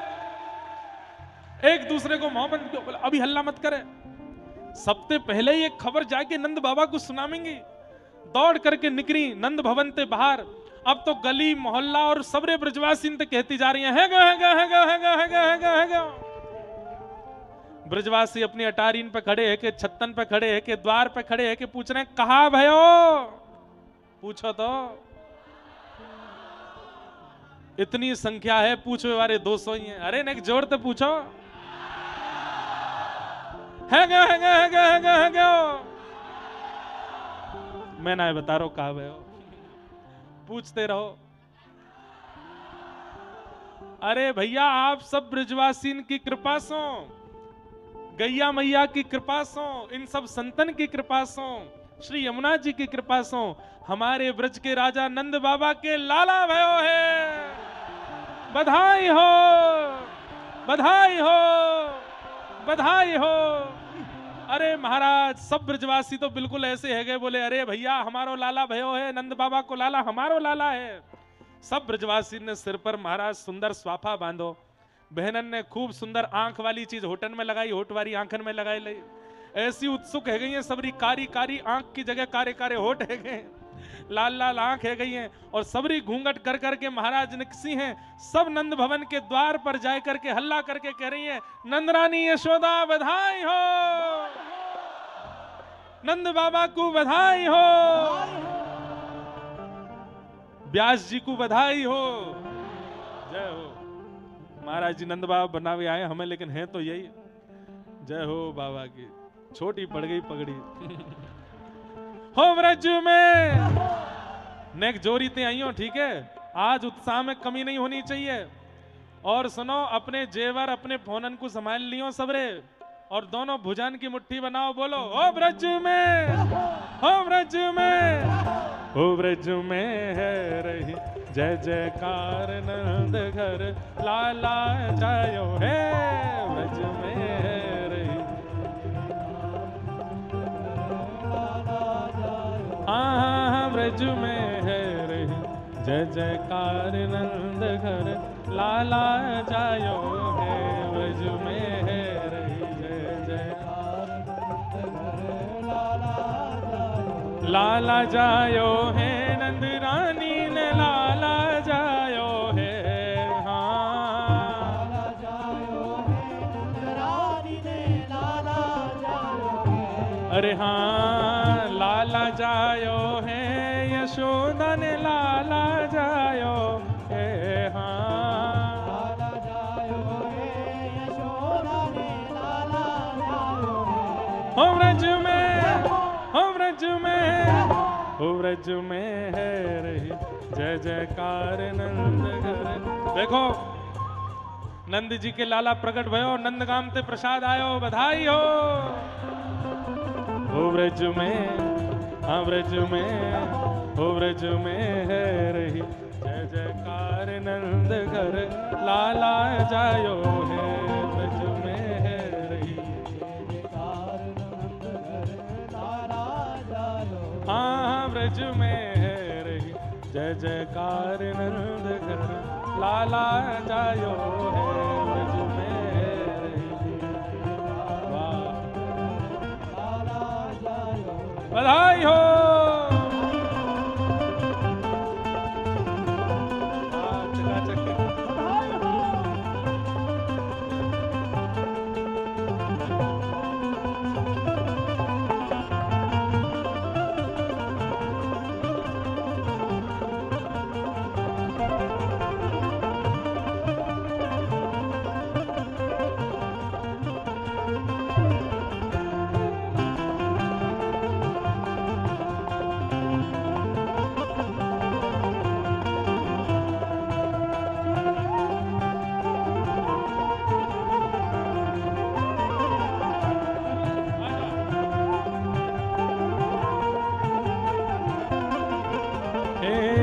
एक दूसरे को मुंह बंद किया, अभी हल्ला मत करे। सबसे पहले ही एक खबर जाके नंद बाबा को सुनावेंगी। दौड़ करके निकली नंद भवन से बाहर। अब तो गली मोहल्ला और सबरे ब्रजवासी कहती जा रही है गया है गया है गया है गया है गया है गया है गया। ब्रजवासी अपनी अटारीन पे खड़े है, के छत्तन पे खड़े है, के द्वार पे खड़े है, के पूछ रहे हैं कहा भयो, पूछो तो। इतनी संख्या है, पूछो वाले 200 ही हैं। अरे नेक जोर तो पूछो, है गया है गया है गया है गया है गया। मैं ना बता रहा हूं कहा भयो, पूछते रहो। अरे भैया आप सब ब्रजवासीन की कृपा सो, गैया मैया की कृपा सो, इन सब संतन की कृपा सो, श्री यमुना जी की कृपा सो, हमारे ब्रज के राजा नंद बाबा के लाला भयो है। बधाई हो बधाई हो बधाई हो। अरे महाराज सब ब्रजवासी तो बिल्कुल ऐसे है गए, बोले अरे भैया हमारो लाला भयो है, नंद बाबा को लाला हमारो लाला है। सब ब्रजवासी ने सिर पर महाराज सुंदर स्वाफा बांधो, बहनन ने खूब सुंदर आंख वाली चीज होटन में लगाई, होठ वाली आंखन में लगाई लई, ऐसी उत्सुक है गई है सबरी कारी कारी आंख की जगह कारे कारे होठ है गए, लाल लाल आंख है गई हैं, और सबरी घूंघट कर करके महाराज निकसी हैं। सब नंद भवन के द्वार पर जाए करके हल्ला करके कह रही हैं, नंदरानी यशोदा बधाई हो, नंद बाबा को बधाई हो, व्यास जी को बधाई हो, जय हो। महाराज जी नंद बाबा बनावे आए हमें, लेकिन हैं तो यही, जय हो बाबा की। छोटी पड़ गई पगड़ी हो ब्रज में नेक जोरीते आई हो, ठीक है, आज उत्साह में कमी नहीं होनी चाहिए। और सुनो, अपने जेवर अपने फोनन को संभाल लियो सबरे, और दोनों भुजान की मुट्ठी बनाओ, बोलो हो ब्रज में, हो ब्रज में, हो ब्रज में है रही जय जयकार नंद घर लाला जायो है, ब्रज में है रही, हाँ ब्रज में है रही जय जयकार नंद घर लाला जायो है, ब्रज में है रही जय जयकार लाला जायो है, नंद रानी ने लाला जायो है, हाँ अरे हाँ लाला जायो है, यशोदा ने लाला जायो है, हाँ हो ब्रज में, हो ब्रज में, हो ब्रज में है रही जय जयकार नंद घर। देखो नंद जी के लाला प्रकट भयो, नंद गाम ते प्रसाद आयो, बधाई हो। हो ब्रज में, हाँ ब्रज में, हो ब्रज में है रही जय जयकार नंद घर लाला जायो है, ब्रज में है रही हाँ ब्रज में है रही जय जयकार नंद घर लाला जायो है, ब्रज में है रही, वाह बधाई हो।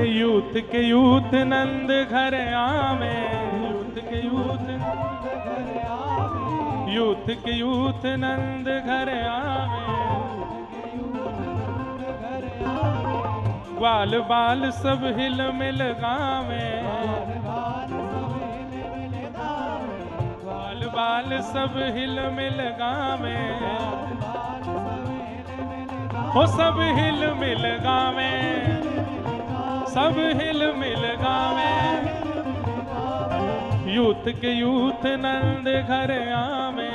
यूथ के यूथ नंद घर आवे, यूथ के यूथ, यूथ के यूथ नंद घर आवे, ग्वाल बाल सब हिल मिल गावे, ग्वाल बाल सब हिल मिल गावे, हो सब हिल मिल गावे, सब हिल मिल गावे, यूथ के यूथ नंद घर आवे,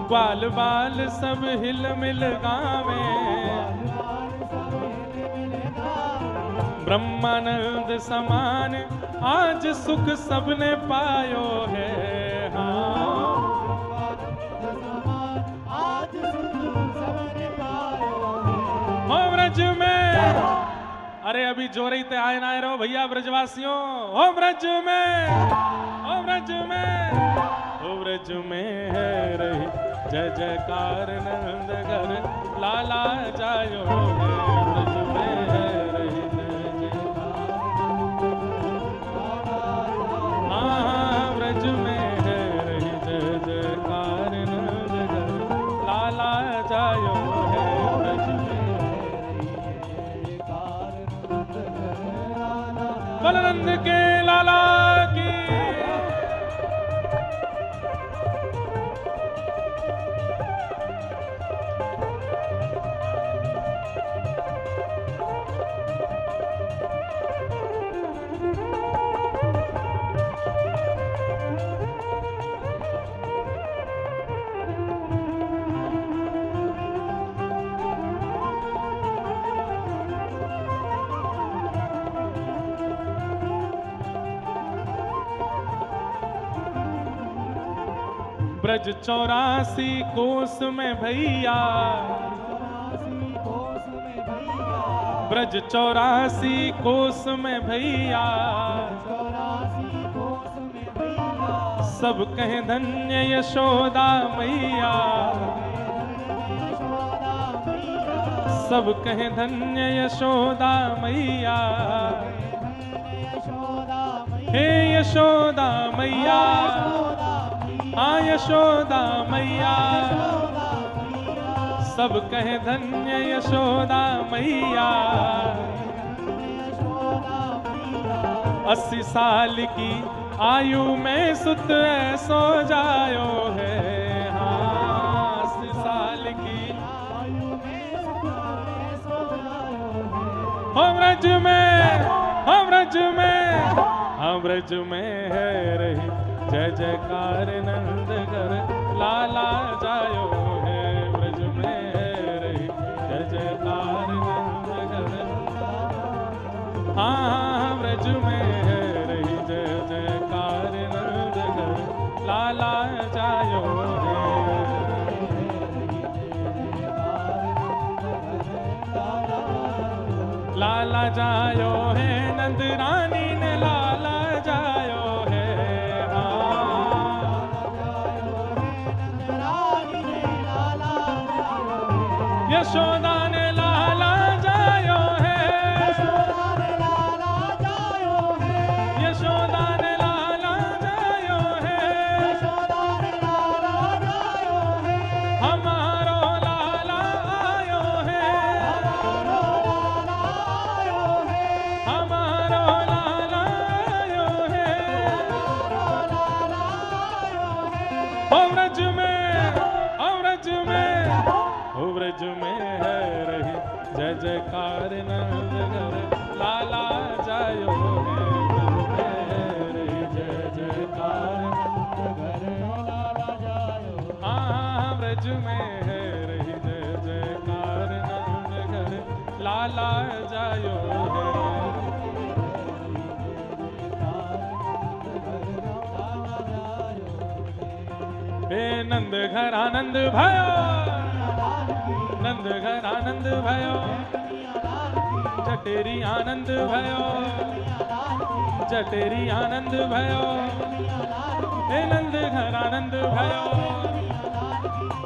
ग्वाल बाल सब हिल मिल गावे, ब्रह्मानंद समान आज सुख सबने पायो है, हाँ हो ब्रज में, अरे अभी जोरी ते आए ना रहो भैया ब्रजवासियों, हो ब्रज में, हो ब्रज में, हो ब्रज में है रही जय जयकार नंद घर लाला जायो है, ब्रज में है रही जय जयकार, हाँ ब्रज में है रही जय जयकार। लाला की। ब्रज 84 कोस में भैया, ब्रज 84 कोस में भैया, सब कहें धन्य यशोदा मैया, सब कहें धन्य यशोदा मैया, हे यशोदा मैया, हाँ यशोदा मैया, सब कहें धन्य यशोदा मैया। 80 साल की आयु में सुत ऐसो जायो है, हाँ 80 साल की आयु में सुत ऐसो जायो है। हो ब्रज में, हो ब्रज में, हाँ ब्रज में है रही जय जयकार नंद घर लाला जायो है, ब्रज में है रही जय जयकार नंद घर, हाँ ब्रज में है रही जय जयकार नंद घर लाला जायो है। लाला जायो है नंद रानी ने लाला जायो है, यशोदा ने लाला जायो है, यशोदा ने लाला जायो है, यशोदा ने लाला जायो है, यशोदा ने लाला जायो है। हमारो लाला आयो है, हमारो लाला आयो है, हमारो लाला आयो है। हो ब्रज में, हो ब्रज में, हो ब्रज में है रही जय जयकार नंद घर लाला जायो है, ब्रज में है रही जय जयकार नंद घर लाला जायो, हाँ ब्रज में है रही जय जयकार नंद घर लाला जायो है। हे नंद घर आनंद भयो, नंद घर आनंद भयो, जटेरी आनंद भयो, जटेरी आनंद भयो, हे नंद घर आनंद भयो,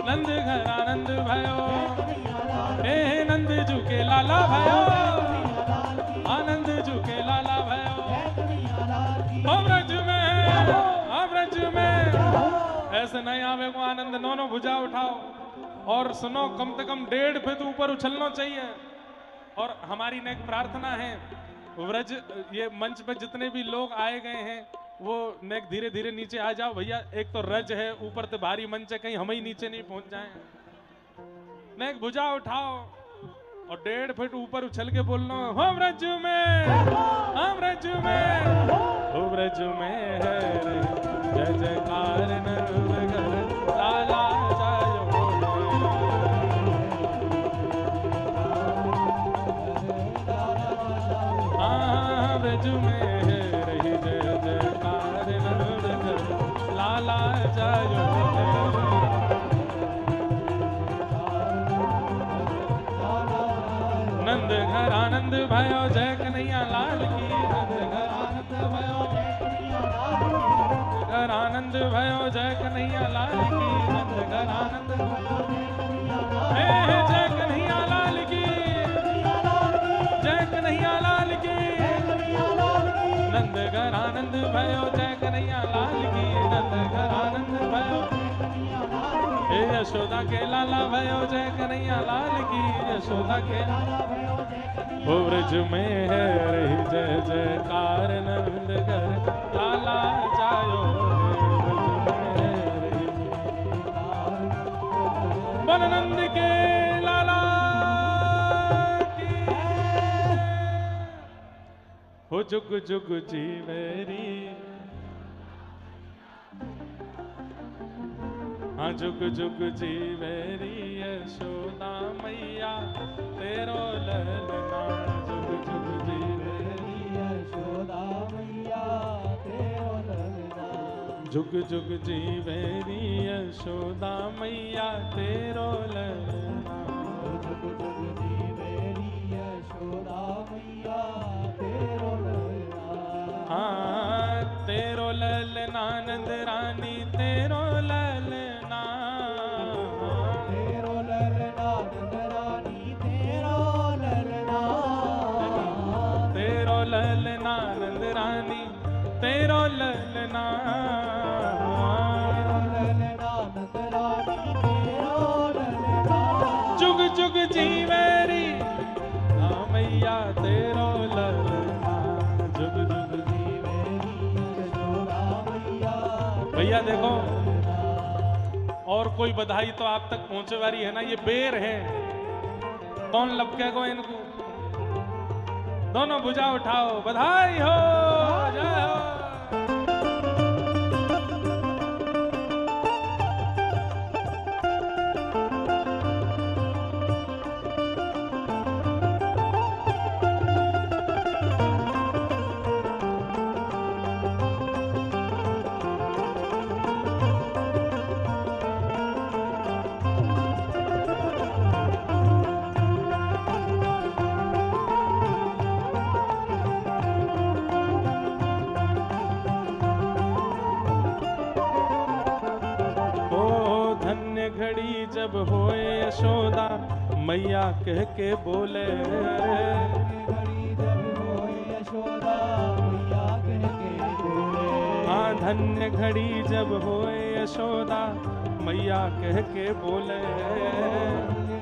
नंद घर आनंद भयो, हे नंद जू के लाला भयो, आनंद जू के लाला भयो। हो ब्रज में, हो ब्रज में ऐसे नहीं आवे को आनंद, दोनों भुजा उठाओ और सुनो, कम से कम 1.5 फीट ऊपर उछलना चाहिए। और हमारी नेक प्रार्थना है, व्रज ये मंच पे जितने भी लोग आए गए हैं वो नेक धीरे धीरे नीचे आ जाओ भैया। एक तो रज है, ऊपर से भारी मंच है, कहीं हम ही नीचे नहीं पहुंच जाएं। नेक भुजा उठाओ और 1.5 फीट ऊपर उछल के बोलना, हो ब्रज में, हो ब्रज में, हो ब्रज में है रे जय जयकार नंद घर लाला जायो है, हाँ ब्रज में है रही जय जयकार नंद घर लाला जायो है। नंद घर आनंद भयो जय कन्हैया लाल की, नंद घर आनंद भयो जय कन्हैया लाल की, घर आनंद भयो जय कन्हैया लाल की, नंद घर आनंद भयो जय कन्हैया लाल की, जय कन्हैया लाल की, नंद घर आनंद भयो जय कन्हैया लाल की, नंद घर आनंद भयो, हे यशोदा के लाला भयो जय कन्हैया लाल की, यशोदा के लाला भयो जय हो ब्रज में है रही जय जयकार नंद घर लाला जायो बन नंद के लाला की हो जुग जुग जीवेरी हाँ जुग जुग जीवेरी यशोदा मैया तेरो ललना जुग जुग जीवेरी यशोदा मैया तेरो ललना जुग जुग जीवेरी यशोदा मैया तेरो ललना जुग जुग जीवेरी यशोदा मैया तेरो ललना हाँ तेरो ललना नंद रानी तेरो ललना तेरो ललना नंद रानी तेरो ललना तेरो ललना नंद रानी तेरो ललना ललना नंद रानी तेरो ललना जुग जुग जीवेरी हाँ मैया तेरो ललना जुग जुग जीवेरी यशोदा मैया भैया देखो और कोई बधाई तो आप तक पहुंचे वाली है ना, ये बेर है कौन लपकेगा इनको, दोनों भुजा उठाओ बधाई हो जय हो। घड़ी जब होए यशोदा मैया कह के बोले, घड़ी जब होए यशोदा मैया कह के बोले, हाँ धन्य घड़ी जब होए यशोदा मैया कह के बोले,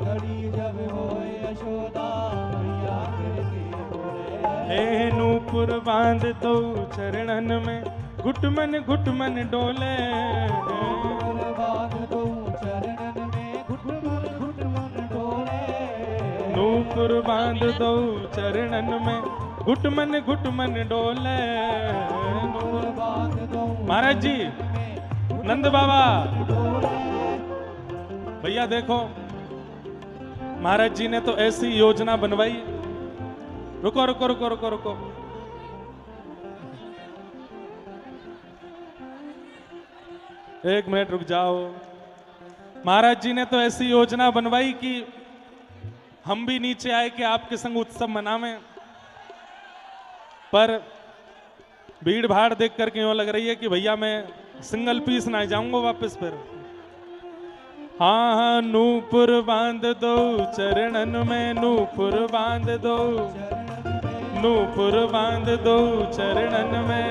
घड़ी जब होए यशोदा मैया कह के बोले, हे नूपुर बांध दो चरणन में घुटमन घुटमन डोले, बांध दो चरणन में घुटमन घुटमन डोले, नूपुर बांध दो चरणन में घुटमन घुटमन डोले। बांध दो महाराज जी नंद बाबा भैया देखो महाराज जी ने तो ऐसी योजना बनवाई, रुको रुको रुको रुको रुको, एक मिनट रुक जाओ। महाराज जी ने तो ऐसी योजना बनवाई कि हम भी नीचे आए कि आपके संग उत्सव मनावें, पर भीड़ भाड़ देख करके यूं लग रही है कि भैया मैं सिंगल पीस ना जाऊंगा वापस फिर। हाँ हाँ नूपुर बांध दो चरणन में, नूपुर बांध दो, नूपुर बांध दो चरणन में,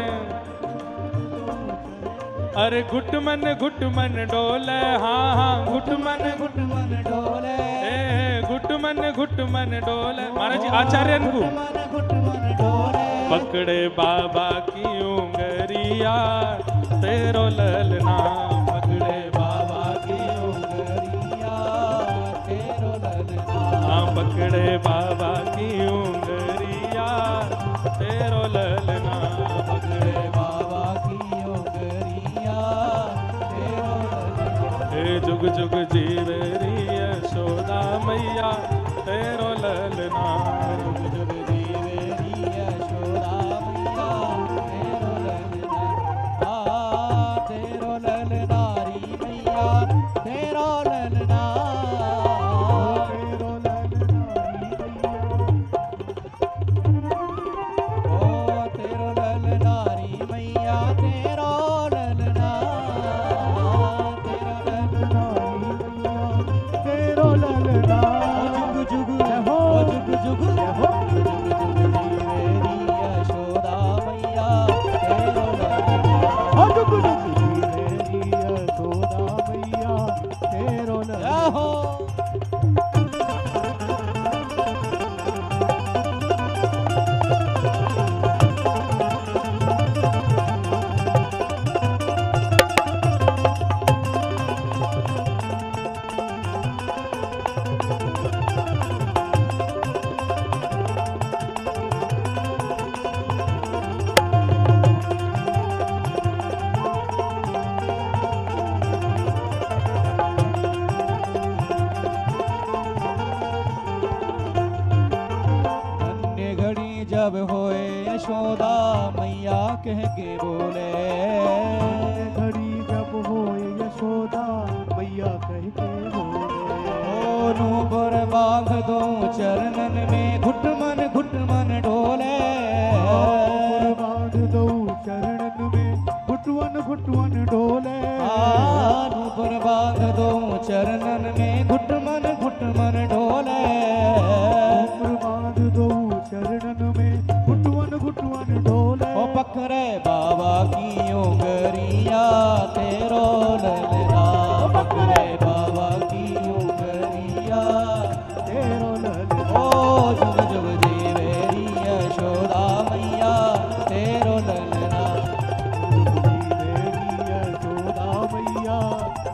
अरे घुटमन घुटमन डोले, हाँ हाँ घुटमन घुटमन डोले, घुटमन घुटमन डोले। महाराज जी आचार्य को घुटमन डोले, पकड़े बाबा की उंगरिया तेरो ललना, पकड़े बाबा की उंगरिया तेरो ललना, हाँ पकड़े बाबा की उंगरिया तेरो ललना, पकड़े बाबा की उंगरिया तेरो ललना, हे जुग जुग जीवेरी यशोदा मैया तेरो ललना, जुग जुग जीवेरी यशोदा मैया तेरो ललना, तेरो ललना री मैया तेरो ललना, तेरो ललना री मैया तेरो ललना, तेरो ललना री मैया तेरो ललना, तेरो ललना जुग जुग हो जुग जुग कह के बोले, घड़ी जब हो यशोदा मैया कह के बोले, ओनू पर बांध दो चरणन में घुटमन घुटमन डोले, बांध दो चरणन में घुटवन घुटवन डोले, आनू पर बांध दो चरणन में घुटमन घुटमन डोले, बांध दो चरणन में घुटवन घुटवन डोले, ओ पकड़े बाबा की उंगरिया तेरो ललना, पकड़े बाबा की उंगरिया तेरो ललना, ओ जुग जुग जीवेरी यशोदा मैया तेरो ललना, यशोदा मैया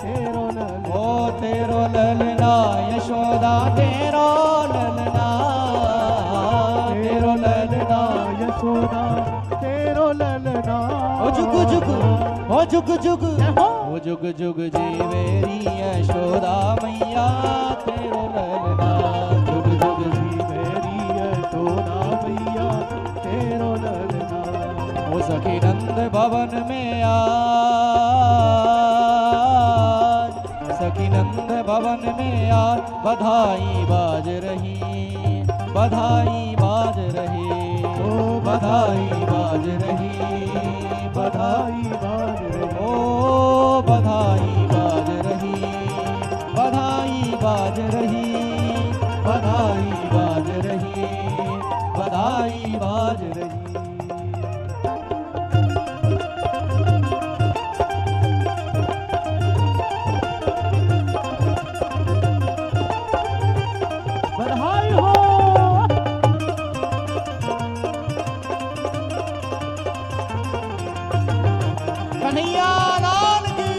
तेरो ललना, ओ तेरो ललना यशोदा तेरो ललना, तेरो ललना यशोदा तेरो ललना, ओ जुग जुग ओ जुग जुग ओ जुग जुग जीवेरी यशोदा मैया तेरो ललना, जुग जुग मेरी यशोदा मैया तेरो ललना, ओ सखी नंद भवन में आज, सखी नंद भवन में आज बधाई बाज रही, बधाई बाज रही, ओ बधाई बाज रही, बधाई बाज रही, ओ बधाई बाज रही, बधाई बाज रही, बधाई बाज रही, बधाई बाज रही। बधाई हो। कन्हैया लाल की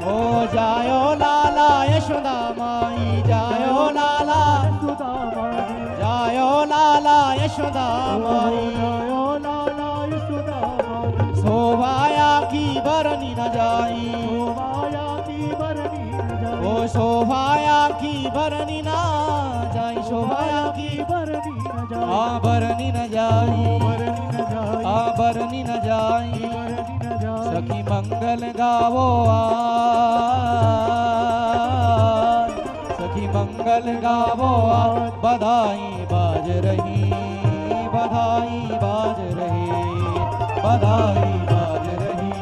ओ जायो लाला यशोदा माई, जायो लाला यशोदा माई, जायो लाला यशोदा माई, जायो लाला यशोदा माई, शोभाया की बरनी न जाई, शोभाया की बरनी न जाई, ओ शोभाया की बरनी न जाई, शोभाया की बरनी न जाई, आ बरनी न जाई, बरनी न जाई, आ बरनी न जाई, बरनी न जाई, सखी मंगल गावो आज, सखी मंगल गावो आज, बधाई बाज रही, बधाई बाज रही, बधाई बाज रही,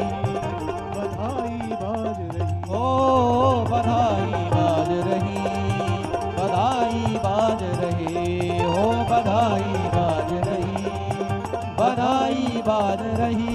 बधाई बाज रही, ओ बधाई बाज रही, बधाई बाज रही, ओ बधाई बाज रही, बधाई बाज रही,